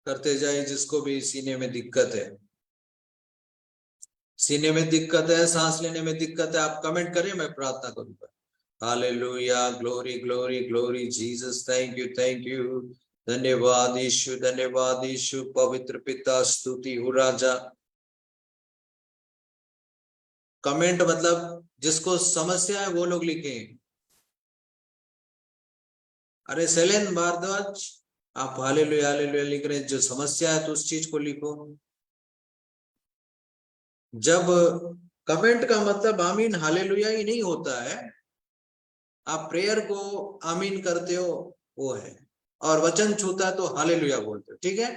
करते जाए जिसको भी सीने में दिक्कत है, सीने में दिक्कत है, सांस लेने में दिक्कत है, आप कमेंट करें, मैं प्रार्थना करूंगा। Hallelujah, glory glory glory Jesus, thank you, धन्यवाद यीशु, धन्यवाद यीशु, पवित्र पिता, स्तुति हो राजा। कमेंट मतलब जिसको समस्या है वो लोग लिखें। अरे सेलेन भारद्वाज, आप हालेलुया हालेलुया लिख रहे हैं, जो समस्या है तो उस चीज को लिखो। जब कमेंट का मतलब आमीन हालेलुया ही नहीं होता है, आप प्रेयर को आमीन करते हो वो है, और वचन छूता है तो हालेलुया बोलते हो, ठीक है।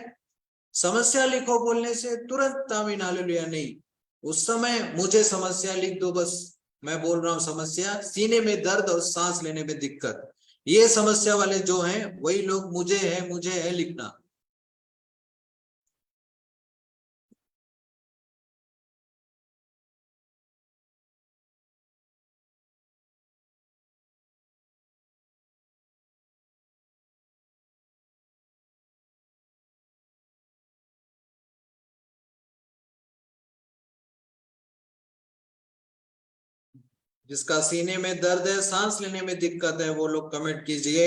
समस्या लिखो बोलने से तुरंत आमीन हालेलुया नहीं, उस समय मुझे समस्या लिख दो बस। मैं बोल रहा हूं समस्या, सीने में दर्द और सांस लेने में दिक्कत, ये समस्या वाले जो हैं वही लोग मुझे है लिखना। जिसका सीने में दर्द है, सांस लेने में दिक्कत है, वो लोग कमेंट कीजिए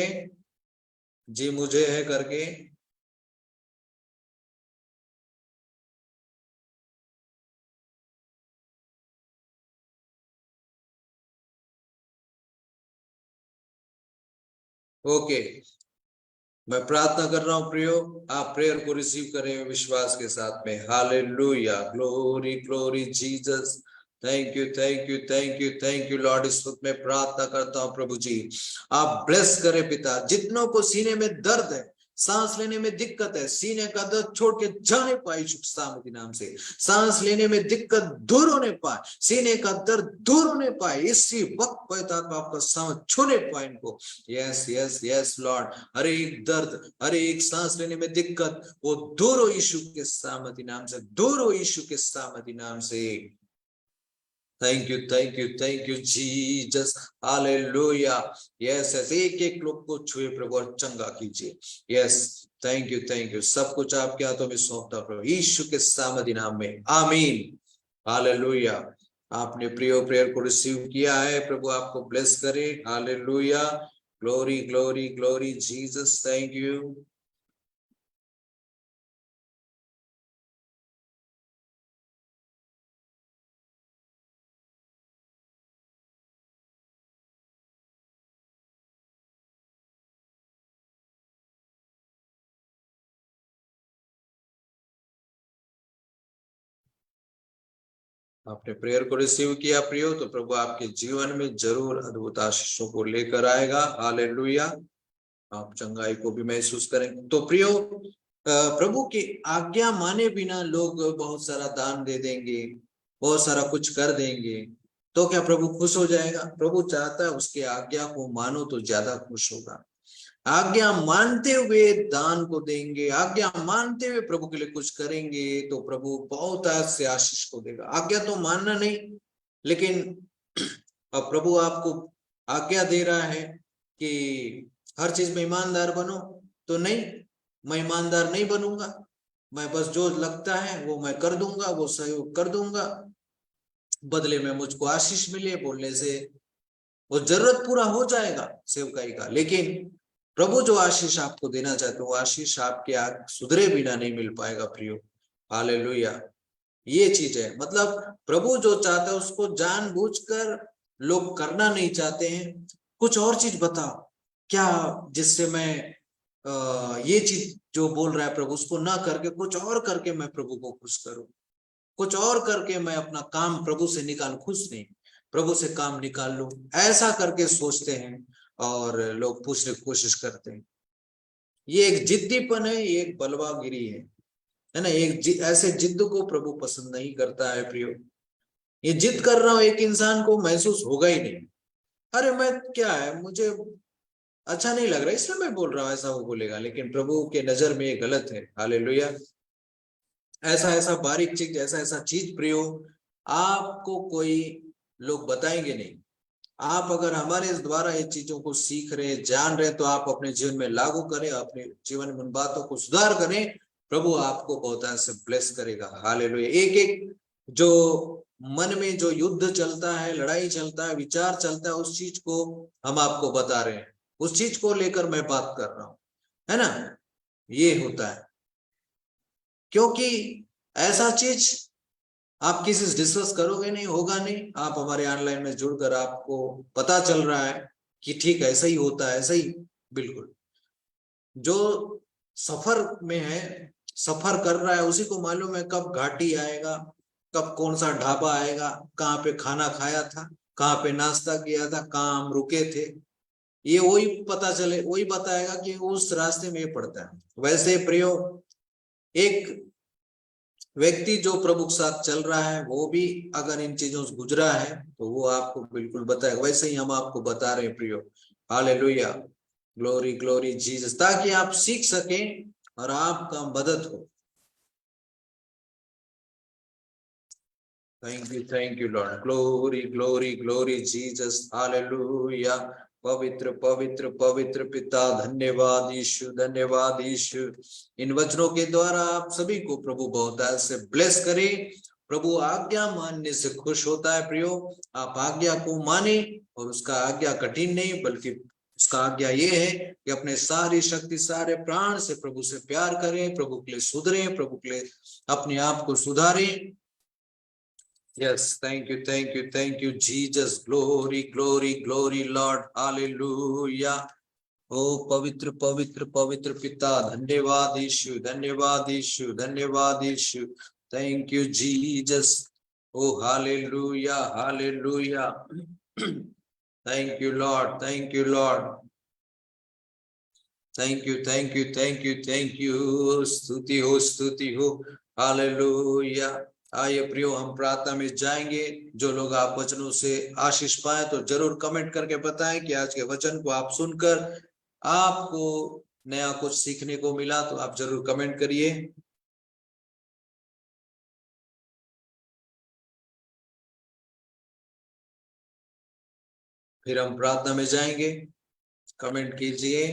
जी मुझे है करके। ओके, मैं प्रार्थना कर रहा हूं प्रियो, आप प्रेयर को रिसीव करें विश्वास के साथ में। Hallelujah, glory glory Jesus, thank you Lord. इस वक्त मैं प्रार्थना करता हूं प्रभु जी, आप ब्लेस करें पिता, जितनों को सीने में दर्द है, सांस लेने में दिक्कत है, सीने का दर्द छोड़ के जाने पाए यीशु के नाम से, सांस लेने में दिक्कत दूर होने पाए, सीने का दर्द दूर होने पाए, इसी वक्त पिता को आपका सामर्थ छूने पाए इनको। यस यस यस लॉर्ड, हर एक दर्द, हर एक सांस लेने में दिक्कत, वो दूर हो यीशु के सामर्थी नाम से, दूर हो यीशु के सामर्थी नाम से। Thank you Jesus, hallelujah. Yes yes, एक एक लोग को छुए प्रभु और चंगा कीजिए। यस, थैंक यू, सब कुछ आपके हाथों में सौंपता प्रभु यीशु के सामर्थी नाम में, आमीन, हालेलुया। आपने प्रियो प्रेयर को रिसीव किया है, प्रभु आपको ब्लेस करे। Hallelujah, glory glory glory Jesus, thank you. आपने प्रेयर को रिसीव किया प्रियो, तो प्रभु आपके जीवन में जरूर अद्भुत आशीषों को लेकर आएगा। हालेलुया। आप चंगाई को भी महसूस करेंगे। तो प्रियो, प्रभु की आज्ञा माने बिना लोग बहुत सारा दान दे देंगे, बहुत सारा कुछ कर देंगे, तो क्या प्रभु खुश हो जाएगा? प्रभु चाहता है उसकी आज्ञा को मानो तो ज्यादा खुश होगा। आज्ञा मानते हुए दान को देंगे, आज्ञा मानते हुए प्रभु के लिए कुछ करेंगे, तो प्रभु बहुत से आशीष को देगा। आज्ञा तो मानना नहीं, लेकिन अब प्रभु आपको आज्ञा दे रहा है कि हर चीज में ईमानदार बनो, तो नहीं, मैं ईमानदार नहीं बनूंगा, मैं बस जो लगता है वो मैं कर दूंगा, वो सहयोग कर दूंगा, बदले में मुझको आशीष मिले, बोलने से वो जरूरत पूरा हो जाएगा सेवकाई का। लेकिन प्रभु जो आशीष आपको देना चाहते वो आशीष आपके आग सुधरे बिना नहीं मिल पाएगा प्रियो। हालेलुया। ये चीज है, मतलब प्रभु जो चाहता है उसको जानबूझकर लोग करना नहीं चाहते हैं। कुछ और चीज बताओ क्या, जिससे मैं ये चीज जो बोल रहा है प्रभु उसको ना करके कुछ और करके मैं प्रभु को खुश करूं, कुछ और करके मैं अपना काम प्रभु से निकाल, खुश नहीं, प्रभु से काम निकाल लूं, ऐसा करके सोचते हैं और लोग पूछने की कोशिश करते हैं। ये एक जिद्दीपन है, ये एक बलवागिरी है ना। ऐसे जिद्द को प्रभु पसंद नहीं करता है प्रियो। ये जिद कर रहा हूं एक इंसान को महसूस होगा ही नहीं, अरे मैं क्या है, मुझे अच्छा नहीं लग रहा इसलिए मैं बोल रहा हूं, ऐसा वो बोलेगा। लेकिन प्रभु के नजर में ये गलत है। हालेलुया। ऐसा ऐसा बारीक चीज, ऐसा ऐसा चीज प्रियो आपको कोई लोग बताएंगे नहीं। आप अगर हमारे इस द्वारा ये चीजों को सीख रहे, जान रहे, तो आप अपने जीवन में लागू करें, अपने जीवन में उन बातों को सुधार करें, प्रभु आपको बहुत ऐसे ब्लेस करेगा। हालेलुया। एक एक जो मन में जो युद्ध चलता है, लड़ाई चलता है, विचार चलता है, उस चीज को हम आपको बता रहे हैं, उस चीज को लेकर मैं बात कर रहा हूं, है ना। ये होता है क्योंकि ऐसा चीज आप किसी से डिस्कस करोगे नहीं, होगा नहीं। आप हमारे ऑनलाइन में जुड़कर आपको पता चल रहा है कि ठीक है, ऐसा ही होता है, ऐसा ही। बिल्कुल। जो सफर में है, सफर कर रहा है, उसी को मालूम है कब घाटी आएगा, कब कौन सा ढाबा आएगा, कहाँ पे खाना खाया था, कहाँ पे नाश्ता किया था, कहाँ हम रुके थे। ये वही पता चले, वही बताएगा कि उस रास्ते में ये पड़ता है। वैसे प्रियो, एक व्यक्ति जो प्रभु के साथ चल रहा है वो भी अगर इन चीजों से गुजरा है तो वो आपको बिल्कुल बताएगा। वैसे ही हम आपको बता रहे हैं प्रियो। हालेलुया। ग्लोरी ग्लोरी जीसस, ताकि आप सीख सकें और आपका मदद हो। Thank you lord. Glory glory glory Jesus. Hallelujah. पवित्र पवित्र पवित्र पिता, धन्यवाद यीशु, धन्यवाद यीशु। इन वचनों के द्वारा आप सभी को प्रभु बहुत से ब्लेस करे। प्रभु आज्ञा मानने से खुश होता है प्रियो। आप आज्ञा को माने, और उसका आज्ञा कठिन नहीं बल्कि उसका आज्ञा ये है कि अपने सारी शक्ति सारे प्राण से प्रभु से प्यार करें, प्रभु के लिए सुधरें, प्रभु के लिए अपने आप को सुधारें। Yes, thank you, Jesus. Glory, glory, glory, Lord. Hallelujah. ओ पवित्र पवित्र पवित्र पिता, धन्यवाद यीशु, धन्यवाद यीशु, धन्यवाद यीशु। Thank you Jesus. ओ hallelujah, hallelujah. Thank you lord, thank you lord, thank you, thank you, thank you, thank you. स्तुति हो, स्तुति हो। हालेलुया। आइए प्रियो, हम प्रार्थना में जाएंगे। जो लोग आप वचनों से आशीष पाए तो जरूर कमेंट करके बताएं कि आज के वचन को आप सुनकर आपको नया कुछ सीखने को मिला, तो आप जरूर कमेंट करिए। फिर हम प्रार्थना में जाएंगे। कमेंट कीजिए।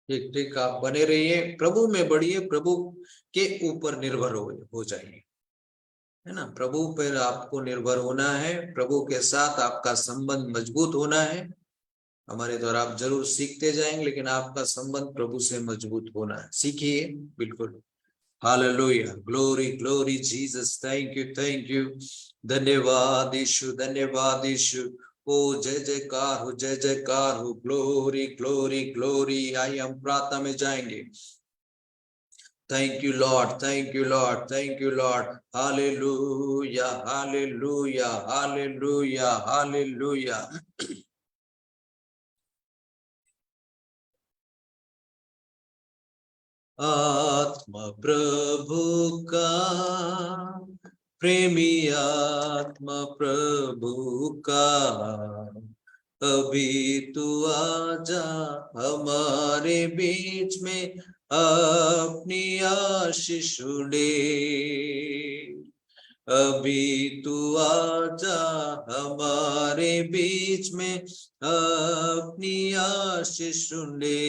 ठीक ठीक आप बने रहिए, प्रभु में बढ़िए, प्रभु के ऊपर निर्भर हो जाइए, है ना। प्रभु पर आपको निर्भर होना है, प्रभु के साथ आपका संबंध मजबूत होना है। हमारे द्वारा आप जरूर सीखते जाएंगे, लेकिन आपका संबंध प्रभु से मजबूत होना है, सीखिए बिल्कुल। Hallelujah, glory glory Jesus, thank you, धन्यवाद यीशु, धन्यवाद यीशु। ओ जय जयकार हो, जय जयकार हो, ग्लोरी ग्लोरी ग्लोरी। आइए हम प्रार्थना में जाएंगे। Thank you, Lord. Thank you, Lord. Thank you, Lord. Hallelujah. Hallelujah. Hallelujah. Hallelujah. आत्मा प्रभु का, प्रेमी आत्मा प्रभु का, अभी तू आजा हमारे बीच में, अपनी आशीष उड़े। अभी तू आजा हमारे बीच में, अपनी आशीष उड़े।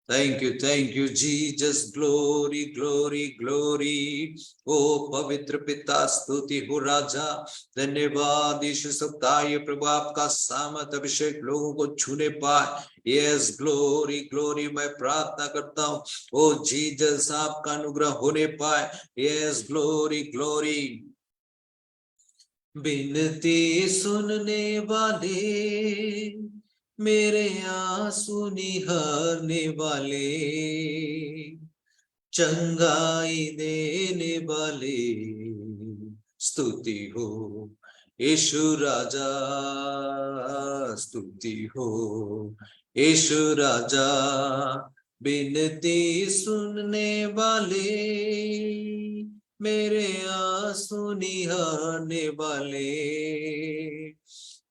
Thank you, Jesus. Glory, glory, glory. ओ पवित्र पिता, स्तुति हो राजा, धन्यवाद यीशु। सप्ताह ये प्रभु आपका सामर्थ अभिषेक लोगों को छूने पाए। Yes, glory glory. मैं प्रार्थना करता हूँ ओ जीसस, आपका अनुग्रह होने पाए। Yes, glory glory. बिनती सुनने वाले, मेरे आंसू निहारने वाले, चंगाई देने वाले, स्तुति हो यीशु राजा, स्तुति हो यीशु राजा। बिनती सुनने वाले, मेरे आंसू निहारने वाले,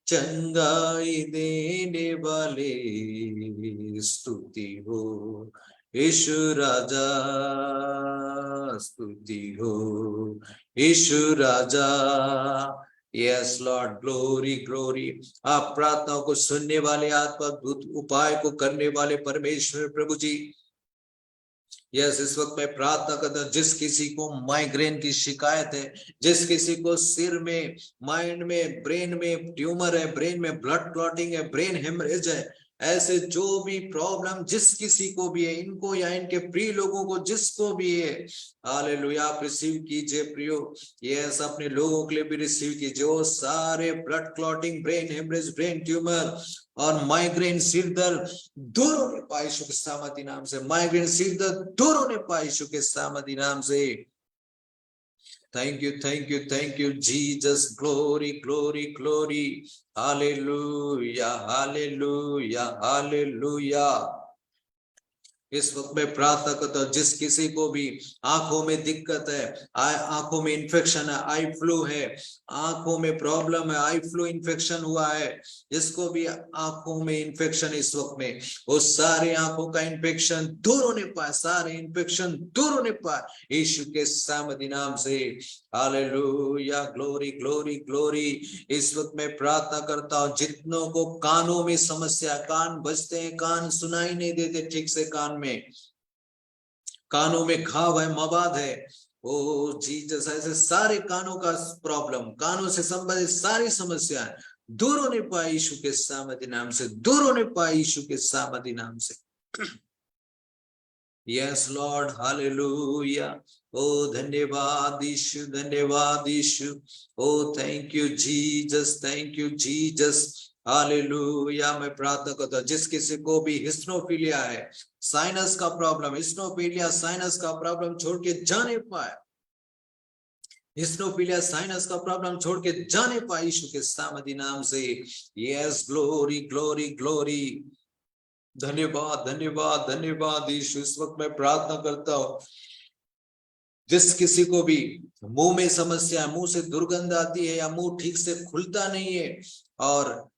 चंगाई देने वाले, स्तुति हो यीशु राजा, स्तुति हो यीशु राजा। Yes lord, glory glory. आप प्रार्थनाओं को सुनने वाले, आत्मा दूत उपाय को करने वाले परमेश्वर प्रभु जी, यस इस वक्त मैं प्रार्थना करता हूं, जिस किसी को माइग्रेन की शिकायत है, जिस किसी को सिर में, माइंड में, ब्रेन में ट्यूमर है, ब्रेन में ब्लड क्लॉटिंग है, ब्रेन हेमरेज है, ऐसे जो भी प्रॉब्लम जिस किसी को भी है, इनको या इनके प्रिय लोगों को जिसको भी है, हालेलुया, आप रिसीव कीजिए प्रियो। यस, अपने लोगों के लिए भी रिसीव कीजिए। वो सारे blood clotting, brain haemorrhage, brain tumour और माइग्रेन सिर दर्द दूर होने पाए यीशु के सामर्थी नाम से। माइग्रेन सिर दर्द दूर होने पाए यीशु के सामर्थी नाम से। Thank you Jesus, glory glory glory. Hallelujah, hallelujah, hallelujah. इस वक्त में प्रार्थना करता हूं, जिस किसी को भी आंखों में दिक्कत है, आंखों में इन्फेक्शन है, आई फ्लू है, आंखों में प्रॉब्लम है, आई फ्लू इन्फेक्शन हुआ है, जिसको भी आंखों में इन्फेक्शन इस वक्त में, वो सारे आंखों का इन्फेक्शन दूर होने पाए, सारे इन्फेक्शन दूर होने पाए यीशु के सामर्थी नाम से। Hallelujah, glory glory glory. इस वक्त मैं प्रार्थना करता हूं, जितनों को कानों में समस्या, कान बजते हैं, कान सुनाई नहीं देते ठीक से, कानों में घाव है, मवाद है, ओ जीसस, ऐसे सारे कानों का प्रॉब्लम, कानों से संबंधित सारी समस्याएं दूर होने पाए यीशु के सामर्थी नाम से, दूर होने पाए यीशु के सामर्थी नाम से। Yes lord, hallelujah. ओ धन्यवाद यीशु, धन्यवाद यीशु। ओ thank you Jesus, thank you Jesus. Hallelujah. मैं प्रार्थना करता हूं, जिस किसी को भी हिस्नोफीलिया है, साइनस का प्रॉब्लम, हिस्नोफीलिया साइनस का प्रॉब्लम छोड़ के जाने पाए, हिस्नोफीलिया साइनस का प्रॉब्लम छोड़ के जाने पाए यीशु के सामर्थी नाम से। Yes, glory glory glory. धन्यवाद धन्यवाद धन्यवाद यीशु। इस वक्त मैं प्रार्थना करता हूं, जिस किसी को भी मुंह में समस्या, मुंह से दुर्गंध आती है, या मुंह ठीक से खुलता नहीं है, और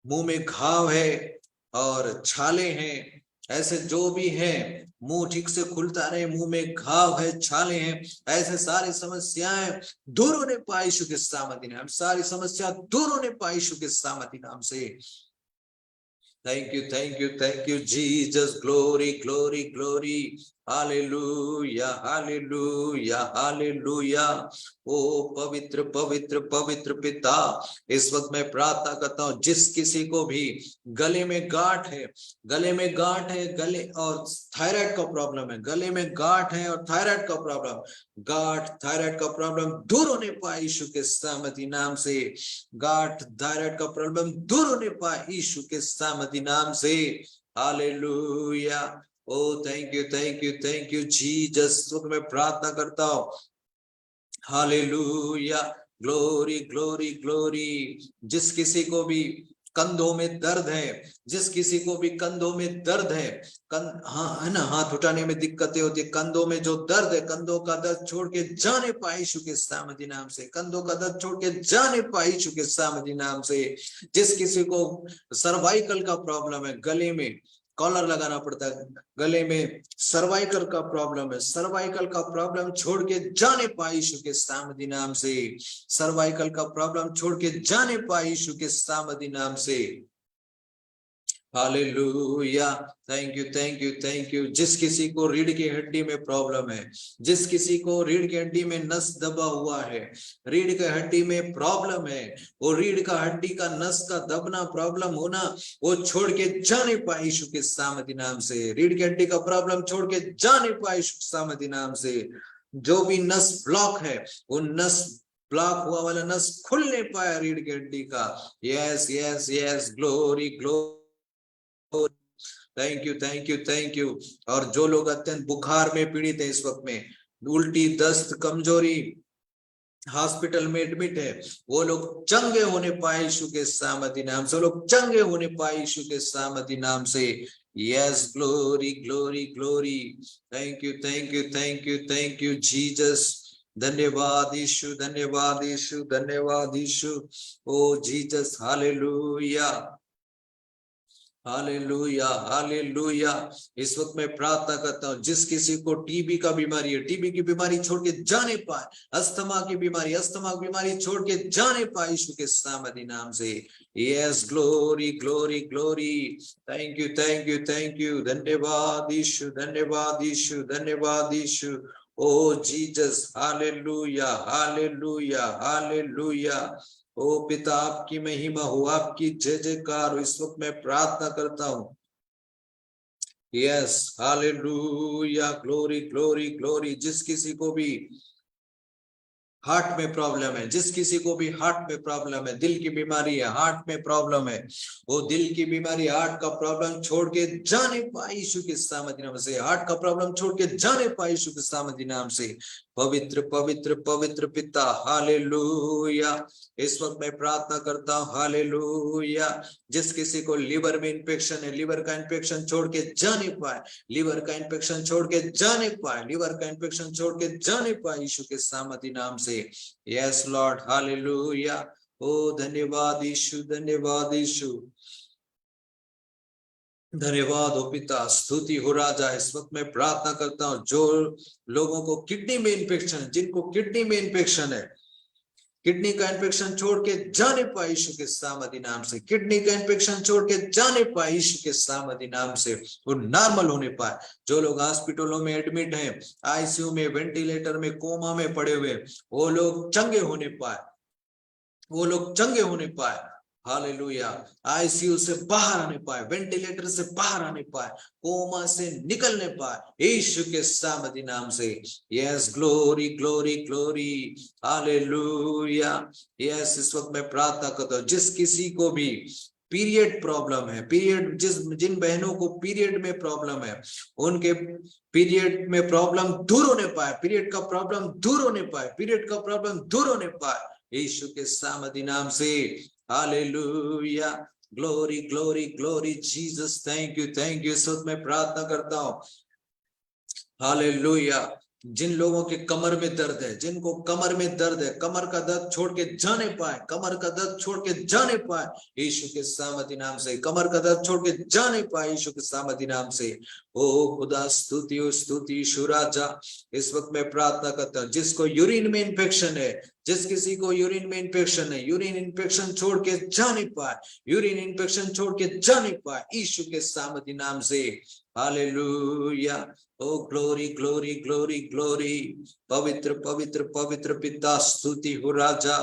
मुंह में घाव है और छाले हैं, ऐसे जो भी हैं, मुंह ठीक से खुलता नहीं, मुंह में घाव है, छाले हैं, ऐसे सारी समस्याएं दूर होने पाए यीशु के सामर्थी नाम, सारी समस्या दूर होने पाए यीशु के सामर्थी नाम से। thank you, Jesus. Glory, glory, glory. Hallelujah, hallelujah, hallelujah. ओ पवित्र पवित्र पवित्र पिता, इस वक्त मैं प्रार्थना करता हूँ जिस किसी को भी गले में गांठ है, गले और थायराइड का प्रॉब्लम है, गले में गांठ है और थायराइड का प्रॉब्लम, गांठ थायराइड का प्रॉब्लम दूर होने पाए यीशु के सामर्थी नाम से। गांठ थायराइड का प्रॉब्लम दूर होने पाए यीशु के सामर्थी नाम से। Hallelujah. Oh thank you Jesus. तो मैं प्रार्थना करता हूँ, हालेलुया, ग्लोरी ग्लोरी ग्लोरी। जिस किसी को भी कंधों में दर्द है, जिस किसी को भी कंधों में दर्द है, हाँ है ना, हाथ उठाने में दिक्कतें होती है, कंधों में जो दर्द है, कंधों का दर्द छोड़ के जाने पाए यीशु के सामर्थी नाम से, कंधों का दर्द छोड़ के जाने पाए यीशु के सामर्थी नाम से। जिस किसी को सर्वाइकल का प्रॉब्लम है, गले में कॉलर लगाना पड़ता है, गले में सर्वाइकल का प्रॉब्लम है, सर्वाइकल का प्रॉब्लम छोड़ के जाने पाए यीशु के सामर्थी नाम से। सर्वाइकल का प्रॉब्लम छोड़ के जाने पाए यीशु के सामर्थी नाम से। हालेलुया। Thank you. जिस किसी को रीढ़ की हड्डी में प्रॉब्लम है, जिस किसी को रीढ़ की हड्डी में नस दबा हुआ है, रीढ़ की हड्डी में प्रॉब्लम है, वो रीढ़ का हड्डी का नस का दबना प्रॉब्लम होना, वो छोड़ के जाने पाए यीशु के सामर्थी नाम से। रीढ़ की हड्डी का प्रॉब्लम छोड़ के जाने पाए यीशु के सामर्थी नाम से। जो भी नस ब्लॉक है, वो नस ब्लॉक हुआ वाला नस खुलने पाया रीढ़ की हड्डी का। Yes yes yes, glory glory. Thank you. और जो लोग अत्यंत बुखार में पीड़ित है, इस वक्त में उल्टी, दस्त, कमजोरी, हॉस्पिटल में एडमिट है, वो लोग चंगे होने पाए यीशु के सामर्थी नाम से, वो लोग चंगे होने पाए यीशु के सामर्थी नाम से। Yes, glory glory glory. Thank you Jesus. धन्यवाद यीशु, धन्यवाद यीशु, धन्यवाद यीशु। ओ जीसस, हालेलुया हालेलुया हालेलुया। इस वक्त मैं प्रार्थना करता हूँ जिस किसी को टीबी का बीमारी है, टीबी की बीमारी छोड़ के जाने पाए, अस्थमा की बीमारी छोड़ के जाने पाए यीशु के सामर्थी नाम से। Yes, glory glory glory. Thank you. धन्यवाद यीशु, धन्यवाद यीशु, धन्यवाद यीशु। ओ जीसस, हालेलुया हालेलुया हालेलुया। ओ पिता, आपकी महिमा हो, आपकी जय जयकार। इस वक्त मैं प्रार्थना करता हूं, yes, hallelujah, glory glory glory. जिस किसी को भी हार्ट में प्रॉब्लम है, जिस किसी को भी हार्ट में प्रॉब्लम है, दिल की बीमारी है, हार्ट में प्रॉब्लम है, वो दिल की बीमारी, हार्ट का प्रॉब्लम छोड़ के जाने पाए यीशु के सामर्थी नाम से। हार्ट का प्रॉब्लम छोड़ के जाने पाए यीशु के सामर्थी नाम से। पवित्र पवित्र पवित्र पिता, हालेलुया। इस वक्त मैं प्रार्थना करता हूँ, हालेलुया। जिस किसी को लिवर में इंफेक्शन है, लिवर का इंफेक्शन छोड़ के जाने पाए, लिवर का इंफेक्शन छोड़ के जाने पाए, लिवर का इंफेक्शन छोड़ के जाने पाए यीशु के सामर्थी नाम से। Yes lord, hallelujah. ओ धन्यवाद यीशु, धन्यवाद यीशु, धन्यवाद हो पिता, स्तुति हो राजा। इस वक्त मैं प्रार्थना करता हूँ जो लोगों को किडनी में इंफेक्शन है, जिनको किडनी में इंफेक्शन है, किडनी का इंफेक्शन छोड़ के जाने पाए यीशु के सामर्थी नाम से। किडनी का इंफेक्शन छोड़ के जाने पाए यीशु के सामर्थी नाम से, वो नॉर्मल होने पाए। जो लोग हॉस्पिटलों में एडमिट हैं, आईसीयू में, वेंटिलेटर में, कोमा में पड़े हुए, वो लोग चंगे होने पाए, वो लोग चंगे होने पाए। हालेलुया। आईसीयू से बाहर आने पाए, वेंटिलेटर से बाहर आने पाए, कोमा से निकलने पाए यीशु के सामर्थी नाम से। Yes, glory glory glory, hallelujah. Yes, इस वक्त मैं प्रार्थना करता हूँ जिस किसी को भी पीरियड प्रॉब्लम है, पीरियड, जिन बहनों को पीरियड में प्रॉब्लम है, उनके पीरियड में प्रॉब्लम दूर होने पाए, पीरियड का प्रॉब्लम दूर होने पाए, पीरियड का प्रॉब्लम दूर होने पाए यीशु के सामर्थी नाम से। Hallelujah, glory glory glory Jesus. Thank you. इस वक्त मैं प्रार्थना करता हूँ, हालेलुया। जिन लोगों के कमर में दर्द है, जिनको कमर में दर्द है, कमर का दर्द छोड़ के जाने पाए, कमर का दर्द छोड़ के जाने पाए यीशु के सामर्थी नाम से। कमर का दर्द छोड़ के जाने पाए यीशु के सामर्थी नाम से। ओ खुदा स्तुति हो, स्तुति यीशु राजा। इस वक्त मैं प्रार्थना करता हूँ जिसको यूरिन में इन्फेक्शन है, जिस किसी को यूरिन में इन्फेक्शन है, यूरिन इन्फेक्शन छोड़ के जा नहीं पाए, यूरिन इन्फेक्शन छोड़ के जा नहीं पाए यीशु के सामर्थी नाम से। हालेलुया। ओ ग्लोरी ग्लोरी ग्लोरी ग्लोरी। पवित्र पवित्र पवित्र पिता स्तुति हो राजा।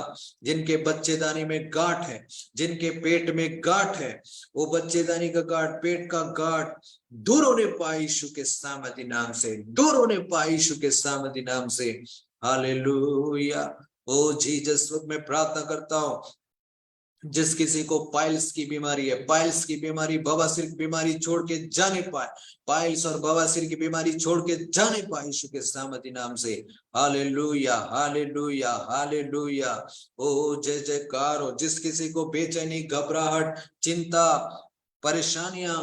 जिनके बच्चेदानी में गांठ है, जिनके पेट में गांठ है, वो बच्चेदानी का गांठ, पेट का गांठ दूर होने पाए यीशु के सामर्थी नाम से, दूर होने पाए यीशु के सामर्थी नाम से। हालेलुया। ओ जीसस, वक्त मैं प्रार्थना करता हूं जिस किसी को पाइल्स की बीमारी है, पाइल्स की बीमारी, बवासीर की बीमारी छोड़ के जा नहीं पाए, पाइल्स और बवासीर की बीमारी छोड़ के जा नहीं पाए यीशु के सामर्थी नाम से। Hallelujah hallelujah hallelujah. ओ जय जयकार हो। जिस किसी को बेचैनी, घबराहट, चिंता, परेशानियां,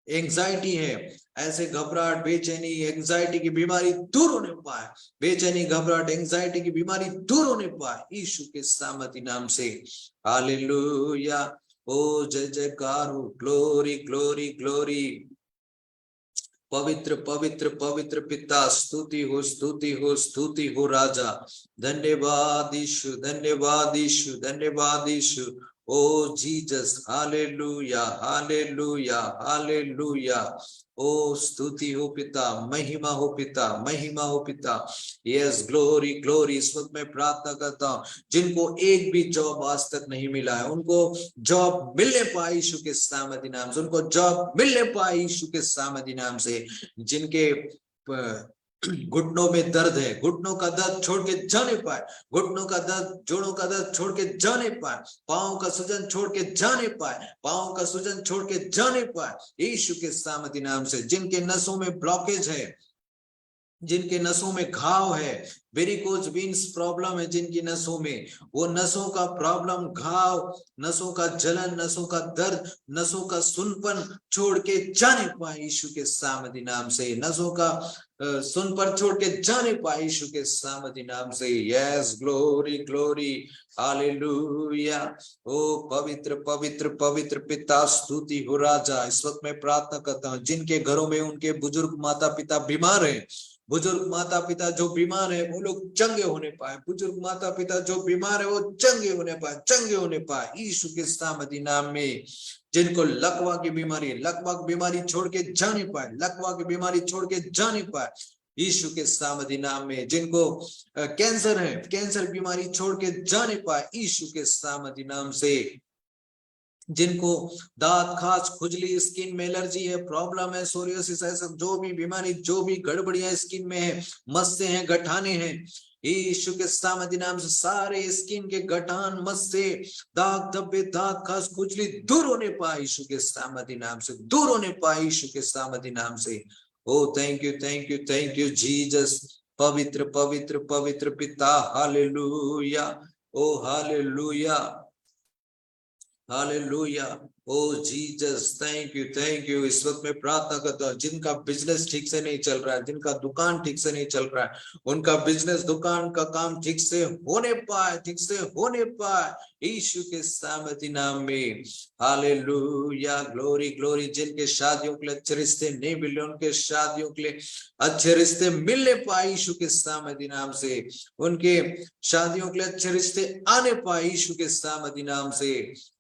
एंजाइटी है, ऐसे घबराहट, बेचैनी, एंजाइटी की बीमारी दूर होने पाए, बेचैनी, घबराहट, एंजाइटी की बीमारी दूर होने पाए यीशु के सामर्थी नाम से। हालेलुया। ओ जय जयकार हो। Glory glory glory. पवित्र पवित्र पवित्र पिता स्तुति हो, स्तुति हो, स्तुति हो राजा। धन्यवाद यीशु, धन्यवाद यीशु, धन्यवाद यीशु। ओ जीसस, हालेलुया हालेलुया हालेलुया। ओ स्तुति हो पिता, महिमा हो पिता, महिमा हो पिता। Yes, glory glory. इस वक्त मैं प्रार्थना करता हूँ जिनको एक भी जॉब आज तक नहीं मिला है, उनको जॉब मिलने पाए यीशु के सामर्थी नाम से, उनको जॉब मिलने पाए यीशु के सामर्थी नाम से। जिनके घुटनों में दर्द है, घुटनों का दर्द छोड़ के जाने पाए, घुटनों का दर्द, जोड़ों का दर्द छोड़ के जाने पाए, पांव का सूजन छोड़ के जाने पाए, पांव का सूजन छोड़ के जाने पाए यीशु के सामर्थी नाम से। जिनके नसों में ब्लॉकेज है, जिनके नसों में घाव है, वेरिकोज वेन्स प्रॉब्लम है जिनकी नसों में, वो नसों का प्रॉब्लम, घाव, नसों का जलन, नसों का दर्द, नसों का सुनपन छोड़ के जाने पाए यीशु के सामर्थी नाम से, नसों का सुनपन छोड़ के जाने पाए यीशु के सामर्थी नाम से। Yes, glory glory, hallelujah. ओ पवित्र पवित्र पवित्र पिता स्तुति हो राजा। इस वक्त मैं प्रार्थना करता हूँ जिनके घरों में उनके बुजुर्ग माता पिता बीमार हैं, बुजुर्ग माता पिता जो बीमार है वो लोग चंगे होने पाए, बुजुर्ग माता पिता जो बीमार है वो चंगे होने पाए, चंगे होने पाए यीशु के सामर्थी नाम में। जिनको लकवा की बीमारी, लकवा की बीमारी छोड़ के जाने पाए, लकवा की बीमारी छोड़ के जाने पाए यीशु के सामर्थी नाम में। जिनको कैंसर है, कैंसर बीमारी छोड़ के जाने पाए यीशु के सामर्थी नाम से। जिनको दांत, खाज, खुजली, स्किन में एलर्जी है, प्रॉब्लम है, सोरियोसिस है, सब जो भी बीमारी, जो भी गड़बड़ियां स्किन में है, मस्से हैं, गठाने हैं, यीशु के सामर्थी नाम से सारे स्किन के गठान, मस्से, दाग धब्बे, दांत, खाज, खुजली दूर होने पाए यीशु के सामर्थी नाम से, दूर होने पाए यीशु के सामर्थी नाम से। ओ thank you thank you thank you Jesus. पवित्र पवित्र पवित्र पिता, हालेलुया। ओ hallelujah hallelujah. O Jesus, thank you. इस वक्त मैं प्रार्थना करता हूँ जिनका बिजनेस ठीक से नहीं चल रहा है, जिनका दुकान ठीक से नहीं चल रहा है, उनका बिजनेस, दुकान का काम ठीक से होने पाए, ठीक से होने पाए यीशु के सामर्थी नाम में। Hallelujah, glory glory. जिनके शादियों के लिए अच्छे रिश्ते नहीं मिले, उनके शादियों के लिए अच्छे रिश्ते मिलने पाए यीशु के सामर्थी नाम से, उनके शादियों के लिए अच्छे रिश्ते आने पाए यीशु के सामर्थी नाम से।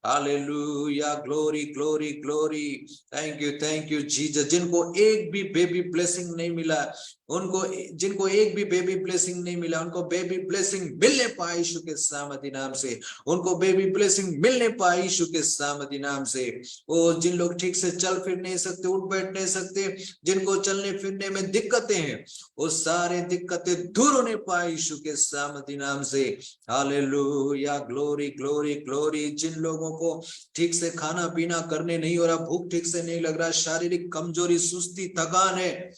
Hallelujah, glory glory glory. Thank you Jesus. जिनको एक भी बेबी ब्लेसिंग नहीं मिला, उनको, जिनको एक भी बेबी ब्लेसिंग नहीं मिला, उनको बेबी ब्लेसिंग मिलने पाए यीशु के सामर्थी नाम से, उनको बेबी ब्लेसिंग मिलने पाए यीशु के सामर्थी नाम से। वो जिन लोग ठीक से चल फिर नहीं सकते, उठ बैठ नहीं सकते, जिनको चलने फिरने में दिक्कतें हैं, वो सारे दिक्कतें दूर होने पाए यीशु के सामर्थी नाम से। Hallelujah, glory glory glory. जिन लोगों को ठीक से खाना पीना करने नहीं हो रहा, भूख ठीक से नहीं लग रहा, शारीरिक कमजोरी, सुस्ती, थकान है,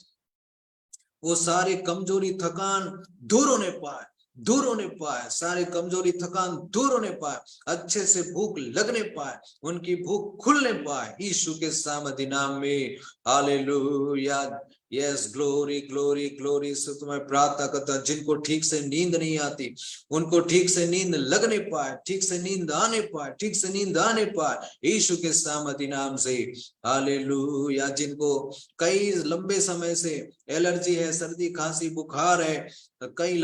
वो सारे कमजोरी, थकान दूर होने पाए, दूर होने पाए, सारे कमजोरी, थकान दूर होने पाए, अच्छे से भूख लगने पाए, उनकी भूख खुलने पाए यीशु के सामर्थी नाम में। Hallelujah. Yes, glory glory glory. से तुम्हें प्रार्थना करता, जिनको ठीक से नींद नहीं आती, उनको ठीक से नींद लगने पाए, ठीक से नींद आने पाए, ठीक से नींद आने पाए यीशु के सामर्थी नाम से। हालेलुया। जिनको कई लंबे समय से एलर्जी है, सर्दी खांसी बुखार है, कई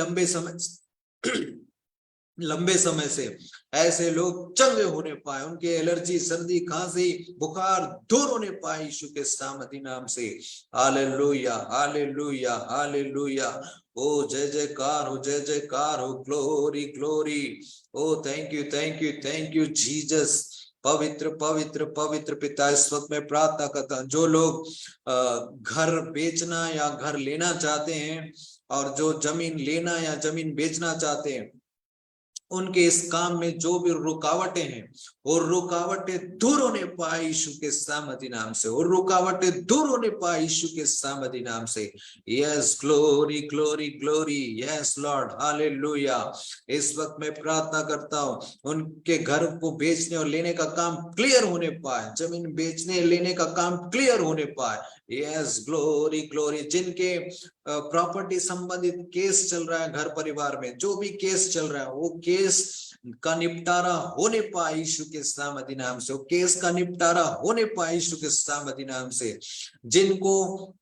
लंबे समय से ऐसे लोग चंगे होने पाए, उनके एलर्जी सर्दी खांसी बुखार दूर होने पाए यीशु के सामर्थी नाम से। Hallelujah hallelujah hallelujah. ओ जय जयकार हो, जय जयकार हो, glory glory. Oh thank you Jesus. पवित्र पवित्र पवित्र पिता, इस वक्त मैं प्रार्थना करता हूं, जो लोग घर बेचना या घर लेना चाहते हैं, और जो जमीन लेना या जमीन बेचना चाहते हैं, उनके इस काम में जो भी रुकावटें हैं, और रुकावटें दूर होने पाए यीशु के सामर्थी नाम से, और रुकावटें दूर होने पाए यीशु के सामर्थी नाम से। Yes, glory glory glory. Yes lord, hallelujah. इस वक्त मैं प्रार्थना करता हूं, उनके घर को बेचने और लेने का काम क्लियर होने पाए, जमीन बेचने लेने का काम क्लियर होने पाए। Yes, glory glory. जिनके प्रॉपर्टी संबंधित केस चल रहा है घर परिवार में, जो भी केस चल रहा है, वो केस का निपटारा होने पाए यीशु के सामर्थी नाम से, वो केस का निपटारा होने पाए यीशु के सामर्थी नाम से। जिनको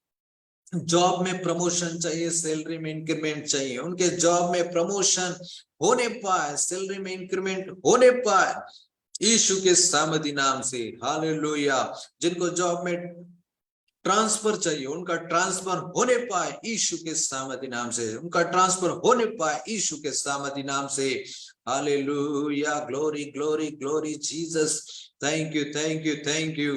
जॉब में प्रमोशन चाहिए, सैलरी में इंक्रीमेंट चाहिए, उनके जॉब में प्रमोशन होने पाए, सैलरी में इंक्रीमेंट होने पाए यीशु के सामर्थी नाम से। हालेलुया। जिनको जॉब में ट्रांसफर चाहिए, उनका ट्रांसफर होने पाए यीशु के सामर्थी नाम से, उनका ट्रांसफर होने पाए यीशु के सामर्थी नाम से। Hallelujah. Glory glory glory Jesus. Thank you thank you thank you.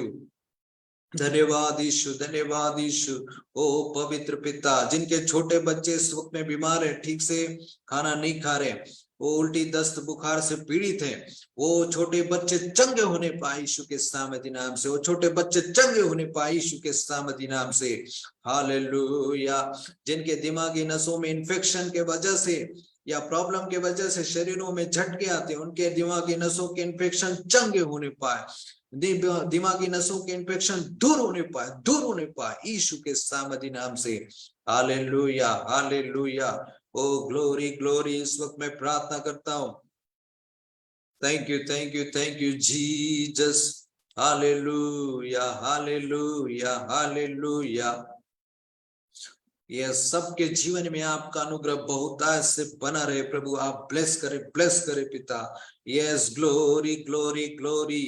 धन्यवाद यीशु, धन्यवाद यीशु। ओ पवित्र पिता, जिनके छोटे बच्चे इस वक्त में बीमार है, ठीक से खाना नहीं खा रहे, वो उल्टी दस्त बुखार से पीड़ित है, वो छोटे बच्चे चंगे होने पाए यीशु के सामर्थी नाम से, वो छोटे बच्चे चंगे होने पाए यीशु के सामर्थी नाम से। हालेलुया। जिनके दिमागी नसों में इंफेक्शन के वजह से या प्रॉब्लम के वजह से शरीरों में झटके आते हैं, उनके दिमागी नसों के इंफेक्शन चंगे होने पाए, दिमागी नसों के इंफेक्शन दूर होने पाए यीशु के सामर्थी नाम से। Hallelujah hallelujah. ओ ग्लोरी ग्लोरी। इस वक्त मैं प्रार्थना करता हूं, thank you Jesus. Hallelujah hallelujah hallelujah. ये सबके जीवन में आपका अनुग्रह बहुतायत से बना रहे प्रभु, आप ब्लेस करे पिता। Yes, glory glory glory.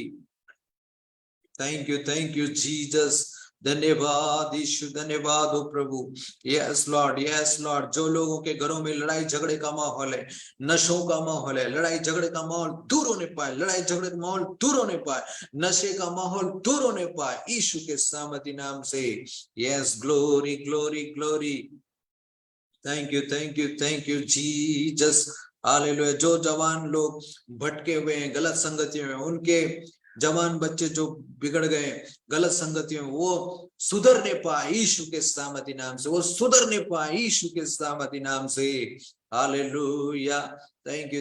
Thank you Jesus. धन्यवाद यीशु, धन्यवाद हो प्रभु। Yes Lord. जो लोगों के घरों में लड़ाई झगड़े का माहौल है, नशों का माहौल है, लड़ाई झगड़े का माहौल दूर होने पाए, लड़ाई झगड़े का माहौल दूर होने पाए, नशे का माहौल दूर होने पाए यीशु के सामर्थी नाम से। Yes, glory glory glory. Thank you Jesus. Hallelujah. जो जवान लोग भटके हुए हैं गलत संगतियों में, उनके जवान बच्चे जो बिगड़ गए गलत संगतियों में, वो सुधरने पाए यीशु के सामर्थी नाम से, वो सुधरने पाए यीशु के सामर्थी नाम से। हालेलुया। Thank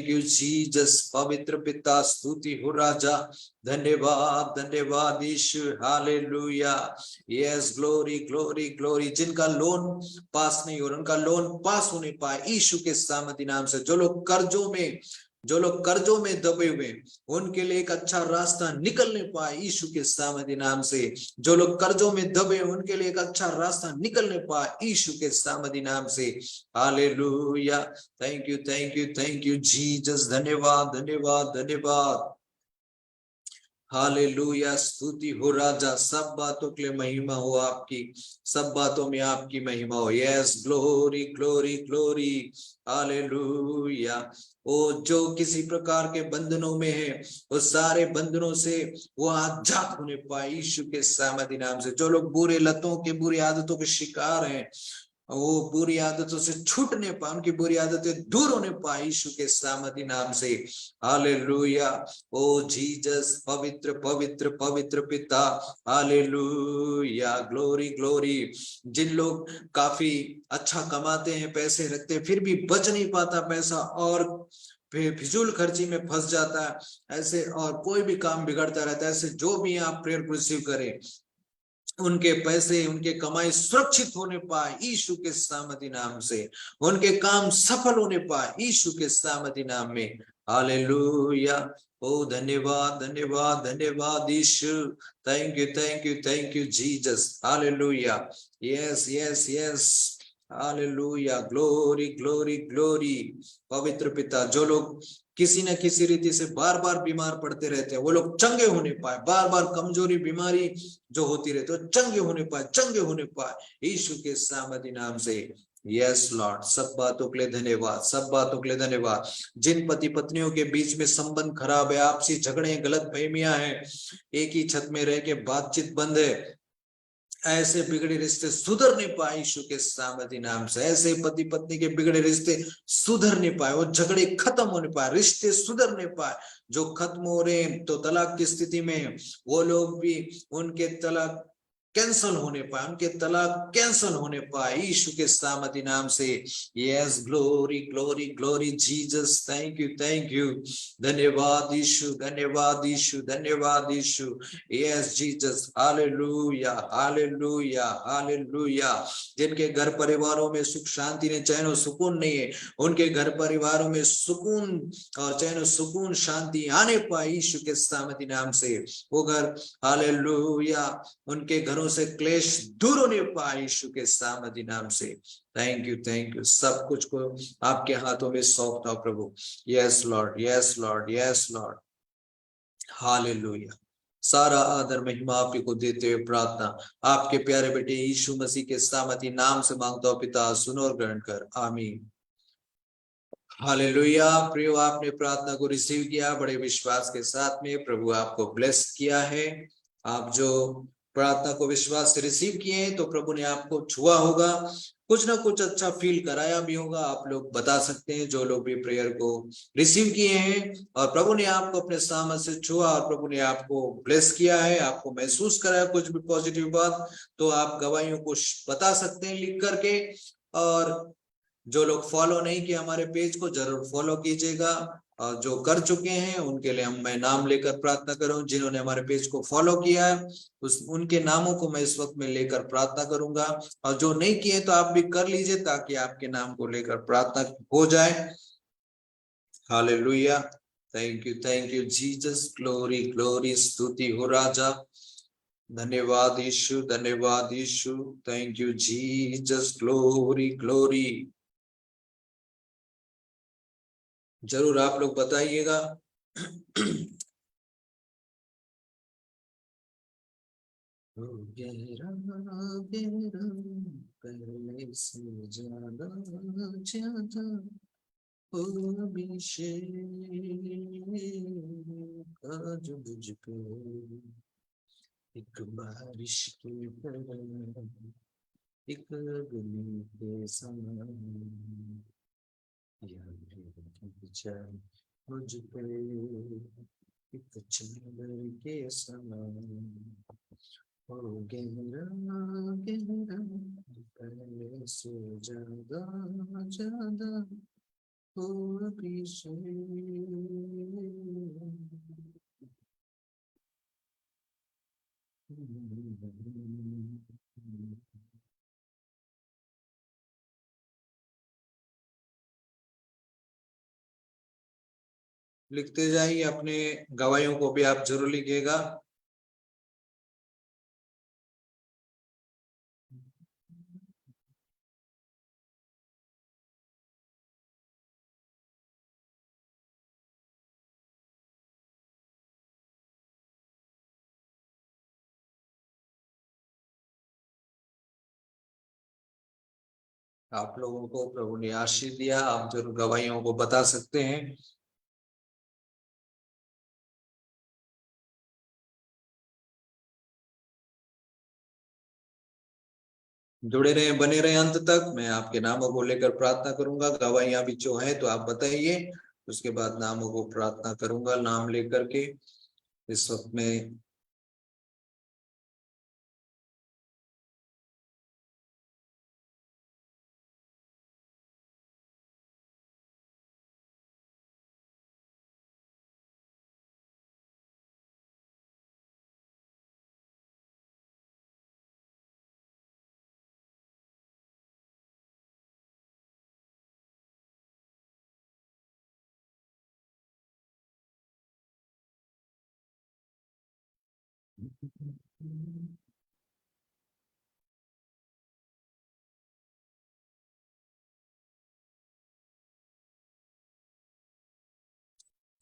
you Jesus. पवित्र पिता, स्तुति हो राजा, धन्यवाद यीशु। Hallelujah. Yes, glory glory glory. जिनका लोन पास नहीं हो रहा, उनका लोन पास होने पाए यीशु के सामर्थी नाम से। जो लोग कर्जों में दबे हुए, उनके लिए एक अच्छा रास्ता निकलने पाए यीशु के सामर्थी नाम से। जो लोग कर्जों में दबे, उनके लिए एक अच्छा रास्ता निकलने पाए यीशु के सामर्थी नाम से। हालेलुया। Thank you Jesus. धन्यवाद। हालेलुया। स्तुति हो राजा, सब बातों के लिए महिमा हो आपकी, सब बातों में आपकी महिमा हो। Yes, glory glory glory. Hallelujah. वो जो किसी प्रकार के बंधनों में है, वो सारे बंधनों से वो आजाद होने पाए यीशु के सामर्थी नाम से। जो लोग बुरे लतों के, बुरी आदतों के शिकार हैं, वो बुरी आदतों से छूटने पाए, उनकी बुरी आदतें दूर होने पाए यीशु के सामर्थी नाम से। हालेलुया। ओ जीसस, पवित्र पवित्र पवित्र पिता। हालेलुया। Glory glory. जिन लोग काफी अच्छा कमाते हैं, पैसे रखते हैं, फिर भी बच नहीं पाता पैसा और फिजूल खर्ची में फंस जाता है ऐसे, और कोई भी काम बिगड़ता रहता है ऐसे, जो भी आप प्रेयर रिसीव करें, उनके पैसे, उनके कमाई सुरक्षित होने पाए यीशु के सामर्थी नाम से, उनके काम सफल होने पाए यीशु के सामर्थी नाम में। हालेलुया। ओ धन्यवाद धन्यवाद धन्यवाद यीशु। Thank you thank you thank you Jesus. Hallelujah. Yes yes yes. Hallelujah. Glory glory glory. पवित्र पिता, जो लोग किसी न किसी रीति से बार बार बीमार पड़ते रहते हैं, वो लोग चंगे होने पाए, बार बार कमजोरी बीमारी जो होती रहती है चंगे होने पाए, चंगे होने पाए यीशु के सामर्थी नाम से। Yes Lord. सब बातों के लिए धन्यवाद, सब बातों के लिए धन्यवाद। जिन पति पत्नियों के बीच में संबंध खराब है, आपसी झगड़े, गलत फहमियां हैं, एक ही छत में रह के बातचीत बंद है, ऐसे बिगड़े रिश्ते सुधर नहीं पाए यीशु के सामर्थी नाम से। ऐसे पति पत्नी के बिगड़े रिश्ते सुधर नहीं पाए, वो झगड़े खत्म होने पाए, रिश्ते सुधर नहीं पाए, जो खत्म हो रहे हैं तो तलाक की स्थिति में वो लोग भी, उनके तलाक कैंसल होने पाए, उनके तलाक कैंसल होने पाए यीशु के सामर्थी नाम से। Yes glory glory glory Jesus. Thank you धन्यवाद यीशु, धन्यवाद यीशु, धन्यवाद यीशु। Yes Jesus. Hallelujah hallelujah hallelujah. जिनके घर परिवारों में सुख शांति ने चैन और सुकून नहीं है, उनके घर परिवारों में सुकून और चैन और सुकून शांति आने पाए यीशु के सामर्थी नाम से। वो घर, हालेलुया, उनके घरों से क्लेश दूर होने पाए यीशु के सामर्थी नाम से। थैंक यू सब कुछ को आपके हाथों में सौंपता हूं प्रभु। Yes lord yes lord yes lord. Hallelujah. सारा आदर महिमा आप ही को देते हुए प्रार्थना आपके प्यारे बेटे यीशु मसीह के सामर्थी नाम से मांगता हूं पिता, सुनो और ग्रहण कर, आमीन। हालेलुया। प्रियो, आपने प्रार्थना को रिसीव किया बड़े विश्वास के साथ में, प्रभु आपको ब्लेस किया है। आप जो प्रार्थना को विश्वास से रिसीव किए हैं तो प्रभु ने आपको छुआ होगा, कुछ ना कुछ अच्छा फील कराया भी होगा। आप लोग बता सकते हैं, जो लोग भी प्रेयर को रिसीव किए हैं और प्रभु ने आपको अपने सामर्थ्य से छुआ और प्रभु ने आपको ब्लेस किया है, आपको महसूस कराया कुछ भी पॉजिटिव बात, तो आप गवाहियों को बता सकते हैं लिख करके। और जो लोग फॉलो नहीं किए हमारे पेज को, जरूर फॉलो कीजिएगा। और जो कर चुके हैं उनके लिए मैं नाम लेकर प्रार्थना करूं, जिन्होंने हमारे पेज को फॉलो किया है उस उनके नामों को मैं इस वक्त में लेकर प्रार्थना करूंगा। और जो नहीं किए तो आप भी कर लीजिए, ताकि आपके नाम को लेकर प्रार्थना हो जाए। Hallelujah. Thank you Jesus. Glory glory, स्तुति हो राजा। धन्यवाद यीशु, धन्यवाद यीशु। Thank you Jesus. Glory glory. जरूर आप लोग बताइएगा। गहरा गहरा, पहले से ज्यादा ज्यादा, ओ अभिषेक आज मुझ पे, एक बारिश की तरह, एक अग्नि के समान, मुझ पे एक चंदन के समान, हो गहरा गहरा, पहले से ज्यादा ज्यादा, हो अभिषेक। लिखते जाइए, अपने गवाहियों को भी आप जरूर लिखिएगा। आप लोगों को प्रभु ने आशीष दिया, आप जरूर गवाहियों को बता सकते हैं। जुड़े रहे, बने रहे अंत तक। मैं आपके नामों को लेकर प्रार्थना करूंगा, गवाहियां भी जो है तो आप बताइए, उसके बाद नामों को प्रार्थना करूंगा नाम लेकर के। इस वक्त में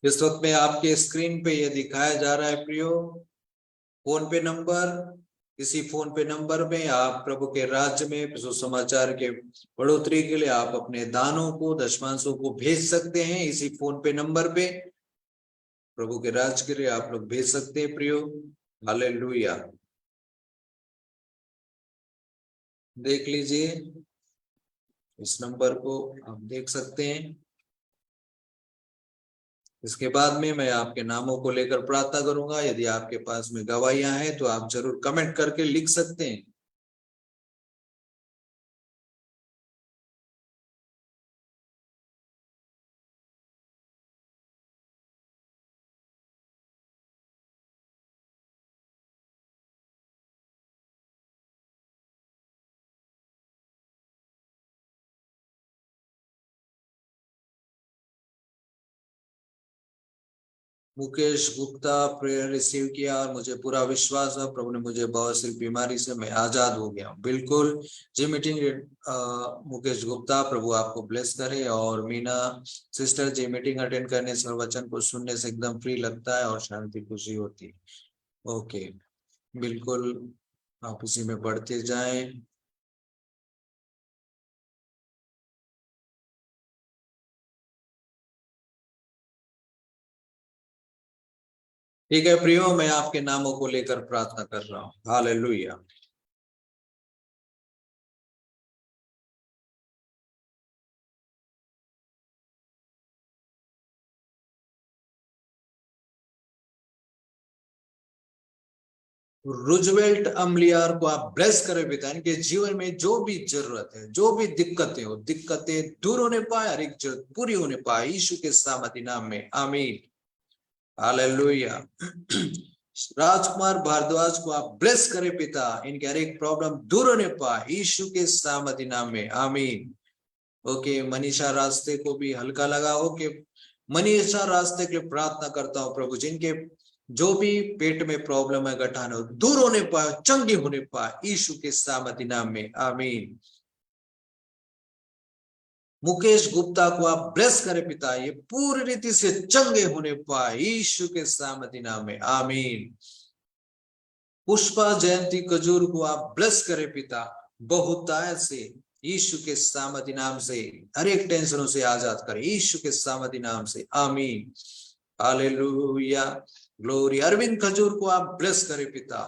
इस वक्त में आपके स्क्रीन पे ये दिखाया जा रहा है प्रियो, फोन पे नंबर। इसी फोन पे नंबर में आप प्रभु के राज्य में सुसमाचार के बढ़ोतरी के लिए आप अपने दानों को, दशमांशों को भेज सकते हैं। इसी फोन पे नंबर पे प्रभु के राज्य के लिए आप लोग भेज सकते हैं प्रियो। हालेलुया। देख लीजिए, इस नंबर को आप देख सकते हैं। इसके बाद में मैं आपके नामों को लेकर प्रार्थना करूंगा। यदि आपके पास में गवाहियां हैं तो आप जरूर कमेंट करके लिख सकते हैं। मुकेश गुप्ता प्रेयर रिसीव किया और मुझे पूरा विश्वास है प्रभु ने मुझे बवासीर बीमारी से मैं आजाद हो गया हूँ। बिल्कुल जी मीटिंग मुकेश गुप्ता, प्रभु आपको ब्लेस करे। और मीना सिस्टर, जी मीटिंग अटेंड करने से और वचन को सुनने से एकदम फ्री लगता है और शांति खुशी होती है। ओके, बिल्कुल आप इसी में बढ़ते जाएं। ठीक है प्रियो, मैं आपके नामों को लेकर प्रार्थना कर रहा हूँ। हालेलुया। रूजवेल्ट अम्लियार को आप ब्लेस करें पिता। इनके जीवन में जो भी जरूरत है, जो भी दिक्कतें हो, दिक्कतें दूर होने पाए, हर एक जरूरत पूरी होने पाए यीशु के सामर्थी नाम में, आमीन। हालेलुया। राजकुमार भारद्वाज को आप ब्लेस करें पिता। इनके हर एक प्रॉब्लम दूर होने पाए यीशु के सामर्थी नाम में, आमीन। ओके, मनीषा रास्ते को भी हल्का लगा। ओके, मनीषा रास्ते के लिए प्रार्थना करता हूँ प्रभु, जिनके जो भी पेट में प्रॉब्लम है गठान हो, दूर होने पाए, चंगे होने पाए यीशु के सामर्थी नाम में, आमीन। मुकेश गुप्ता को आप ब्लेस करें पिता, ये पूरी रीति से चंगे होने पाए यीशु के सामर्थी नाम में, आमीन। पुष्पा जयंती खजूर को आप ब्लेस करें पिता, बहुतायत से यीशु के सामर्थी नाम से, हर एक टेंशनों से आजाद करें यीशु के सामर्थी नाम से, आमीन। Hallelujah, glory. अरविंद खजूर को आप ब्लेस करें पिता,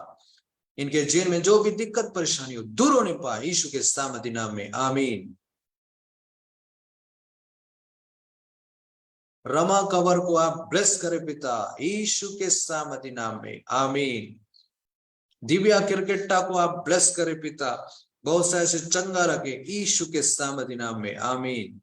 इनके जीवन में जो भी दिक्कत परेशानी हो दूर होने पाए यीशु के सामर्थी नाम में, आमीन। रमा कंवर को आप ब्लेस करें पिता, यीशु के सामर्थी नाम में, आमीन। दिव्या क्रिकेटा को आप ब्लेस करें पिता, बहुत सारे से चंगा रखे यीशु के सामर्थी नाम में, आमीन।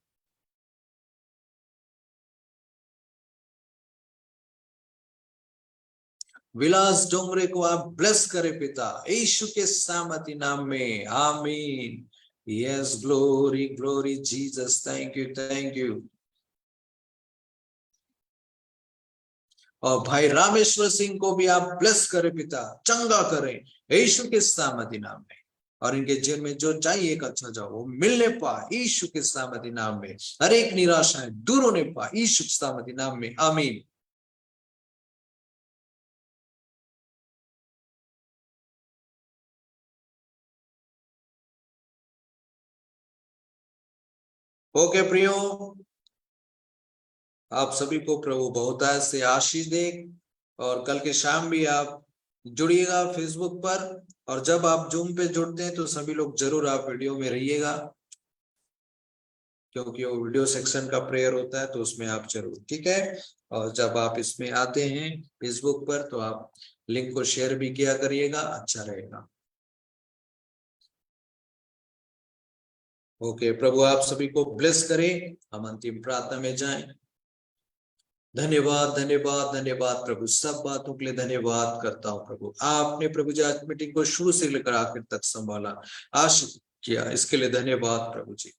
विलास डोंगरे को आप ब्लेस करें पिता, यीशु के सामर्थी नाम में, आमीन। Yes, glory glory Jesus, thank you thank you. और भाई रामेश्वर सिंह को भी आप ब्लेस करें पिता, चंगा करें यीशु के सामर्थी नाम में। और इनके जीवन में जो चाहिए एक अच्छा जाओ वो मिलने पाए यीशु के सामर्थी नाम में, हर एक निराशाएं दूर होने पाए यीशु के सामर्थी नाम में, आमीन। ओके प्रियो, आप सभी को प्रभु बहुतायत से आशीष दे। और कल के शाम भी आप जुड़िएगा फेसबुक पर, और जब आप जूम पे जुड़ते हैं तो सभी लोग जरूर आप वीडियो में रहिएगा, क्योंकि वो वीडियो सेक्शन का प्रेयर होता है तो उसमें आप जरूर, ठीक है। और जब आप इसमें आते हैं फेसबुक पर तो आप लिंक को शेयर भी किया करिएगा, अच्छा रहेगा। ओके, प्रभु आप सभी को ब्लेस करें। हम अंतिम प्रार्थना में जाएं। धन्यवाद धन्यवाद धन्यवाद प्रभु, सब बातों के लिए धन्यवाद करता हूँ प्रभु। आपने प्रभु जी आज मीटिंग को शुरू से लेकर आखिर तक संभाला, आशीष किया, इसके लिए धन्यवाद प्रभु जी।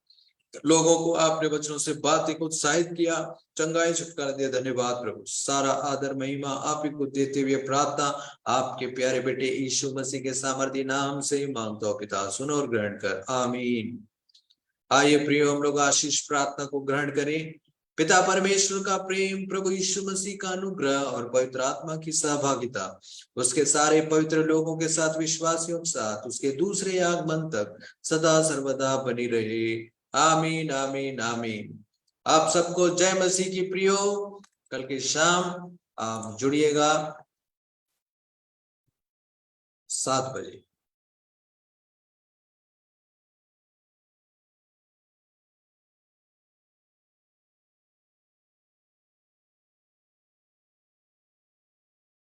लोगों को आपने वचनों से बातें को उत्साहित किया, चंगाई छुटकारा दिया। धन्यवाद प्रभु। सारा आदर महिमा आप ही को देते हुए प्रार्थना आपके प्यारे बेटे यीशु मसीह के सामर्थी नाम से ही मांगता हूं पिता, सुनो और ग्रहण कर, आमीन। आइए प्रियो, हम लोग आशीष प्रार्थना को ग्रहण करें। पिता परमेश्वर का प्रेम, प्रभु यीशु मसीह का अनुग्रह और पवित्र आत्मा की सहभागिता उसके सारे पवित्र लोगों के साथ, विश्वासियों के साथ, उसके दूसरे आगमन तक सदा सर्वदा बनी रहे। आमीन आमीन आमीन। आप सबको जय मसीह की प्रियो। कल की शाम आप जुड़िएगा 7 बजे।